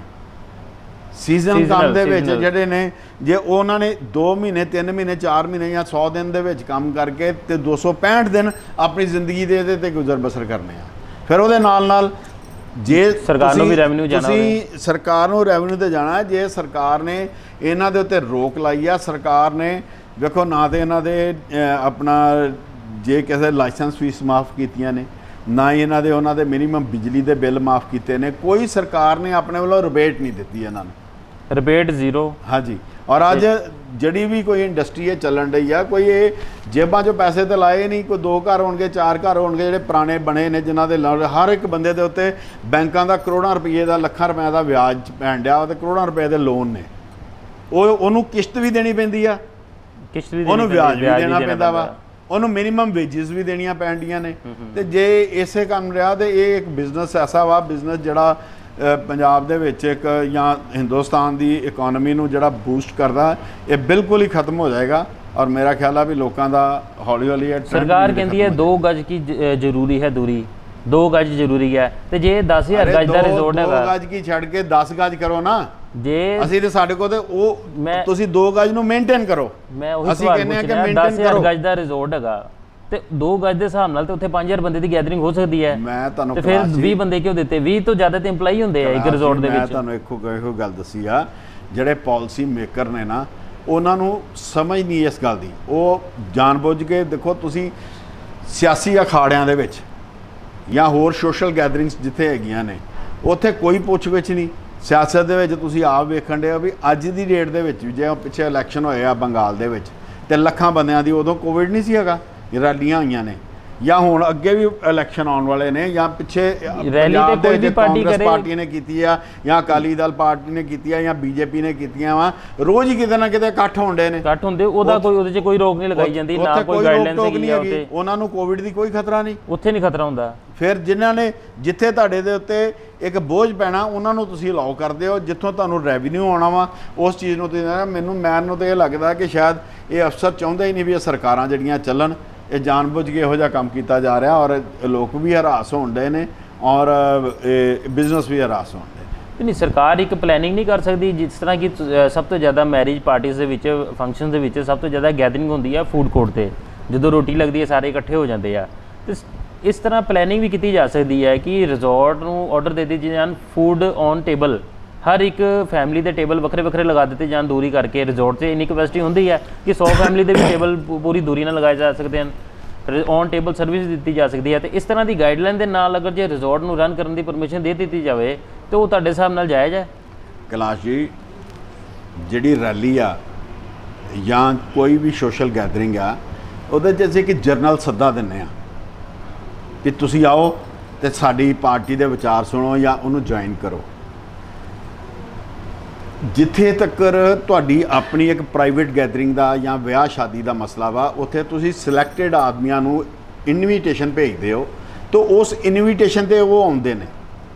A: ਸੀਜ਼ਨ ਕੰਮ ਦੇ ਵਿੱਚ ਜਿਹੜੇ ਨੇ, ਜੇ ਉਹਨਾਂ ਨੇ 2 ਮਹੀਨੇ 3 ਮਹੀਨੇ 4 ਮਹੀਨੇ ਜਾਂ 100 ਦਿਨ ਦੇ ਵਿੱਚ ਕੰਮ ਕਰਕੇ ਤੇ 265 ਦਿਨ ਆਪਣੀ ਜ਼ਿੰਦਗੀ ਦੇ ਇਹਦੇ ਤੇ ਗੁਜ਼ਰ ਬਸਰ ਕਰਨੇ ਆ। ਫਿਰ ਉਹਦੇ ਨਾਲ ਜੇ
D: ਸਰਕਾਰ ਨੂੰ ਵੀ ਰੈਵਨਿਊ ਜਾਣਾ,
A: ਤੁਸੀਂ ਸਰਕਾਰ ਨੂੰ ਰੈਵਨਿਊ ਤੇ ਜਾਣਾ। ਜੇ ਸਰਕਾਰ ਨੇ ਇਹਨਾਂ ਦੇ ਉੱਤੇ ਰੋਕ ਲਾਈ ਆ, ਸਰਕਾਰ ਨੇ ਵੇਖੋ ਨਾ ਤੇ ਇਹਨਾਂ ਦੇ ਆਪਣਾ ਜੇ ਕਿਸੇ ਲਾਇਸੈਂਸ ਫੀਸ ਮਾਫ ਕੀਤੀਆਂ ਨੇ, ਨਾ ਹੀ ਇਹਨਾਂ ਦੇ ਉਹਨਾਂ ਦੇ ਮਿਨੀਮਮ ਬਿਜਲੀ ਦੇ ਬਿੱਲ ਮਾਫ ਕੀਤੇ ਨੇ, ਕੋਈ ਸਰਕਾਰ ਨੇ ਆਪਣੇ ਵੱਲੋਂ ਰਿਬੇਟ ਨਹੀਂ ਦਿੱਤੀ ਇਹਨਾਂ ਨੂੰ,
D: ਰਿਬੇਟ ਜ਼ੀਰੋ।
A: ਹਾਂਜੀ। ਔਰ ਅੱਜ ਜਿਹੜੀ ਵੀ ਕੋਈ ਇੰਡਸਟਰੀ ਹੈ ਚੱਲਣ ਰਹੀ ਆ, ਕੋਈ ਇਹ ਜੇਬਾਂ 'ਚੋਂ ਪੈਸੇ ਤਾਂ ਲਾਏ ਨਹੀਂ, ਕੋਈ 2 ਘਰ ਹੋਣਗੇ 4 ਘਰ ਹੋਣਗੇ ਜਿਹੜੇ ਪੁਰਾਣੇ ਬਣੇ ਨੇ, ਜਿਨ੍ਹਾਂ ਦੇ ਹਰ ਇੱਕ ਬੰਦੇ ਦੇ ਉੱਤੇ ਬੈਂਕਾਂ ਦਾ ਕਰੋੜਾਂ ਰੁਪਏ ਦਾ, ਲੱਖਾਂ ਰੁਪਏ ਦਾ ਵਿਆਜ ਪੈਣ ਡਿਆ ਤੇ ਕਰੋੜਾਂ ਰੁਪਏ ਦੇ ਲੋਨ ਨੇ। ਉਹਨੂੰ ਕਿਸ਼ਤ ਵੀ ਦੇਣੀ ਪੈਂਦੀ ਆ, ਉਹਨੂੰ ਵਿਆਜ ਵੀ ਦੇਣਾ ਪੈਂਦਾ ਵਾ, ਉਹਨੂੰ ਮਿਨੀਮਮ ਵੇਜਿਸ ਵੀ ਦੇਣੀਆਂ ਪੈਂਦੀਆਂ ਨੇ। ਤੇ ਜੇ ਇਸੇ ਕੰਮ ਰਿਹਾ ਤੇ ਇਹ ਇੱਕ ਬਿਜ਼ਨਸ ਐਸਾ ਵਾ, ਬਿਜ਼ਨਸ ਜਿਹੜਾ ਪੰਜਾਬ ਦੇ ਵਿੱਚ ਇੱਕ ਜਾਂ ਹਿੰਦੁਸਤਾਨ ਦੀ ਇਕਨੋਮੀ ਨੂੰ ਜਿਹੜਾ ਬੂਸਟ ਕਰਦਾ, ਇਹ ਬਿਲਕੁਲ ਹੀ ਖਤਮ ਹੋ ਜਾਏਗਾ। ਔਰ ਮੇਰਾ ਖਿਆਲ ਆ ਵੀ ਲੋਕਾਂ ਦਾ ਹੌਲੀ ਹੌਲੀ ਇਹ trend
D: ਸਰਕਾਰ
A: ਵੀ
D: ਕਹਿੰਦੀ ਹੈ
A: ਖਤਮ
D: 2 ਗਜ ਕੀ ਜ਼ਰੂਰੀ ਹੈ ਦੂਰੀ, 2 ਗਜ ਜ਼ਰੂਰੀ ਹੈ, ਤੇ ਜੇ 10,000 ਗਜ ਦਾ ਰਿਜ਼ੋਰਟ ਹੈਗਾ,
A: 2 ਗਜ ਕੀ ਛੱਡ ਕੇ 10 ਗਜ ਕਰੋ ਨਾ।
D: ਜੇ
A: ਅਸੀਂ ਤੇ ਸਾਡੇ ਕੋਲ ਤੇ ਉਹ
D: ਮੈਂ-
A: ਤੁਸੀਂ 2 ਗਜ ਨੂੰ ਮੇਨਟੇਨ ਕਰੋ।
D: ਮੈਂ ਉਹੀ
A: ਅਸੀਂ
D: ਸਵਾਲ
A: ਕਹਿੰਦੇ ਆ ਕਿ
D: ਪੁੱਛ ਰਿਹਾ,
A: ਮੇਨਟੇਨ
D: 10,000
A: ਕਰੋ।
D: ਗਜ ਦਾ ਰਿਜ਼ੋਰਟ ਹੈਗਾ ਤੇ 2 ਗਜ ਦੇ ਹਿਸਾਬ ਨਾਲ ਤੇ ਉੱਥੇ 5,000 ਬੰਦੇ ਦੀ ਗੈਦਰਿੰਗ ਹੋ ਸਕਦੀ ਹੈ।
A: ਮੈਂ ਤੁਹਾਨੂੰ
D: ਤੇ ਫਿਰ
A: ਕਲਾਸ
D: 20 ਬੰਦੇ ਕਿਉਂ ਦਿੱਤੇ? 20 ਤੋਂ ਜ਼ਿਆਦਾ ਤੇ EMPLOYE ਹੁੰਦੇ ਆ ਇੱਕ ਰਿਜ਼ੋਰਟ ਦੇ
A: ਮੈਂ
D: ਵਿੱਚ।
A: ਤੁਹਾਨੂੰ ਇਹੋ ਗੱਲ ਦੱਸੀ ਆ, ਜਿਹੜੇ ਪਾਲਿਸੀ ਮੇਕਰ ਨੇ ਨਾ, ਉਹਨਾਂ ਨੂੰ ਸਮਝ ਨਹੀਂ ਇਸ ਗੱਲ ਦੀ। ਉਹ ਜਾਣਬੁੱਝ ਕੇ, ਦੇਖੋ ਤੁਸੀਂ ਸਿਆਸੀ ਅਖਾੜਿਆਂ ਦੇ ਵਿੱਚ ਜਾਂ ਹੋਰ ਸੋਸ਼ਲ ਗੈਦਰਿੰਗਸ ਜਿੱਥੇ ਹੈਗੀਆਂ ਨੇ, ਉੱਥੇ ਕੋਈ ਪੁੱਛ-ਗਿੱਛ ਨਹੀਂ। ਸਿਆਸਤ ਦੇ ਵਿੱਚ ਤੁਸੀਂ ਆਪ ਵੇਖਣ ਦੇ ਹੋ ਵੀ ਅੱਜ ਦੀ ਡੇਟ ਦੇ ਵਿੱਚ ਵੀ, ਜੇ ਪਿੱਛੇ ਇਲੈਕਸ਼ਨ ਹੋਏ ਆ ਬੰਗਾਲ ਦੇ ਵਿੱਚ ਤੇ ਲੱਖਾਂ ਬੰਦਿਆਂ ਦੀ ਉਦੋਂ ਕੋਵਿਡ ਨਹੀਂ ਸੀ ਹੈਗਾ, ਰੈਲੀਆਂ ਹੋਈਆਂ ਨੇ, ਜਾਂ ਹੁਣ ਅੱਗੇ ਵੀ ਇਲੈਕਸ਼ਨ ਆਉਣ ਵਾਲੇ ਨੇ, ਜਾਂ ਪਿੱਛੇ ਪੰਜਾਬ ਦੇ
D: ਕੋਈ ਵੀ
A: ਵਿੱਚ
D: ਪਾਰਟੀ
A: ਕਾਂਗਰਸ
D: ਕਰੇ।
A: ਪਾਰਟੀ ਨੇ ਕੀਤੀ ਆ, ਜਾਂ ਅਕਾਲੀ ਦਲ ਪਾਰਟੀ ਨੇ ਕੀਤੀ ਆ, ਜਾਂ ਬੀਜੇਪੀ ਨੇ ਕੀਤੀਆਂ ਵਾ, ਰੋਜ਼ ਹੀ ਕਿਤੇ ਨਾ ਕਿਤੇ ਇਕੱਠ ਹੁੰਦੇ ਨੇ।
D: ਘੱਟ ਹੁੰਦੇ, ਉਹਦਾ ਕੋਈ ਉਹਦੇ 'ਚ ਕੋਈ ਰੋਕ ਨਹੀਂ ਲਗਾਈ ਜਾਂਦੀ, ਨਾ
A: ਉੱਥੇ
D: ਕੋਈ ਗਾਈਡਲਾਈਨਸ
A: ਰੋਕ-ਟੋਕ
D: ਹੈਗੀ
A: ਨਹੀਂ
D: ਆ
A: ਹੈਗੀ,
D: ਉੱਥੇ।
A: ਉਹਨਾਂ ਨੂੰ ਕੋਵਿਡ ਦੀ ਕੋਈ ਖਤਰਾ ਨਹੀਂ।
D: ਉੱਥੇ ਨਹੀਂ ਖਤਰਾ ਹੁੰਦਾ।
A: ਫਿਰ ਜਿਨ੍ਹਾਂ ਨੇ, ਜਿੱਥੇ ਤੁਹਾਡੇ ਦੇ ਉੱਤੇ ਇੱਕ ਬੋਝ ਪੈਣਾ, ਉਹਨਾਂ ਨੂੰ ਤੁਸੀਂ ਅਲਾਉ ਕਰਦੇ ਹੋ। ਜਿੱਥੋਂ ਤੁਹਾਨੂੰ ਰੈਵਨਿਊ ਆਉਣਾ ਵਾ, ਉਸ ਚੀਜ਼ ਨੂੰ ਤੁਸੀਂ, ਮੈਨੂੰ ਤਾਂ ਇਹ ਲੱਗਦਾ ਕਿ ਸ਼ਾਇਦ ਇਹ ਅਫਸਰ ਚਾਹੁੰਦੇ ਹੀ ਨਹੀਂ ਵੀ ਇਹ ਸਰਕਾਰਾਂ ਜਿਹੜੀਆਂ ਚੱਲਣ। ਇਹ ਜਾਣਬੁੱਝ ਕੇ ਇਹੋ ਜਿਹਾ ਕੰਮ ਕੀਤਾ ਜਾ ਰਿਹਾ, ਔਰ ਲੋਕ ਵੀ ਹਰਾਸ ਹੋਣ ਡਏ ਨੇ, ਔਰ ਬਿਜ਼ਨਸ ਵੀ ਹਰਾਸ ਹੋਣ ਡਏ।
D: ਨਹੀਂ, ਸਰਕਾਰ ਇੱਕ ਪਲੈਨਿੰਗ ਨਹੀਂ ਕਰ ਸਕਦੀ? ਜਿਸ ਤਰ੍ਹਾਂ ਕਿ ਸਭ ਤੋਂ ਜ਼ਿਆਦਾ ਮੈਰਿਜ ਪਾਰਟੀਜ਼ ਦੇ ਵਿੱਚ, ਫੰਕਸ਼ਨ ਦੇ ਵਿੱਚ ਸਭ ਤੋਂ ਜ਼ਿਆਦਾ ਗੈਦਰਿੰਗ ਹੁੰਦੀ ਹੈ ਫੂਡ ਕੋਰਟ ਤੇ, ਜਦੋਂ ਰੋਟੀ ਲੱਗਦੀ ਹੈ ਸਾਰੇ ਇਕੱਠੇ ਹੋ ਜਾਂਦੇ ਆ। ਤੇ ਇਸ ਤਰ੍ਹਾਂ ਪਲੈਨਿੰਗ ਵੀ ਕੀਤੀ ਜਾ ਸਕਦੀ ਹੈ ਕਿ ਰਿਜ਼ੋਰਟ ਨੂੰ ਆਰਡਰ ਦੇ ਦਿੱਤੇ ਜਾਣ, ਫੂਡ ਔਨ ਟੇਬਲ, ਹਰ ਇੱਕ ਫੈਮਿਲੀ ਦੇ ਟੇਬਲ ਵੱਖਰੇ ਵੱਖਰੇ ਲਗਾ ਦਿੱਤੇ ਜਾਣ ਦੂਰੀ ਕਰਕੇ। ਰਿਜ਼ੋਰਟ 'ਚ ਇੰਨੀ ਕੈਪੈਸਿਟੀ ਹੁੰਦੀ ਹੈ ਕਿ 100 ਫੈਮਿਲੀ ਦੇ ਵੀ ਟੇਬਲ ਪੂਰੀ ਦੂਰੀ ਨਾਲ ਲਗਾਏ ਜਾ ਸਕਦੇ ਹਨ। ਔਨ ਟੇਬਲ ਸਰਵਿਸ ਦਿੱਤੀ ਜਾ ਸਕਦੀ ਹੈ। ਤੇ ਇਸ ਤਰ੍ਹਾਂ ਦੀ ਗਾਈਡਲਾਈਨ ਦੇ ਨਾਲ ਅਗਰ ਜੇ ਰਿਜ਼ੋਰਟ ਨੂੰ ਰਨ ਕਰਨ ਦੀ ਪਰਮਿਸ਼ਨ ਦੇ ਦਿੱਤੀ ਜਾਵੇ ਤਾਂ ਉਹ ਤੁਹਾਡੇ ਹਿਸਾਬ ਨਾਲ ਜਾਇਜ਼ ਹੈ?
A: ਕੈਲਾਸ਼ ਜੀ, ਜਿਹੜੀ ਰੈਲੀ ਆ ਜਾਂ ਕੋਈ ਵੀ ਸੋਸ਼ਲ ਗੈਦਰਿੰਗ ਆ, ਉਹਦੇ 'ਚ ਅਸੀਂ ਇੱਕ ਜਰਨਲ ਸੱਦਾ ਦਿੰਦੇ ਆ ਕਿ ਤੁਸੀਂ ਆਓ ਤੇ ਸਾਡੀ ਪਾਰਟੀ ਦੇ ਵਿਚਾਰ ਸੁਣੋ ਜਾਂ ਉਹਨੂੰ ਜੁਆਇਨ ਕਰੋ। ਜਿੱਥੇ ਤੱਕ ਤੁਹਾਡੀ ਆਪਣੀ ਇੱਕ ਪ੍ਰਾਈਵੇਟ ਗੈਦਰਿੰਗ ਦਾ ਜਾਂ ਵਿਆਹ ਸ਼ਾਦੀ ਦਾ ਮਸਲਾ ਵਾ, ਉੱਥੇ ਤੁਸੀਂ ਸਿਲੈਕਟਡ ਆਦਮੀਆਂ ਨੂੰ ਇਨਵੀਟੇਸ਼ਨ ਭੇਜਦੇ ਹੋ, ਤਾਂ ਉਸ ਇਨਵੀਟੇਸ਼ਨ 'ਤੇ ਉਹ ਆਉਂਦੇ ਨੇ।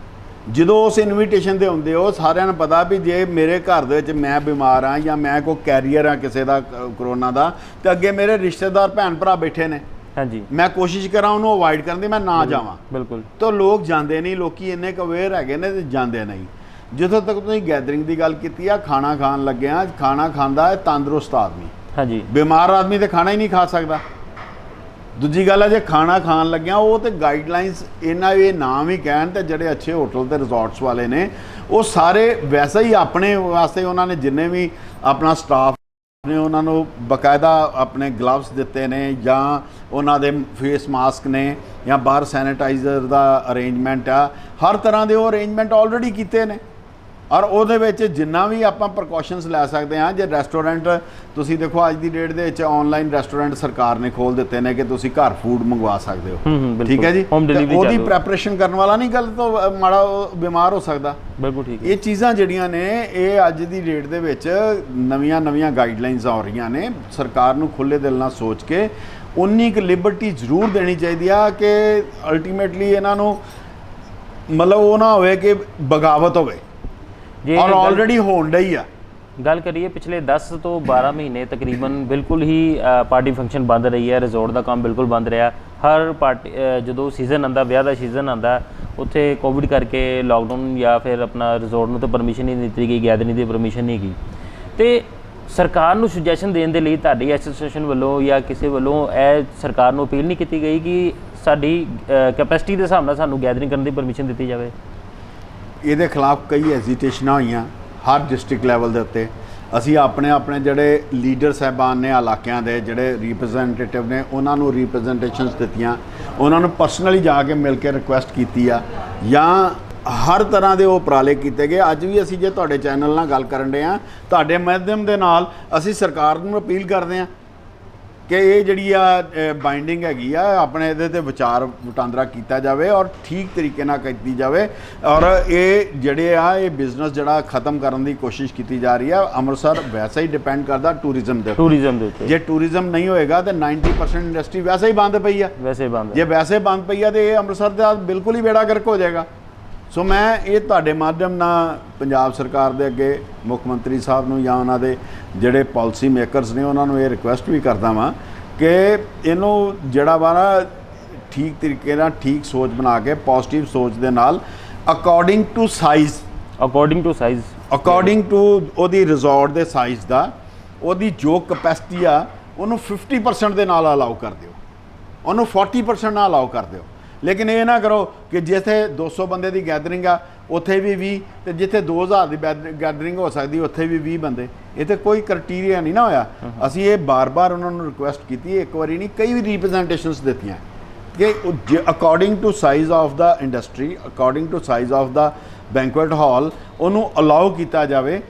A: ਜਦੋਂ ਉਸ ਇਨਵੀਟੇਸ਼ਨ 'ਤੇ ਆਉਂਦੇ ਹੋ, ਸਾਰਿਆਂ ਨੂੰ ਪਤਾ ਵੀ ਜੇ ਮੇਰੇ ਘਰ ਦੇ ਵਿੱਚ ਮੈਂ ਬਿਮਾਰ ਹਾਂ ਜਾਂ ਮੈਂ ਕੋਈ ਕੈਰੀਅਰ ਹਾਂ ਕਿਸੇ ਦਾ ਕਰੋਨਾ ਦਾ, ਤੇ ਅੱਗੇ ਮੇਰੇ ਰਿਸ਼ਤੇਦਾਰ ਭੈਣ ਭਰਾ ਬੈਠੇ ਨੇ,
D: ਹਾਂਜੀ,
A: ਮੈਂ ਕੋਸ਼ਿਸ਼ ਕਰਾਂ ਉਹਨੂੰ ਅਵੋਇਡ ਕਰਨ ਦੀ, ਮੈਂ ਨਾ ਜਾਵਾਂ।
D: ਬਿਲਕੁਲ।
A: ਤਾਂ ਲੋਕ ਜਾਂਦੇ ਨਹੀਂ, ਲੋਕੀ ਇੰਨੇ ਕੁ ਅਵੇਅਰ ਹੈਗੇ ਨੇ ਤੇ ਜਾਂਦੇ ਨਹੀਂ। ਜਿੱਥੋਂ ਤੱਕ ਤੁਸੀਂ ਗੈਦਰਿੰਗ ਦੀ ਗੱਲ ਕੀਤੀ ਆ, ਖਾਣਾ ਖਾਣ ਲੱਗਿਆ, ਖਾਣਾ ਖਾਂਦਾ ਹੈ ਤੰਦਰੁਸਤ ਆਦਮੀ,
D: ਹਾਂਜੀ,
A: ਬਿਮਾਰ ਆਦਮੀ ਤੇ ਖਾਣਾ ਹੀ ਨਹੀਂ ਖਾ ਸਕਦਾ। ਦੂਜੀ ਗੱਲ ਹੈ, ਜੇ ਖਾਣਾ ਖਾਣ ਲੱਗਿਆ, ਉਹ ਤੇ ਗਾਈਡਲਾਈਨਸ ਇਹਨਾਂ ਇਹ ਨਾਮ ਹੀ ਕਹਿਣ, ਤੇ ਜਿਹੜੇ ਅੱਛੇ ਹੋਟਲ ਤੇ ਰਿਜ਼ੋਰਟਸ ਵਾਲੇ ਨੇ, ਉਹ ਸਾਰੇ ਵੈਸੇ ਹੀ ਆਪਣੇ ਵਾਸਤੇ ਉਹਨਾਂ ਨੇ ਜਿੰਨੇ ਵੀ ਆਪਣਾ ਸਟਾਫ ਨੇ, ਉਹਨਾਂ ਨੂੰ ਬਕਾਇਦਾ ਆਪਣੇ ਗਲਵਸ ਦਿੱਤੇ ਨੇ, ਜਾਂ ਉਹਨਾਂ ਦੇ ਫੇਸ ਮਾਸਕ ਨੇ, ਜਾਂ ਬਾਹਰ ਸੈਨੀਟਾਈਜ਼ਰ ਦਾ ਅਰੇਂਜਮੈਂਟ ਆ, ਹਰ ਤਰ੍ਹਾਂ ਦੇ ਉਹ ਅਰੇਂਜਮੈਂਟ ਆਲਰੇਡੀ ਕੀਤੇ ਨੇ। ਔਰ ਉਹਦੇ ਵਿੱਚ ਜਿੰਨਾ ਵੀ ਆਪਾਂ ਪ੍ਰੀਕਾਸ਼ਨਸ ਲੈ ਸਕਦੇ ਹਾਂ। ਜੇ ਰੈਸਟੋਰੈਂਟ ਤੁਸੀਂ ਦੇਖੋ, ਅੱਜ ਦੀ ਡੇਟ ਦੇ ਵਿੱਚ ਆਨਲਾਈਨ ਰੈਸਟੋਰੈਂਟ ਸਰਕਾਰ ਨੇ ਖੋਲ੍ਹ ਦਿੱਤੇ ਨੇ ਕਿ ਤੁਸੀਂ ਘਰ ਫੂਡ ਮੰਗਵਾ ਸਕਦੇ ਹੋ। ਠੀਕ ਹੈ ਜੀ,
D: ਹੋਮ ਡਿਲੀਵਰੀ
A: ਉਹਦੀ ਪ੍ਰੈਪਰੇਸ਼ਨ ਕਰਨ ਵਾਲਾ ਨਹੀਂ ਗੱਲ ਤੋਂ ਮਾੜਾ ਬਿਮਾਰ ਹੋ ਸਕਦਾ।
D: ਬਿਲਕੁਲ ਠੀਕ ਹੈ।
A: ਇਹ ਚੀਜ਼ਾਂ ਜਿਹੜੀਆਂ ਨੇ, ਇਹ ਅੱਜ ਦੀ ਡੇਟ ਦੇ ਵਿੱਚ ਨਵੀਆਂ ਗਾਈਡਲਾਈਨਸ ਆ ਰਹੀਆਂ ਨੇ। ਸਰਕਾਰ ਨੂੰ ਖੁੱਲ੍ਹੇ ਦਿਲ ਨਾਲ ਸੋਚ ਕੇ ਉਨੀ ਕੁ ਲਿਬਰਟੀ ਜ਼ਰੂਰ ਦੇਣੀ ਚਾਹੀਦੀ ਆ ਕਿ ਅਲਟੀਮੇਟਲੀ ਇਹਨਾਂ ਨੂੰ ਮਤਲਬ ਉਹ ਨਾ ਹੋਵੇ ਕਿ ਬਗਾਵਤ ਹੋਵੇ, ਔਰ ਆਲਰੇਡੀ ਹੋਣ ਡਈ ਆ।
D: ਗੱਲ ਕਰੀਏ ਪਿਛਲੇ 10 ਤੋਂ 12 ਮਹੀਨੇ ਤਕਰੀਬਨ ਬਿਲਕੁਲ ਹੀ ਪਾਰਟੀ ਫੰਕਸ਼ਨ ਬੰਦ ਰਹੀ ਹੈ, ਰਿਜ਼ੋਰਟ ਦਾ ਕੰਮ ਬਿਲਕੁਲ ਬੰਦ ਰਿਹਾ। ਹਰ ਪਾਰਟੀ ਜਦੋਂ ਸੀਜ਼ਨ ਆਉਂਦਾ, ਵਿਆਹ ਦਾ ਸੀਜ਼ਨ ਆਉਂਦਾ, ਉੱਥੇ ਕੋਵਿਡ ਕਰਕੇ ਲਾਕਡਾਊਨ ਜਾਂ ਫਿਰ ਆਪਣਾ ਰਿਜ਼ੋਰਟ ਨੂੰ ਤਾਂ ਪਰਮਿਸ਼ਨ ਨਹੀਂ ਦਿੱਤੀ ਗਈ, ਗੈਦਰਿੰਗ ਦੀ ਪਰਮਿਸ਼ਨ ਨਹੀਂ ਗਈ। ਤੇ ਸਰਕਾਰ ਨੂੰ ਸੁਜੈਸ਼ਨ ਦੇਣ ਦੇ ਲਈ ਤੁਹਾਡੀ ਐਸੋਸੀਏਸ਼ਨ ਵੱਲੋਂ ਜਾਂ ਕਿਸੇ ਵੱਲੋਂ ਇਹ ਸਰਕਾਰ ਨੂੰ ਅਪੀਲ ਨਹੀਂ ਕੀਤੀ ਗਈ ਕਿ ਸਾਡੀ ਕੈਪੈਸਿਟੀ ਦੇ ਹਿਸਾਬ ਨਾਲ ਸਾਨੂੰ ਗੈਦਰਿੰਗ ਕਰਨ ਦੀ ਪਰਮਿਸ਼ਨ ਦਿੱਤੀ ਜਾਵੇ?
A: ਇਹਦੇ ਖਿਲਾਫ ਕਈ ਐਜੀਟੇਸ਼ਨਾਂ ਹੋਈਆਂ ਹਰ ਡਿਸਟ੍ਰਿਕਟ ਲੈਵਲ ਦੇ ਉੱਤੇ। ਅਸੀਂ ਆਪਣੇ ਜਿਹੜੇ ਲੀਡਰ ਸਾਹਿਬਾਨ ਨੇ ਇਲਾਕਿਆਂ ਦੇ, ਜਿਹੜੇ ਰਿਪਰੈਜ਼ੈਂਟੇਟਿਵ ਨੇ, ਉਹਨਾਂ ਨੂੰ ਰਿਪਰੈਜ਼ੈਂਟੇਸ਼ਨਸ ਦਿੱਤੀਆਂ, ਉਹਨਾਂ ਨੂੰ ਪਰਸਨਲੀ ਜਾ ਕੇ ਮਿਲ ਕੇ ਰਿਕੁਐਸਟ ਕੀਤੀ ਆ, ਜਾਂ ਹਰ ਤਰ੍ਹਾਂ ਦੇ ਉਹ ਉਪਰਾਲੇ ਕੀਤੇ ਗਏ। ਅੱਜ ਵੀ ਅਸੀਂ ਜੇ ਤੁਹਾਡੇ ਚੈਨਲ ਨਾਲ ਗੱਲ ਕਰਨ ਦੇ ਆ, ਤੁਹਾਡੇ ਮਾਧਿਅਮ ਦੇ ਨਾਲ ਅਸੀਂ ਸਰਕਾਰ ਨੂੰ ਅਪੀਲ ਕਰਦੇ ਹਾਂ ਕਿ ਇਹ ਜਿਹੜੀ ਆ ਬਾਈਂਡਿੰਗ ਹੈਗੀ ਆ, ਆਪਣੇ ਇਹਦੇ ਤੇ ਵਿਚਾਰ ਵਟਾਂਦਰਾ ਕੀਤਾ ਜਾਵੇ ਔਰ ਠੀਕ ਤਰੀਕੇ ਨਾਲ ਕੀਤੀ ਜਾਵੇ। ਔਰ ਇਹ ਜਿਹੜੇ ਆ, ਇਹ ਬਿਜ਼ਨਸ ਜਿਹੜਾ ਖਤਮ ਕਰਨ ਦੀ ਕੋਸ਼ਿਸ਼ ਕੀਤੀ ਜਾ ਰਹੀ ਆ। ਅੰਮ੍ਰਿਤਸਰ ਵੈਸੇ ਹੀ ਡਿਪੈਂਡ ਕਰਦਾ ਟੂਰਿਜ਼ਮ ਦੇ ਉੱਤੇ। ਜੇ ਟੂਰਿਜ਼ਮ ਨਹੀਂ ਹੋਏਗਾ ਤਾਂ 90% ਇੰਡਸਟਰੀ ਵੈਸੇ ਹੀ ਬੰਦ ਪਈ ਆ। ਜੇ ਵੈਸੇ ਬੰਦ ਪਈ ਆ ਤੇ ਇਹ ਅੰਮ੍ਰਿਤਸਰ ਦਾ ਬਿਲਕੁਲ ਹੀ ਬੇੜਾ ਗਰਕ ਹੋ ਜਾਏਗਾ। ਸੋ ਮੈਂ ਇਹ ਤੁਹਾਡੇ ਮਾਧਿਅਮ ਨਾਲ ਪੰਜਾਬ ਸਰਕਾਰ ਦੇ ਅੱਗੇ ਮੁੱਖ ਮੰਤਰੀ ਸਾਹਿਬ ਨੂੰ ਜਾਂ ਉਹਨਾਂ ਦੇ ਜਿਹੜੇ ਪਾਲਿਸੀ ਮੇਕਰਸ ਨੇ ਉਹਨਾਂ ਨੂੰ ਇਹ ਰਿਕੁਐਸਟ ਵੀ ਕਰਦਾ ਵਾਂ ਕਿ ਇਹਨੂੰ ਜਿਹੜਾ ਵਾ ਨਾ ਠੀਕ ਤਰੀਕੇ ਨਾਲ ਠੀਕ ਸੋਚ ਬਣਾ ਕੇ ਪੋਜ਼ਿਟਿਵ ਸੋਚ ਦੇ ਨਾਲ according to size according to ਉਹਦੀ ਰਿਜ਼ੋਰਟ ਦੇ ਸਾਈਜ਼ ਦਾ ਉਹਦੀ ਜੋ ਕਪੈਸਿਟੀ ਆ ਉਹਨੂੰ 50% ਦੇ ਨਾਲ ਅਲਾਉ ਕਰ ਦਿਓ, ਉਹਨੂੰ 40% ਨਾਲ ਅਲਾਉ ਕਰ ਦਿਓ। ਲੇਕਿਨ ਇਹ ਨਾ ਕਰੋ ਕਿ ਜਿੱਥੇ 200 ਬੰਦੇ ਦੀ ਗੈਦਰਿੰਗ ਆ ਉੱਥੇ ਵੀ 20 ਤੇ ਜਿੱਥੇ 2000 ਦੀ ਗੈਦਰਿੰਗ ਹੋ ਸਕਦੀ ਉੱਥੇ ਵੀ 20 ਬੰਦੇ। ਇਹ ਤੇ ਕੋਈ ਕ੍ਰਾਈਟੇਰੀਆ ਨਹੀਂ ਨਾ ਹੋਇਆ। ਅਸੀਂ ਇਹ ਬਾਰ-ਬਾਰ ਉਹਨਾਂ ਨੂੰ ਰਿਕੁਐਸਟ ਕੀਤੀ, ਇੱਕ ਵਾਰੀ ਨਹੀਂ ਕਈ ਵੀ ਰਿਪਰੈਜ਼ੈਂਟੇਸ਼ਨਸ ਦਿੱਤੀਆਂ ਕਿ according to size of the industry, according to size of the banquet hall ਉਹਨੂੰ ਅਲਾਉ ਕੀਤਾ ਜਾਵੇ,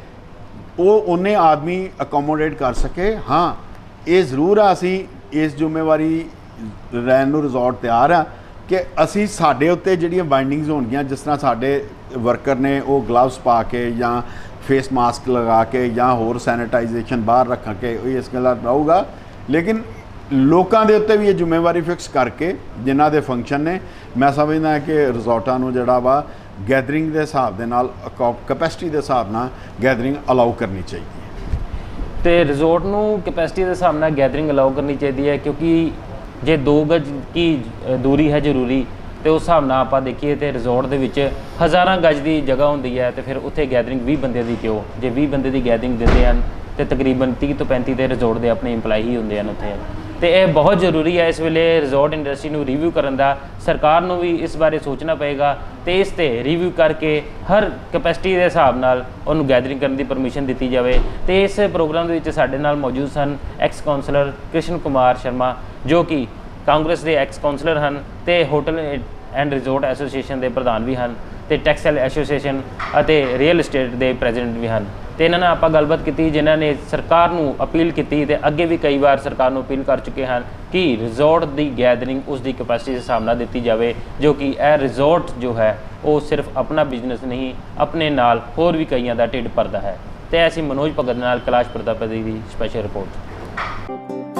A: ਉਹ ਉਹਨੇ ਆਦਮੀ ਅਕੋਮੋਡੇਟ ਕਰ ਸਕੇ। ਹਾਂ, ਇਹ ਜ਼ਰੂਰ ਆ ਅਸੀਂ ਇਸ ਜ਼ਿੰਮੇਵਾਰੀ ਰਹਿਣ ਨੂੰ ਰਿਜ਼ੋਰਟ ਤਿਆਰ ਆ ਕਿ ਅਸੀਂ ਸਾਡੇ ਉੱਤੇ ਜਿਹੜੀਆਂ ਬਾਈਂਡਿੰਗਸ ਹੋਣਗੀਆਂ, ਜਿਸ ਤਰ੍ਹਾਂ ਸਾਡੇ ਵਰਕਰ ਨੇ ਉਹ ਗਲਵਸ ਪਾ ਕੇ ਜਾਂ ਫੇਸ ਮਾਸਕ ਲਗਾ ਕੇ ਜਾਂ ਹੋਰ ਸੈਨੀਟਾਈਜੇਸ਼ਨ ਬਾਹਰ ਰੱਖ ਕੇ ਇਸ ਗੱਲ ਰਹੂਗਾ। ਲੇਕਿਨ ਲੋਕਾਂ ਦੇ ਉੱਤੇ ਵੀ ਇਹ ਜ਼ਿੰਮੇਵਾਰੀ ਫਿਕਸ ਕਰਕੇ ਜਿਨ੍ਹਾਂ ਦੇ ਫੰਕਸ਼ਨ ਨੇ, ਮੈਂ ਸਮਝਦਾ ਕਿ ਰਿਜ਼ੋਰਟਾਂ ਨੂੰ ਜਿਹੜਾ ਵਾ ਗੈਦਰਿੰਗ ਦੇ ਹਿਸਾਬ ਦੇ ਨਾਲ ਕੈਪੈਸਿਟੀ ਦੇ ਹਿਸਾਬ ਨਾਲ ਗੈਦਰਿੰਗ ਅਲਾਉ ਕਰਨੀ ਚਾਹੀਦੀ ਹੈ।
D: ਤੇ ਰਿਜ਼ੋਰਟ ਨੂੰ ਕੈਪੈਸਿਟੀ ਦੇ ਹਿਸਾਬ ਨਾਲ ਗੈਦਰਿੰਗ ਅਲਾਉ ਕਰਨੀ ਚਾਹੀਦੀ ਹੈ, ਕਿਉਂਕਿ ਜੇ 2 ਗਜ ਕੀ ਦੂਰੀ ਹੈ ਜ਼ਰੂਰੀ ਤੇ ਉਸ ਹਿਸਾਬ ਨਾਲ ਆਪਾਂ ਦੇਖੀਏ ਤੇ ਰਿਜ਼ੋਰਟ ਦੇ ਵਿੱਚ ਹਜ਼ਾਰਾਂ ਗਜ ਦੀ ਜਗ੍ਹਾ ਹੁੰਦੀ ਹੈ ਤੇ ਫਿਰ ਉੱਥੇ ਗੈਦਰਿੰਗ 20 ਬੰਦੇ ਦੀ ਕਿਉਂ? ਜੇ 20 ਬੰਦੇ ਦੀ ਗੈਦਰਿੰਗ ਦਿੰਦੇ ਹਨ ਤੇ ਤਕਰੀਬਨ 30 ਤੋਂ 35 ਤੇ ਰਿਜ਼ੋਰਟ ਦੇ ਆਪਣੇ EMPLOYE ਹੀ ਹੁੰਦੇ ਹਨ ਉੱਥੇ। ਤੇ ਇਹ ਬਹੁਤ ਜ਼ਰੂਰੀ ਹੈ ਇਸ ਵੇਲੇ ਰਿਜ਼ੋਰਟ ਇੰਡਸਟਰੀ ਨੂੰ ਰਿਵਿਊ ਕਰਨ ਦਾ। ਸਰਕਾਰ ਨੂੰ ਵੀ ਇਸ ਬਾਰੇ ਸੋਚਣਾ ਪਏਗਾ ਤੇ ਇਸ ਤੇ ਰਿਵਿਊ ਕਰਕੇ ਹਰ ਕੈਪੈਸਿਟੀ ਦੇ ਹਿਸਾਬ ਨਾਲ ਉਹਨੂੰ ਗੈਦਰਿੰਗ ਕਰਨ ਦੀ ਪਰਮਿਸ਼ਨ ਦਿੱਤੀ ਜਾਵੇ। ਤੇ ਇਸ ਪ੍ਰੋਗਰਾਮ ਦੇ ਵਿੱਚ ਸਾਡੇ ਨਾਲ ਮੌਜੂਦ ਸਨ ਐਕਸ ਕਾਉਂਸਲਰ ਕ੍ਰਿਸ਼ਨ ਕੁਮਾਰ ਸ਼ਰਮਾ, ਜੋ ਕਿ ਕਾਂਗਰਸ ਦੇ ਐਕਸ ਕਾਉਂਸਲਰ ਹਨ ਤੇ ਹੋਟਲ ਐਂਡ ਰਿਜ਼ੋਰਟ ਐਸੋਸੀਏਸ਼ਨ ਦੇ ਪ੍ਰਧਾਨ ਵੀ ਹਨ ਤੇ ਟੈਕਸਟਾਈਲ ਐਸੋਸੀਏਸ਼ਨ ਅਤੇ ਰੀਅਲ ਏਸਟੇਟ ਦੇ ਪ੍ਰੈਜ਼ੀਡੈਂਟ ਵੀ ਹਨ। ਤੇ ਇਹਨਾਂ ਨਾਲ ਆਪਾਂ ਗੱਲਬਾਤ ਕੀਤੀ, ਜਿਨ੍ਹਾਂ ਨੇ ਸਰਕਾਰ ਨੂੰ ਅਪੀਲ ਕੀਤੀ ਤੇ ਅੱਗੇ ਵੀ ਕਈ ਵਾਰ ਸਰਕਾਰ ਨੂੰ ਅਪੀਲ ਕਰ ਚੁੱਕੇ ਹਨ ਕਿ ਰਿਜ਼ੋਰਟ ਦੀ ਗੈਦਰਿੰਗ ਉਸ ਦੀ ਕੈਪੈਸਿਟੀ ਦੇ ਹਿਸਾਬ ਨਾਲ ਦਿੱਤੀ ਜਾਵੇ, ਜੋ ਕਿ ਇਹ ਰਿਜ਼ੋਰਟ ਜੋ ਹੈ ਉਹ ਸਿਰਫ ਆਪਣਾ ਬਿਜ਼ਨਸ ਨਹੀਂ, ਆਪਣੇ ਨਾਲ ਹੋਰ ਵੀ ਕਈਆਂ ਦਾ ਢਿੱਡ ਭਰਦਾ ਹੈ। ਤੇ ਅਸੀਂ ਮਨੋਜ ਭਗਤ ਨਾਲ ਕੈਲਾਸ਼ ਪ੍ਰਤਾਪਤੀ ਦੀ ਸਪੈਸ਼ਲ ਰਿਪੋਰਟ।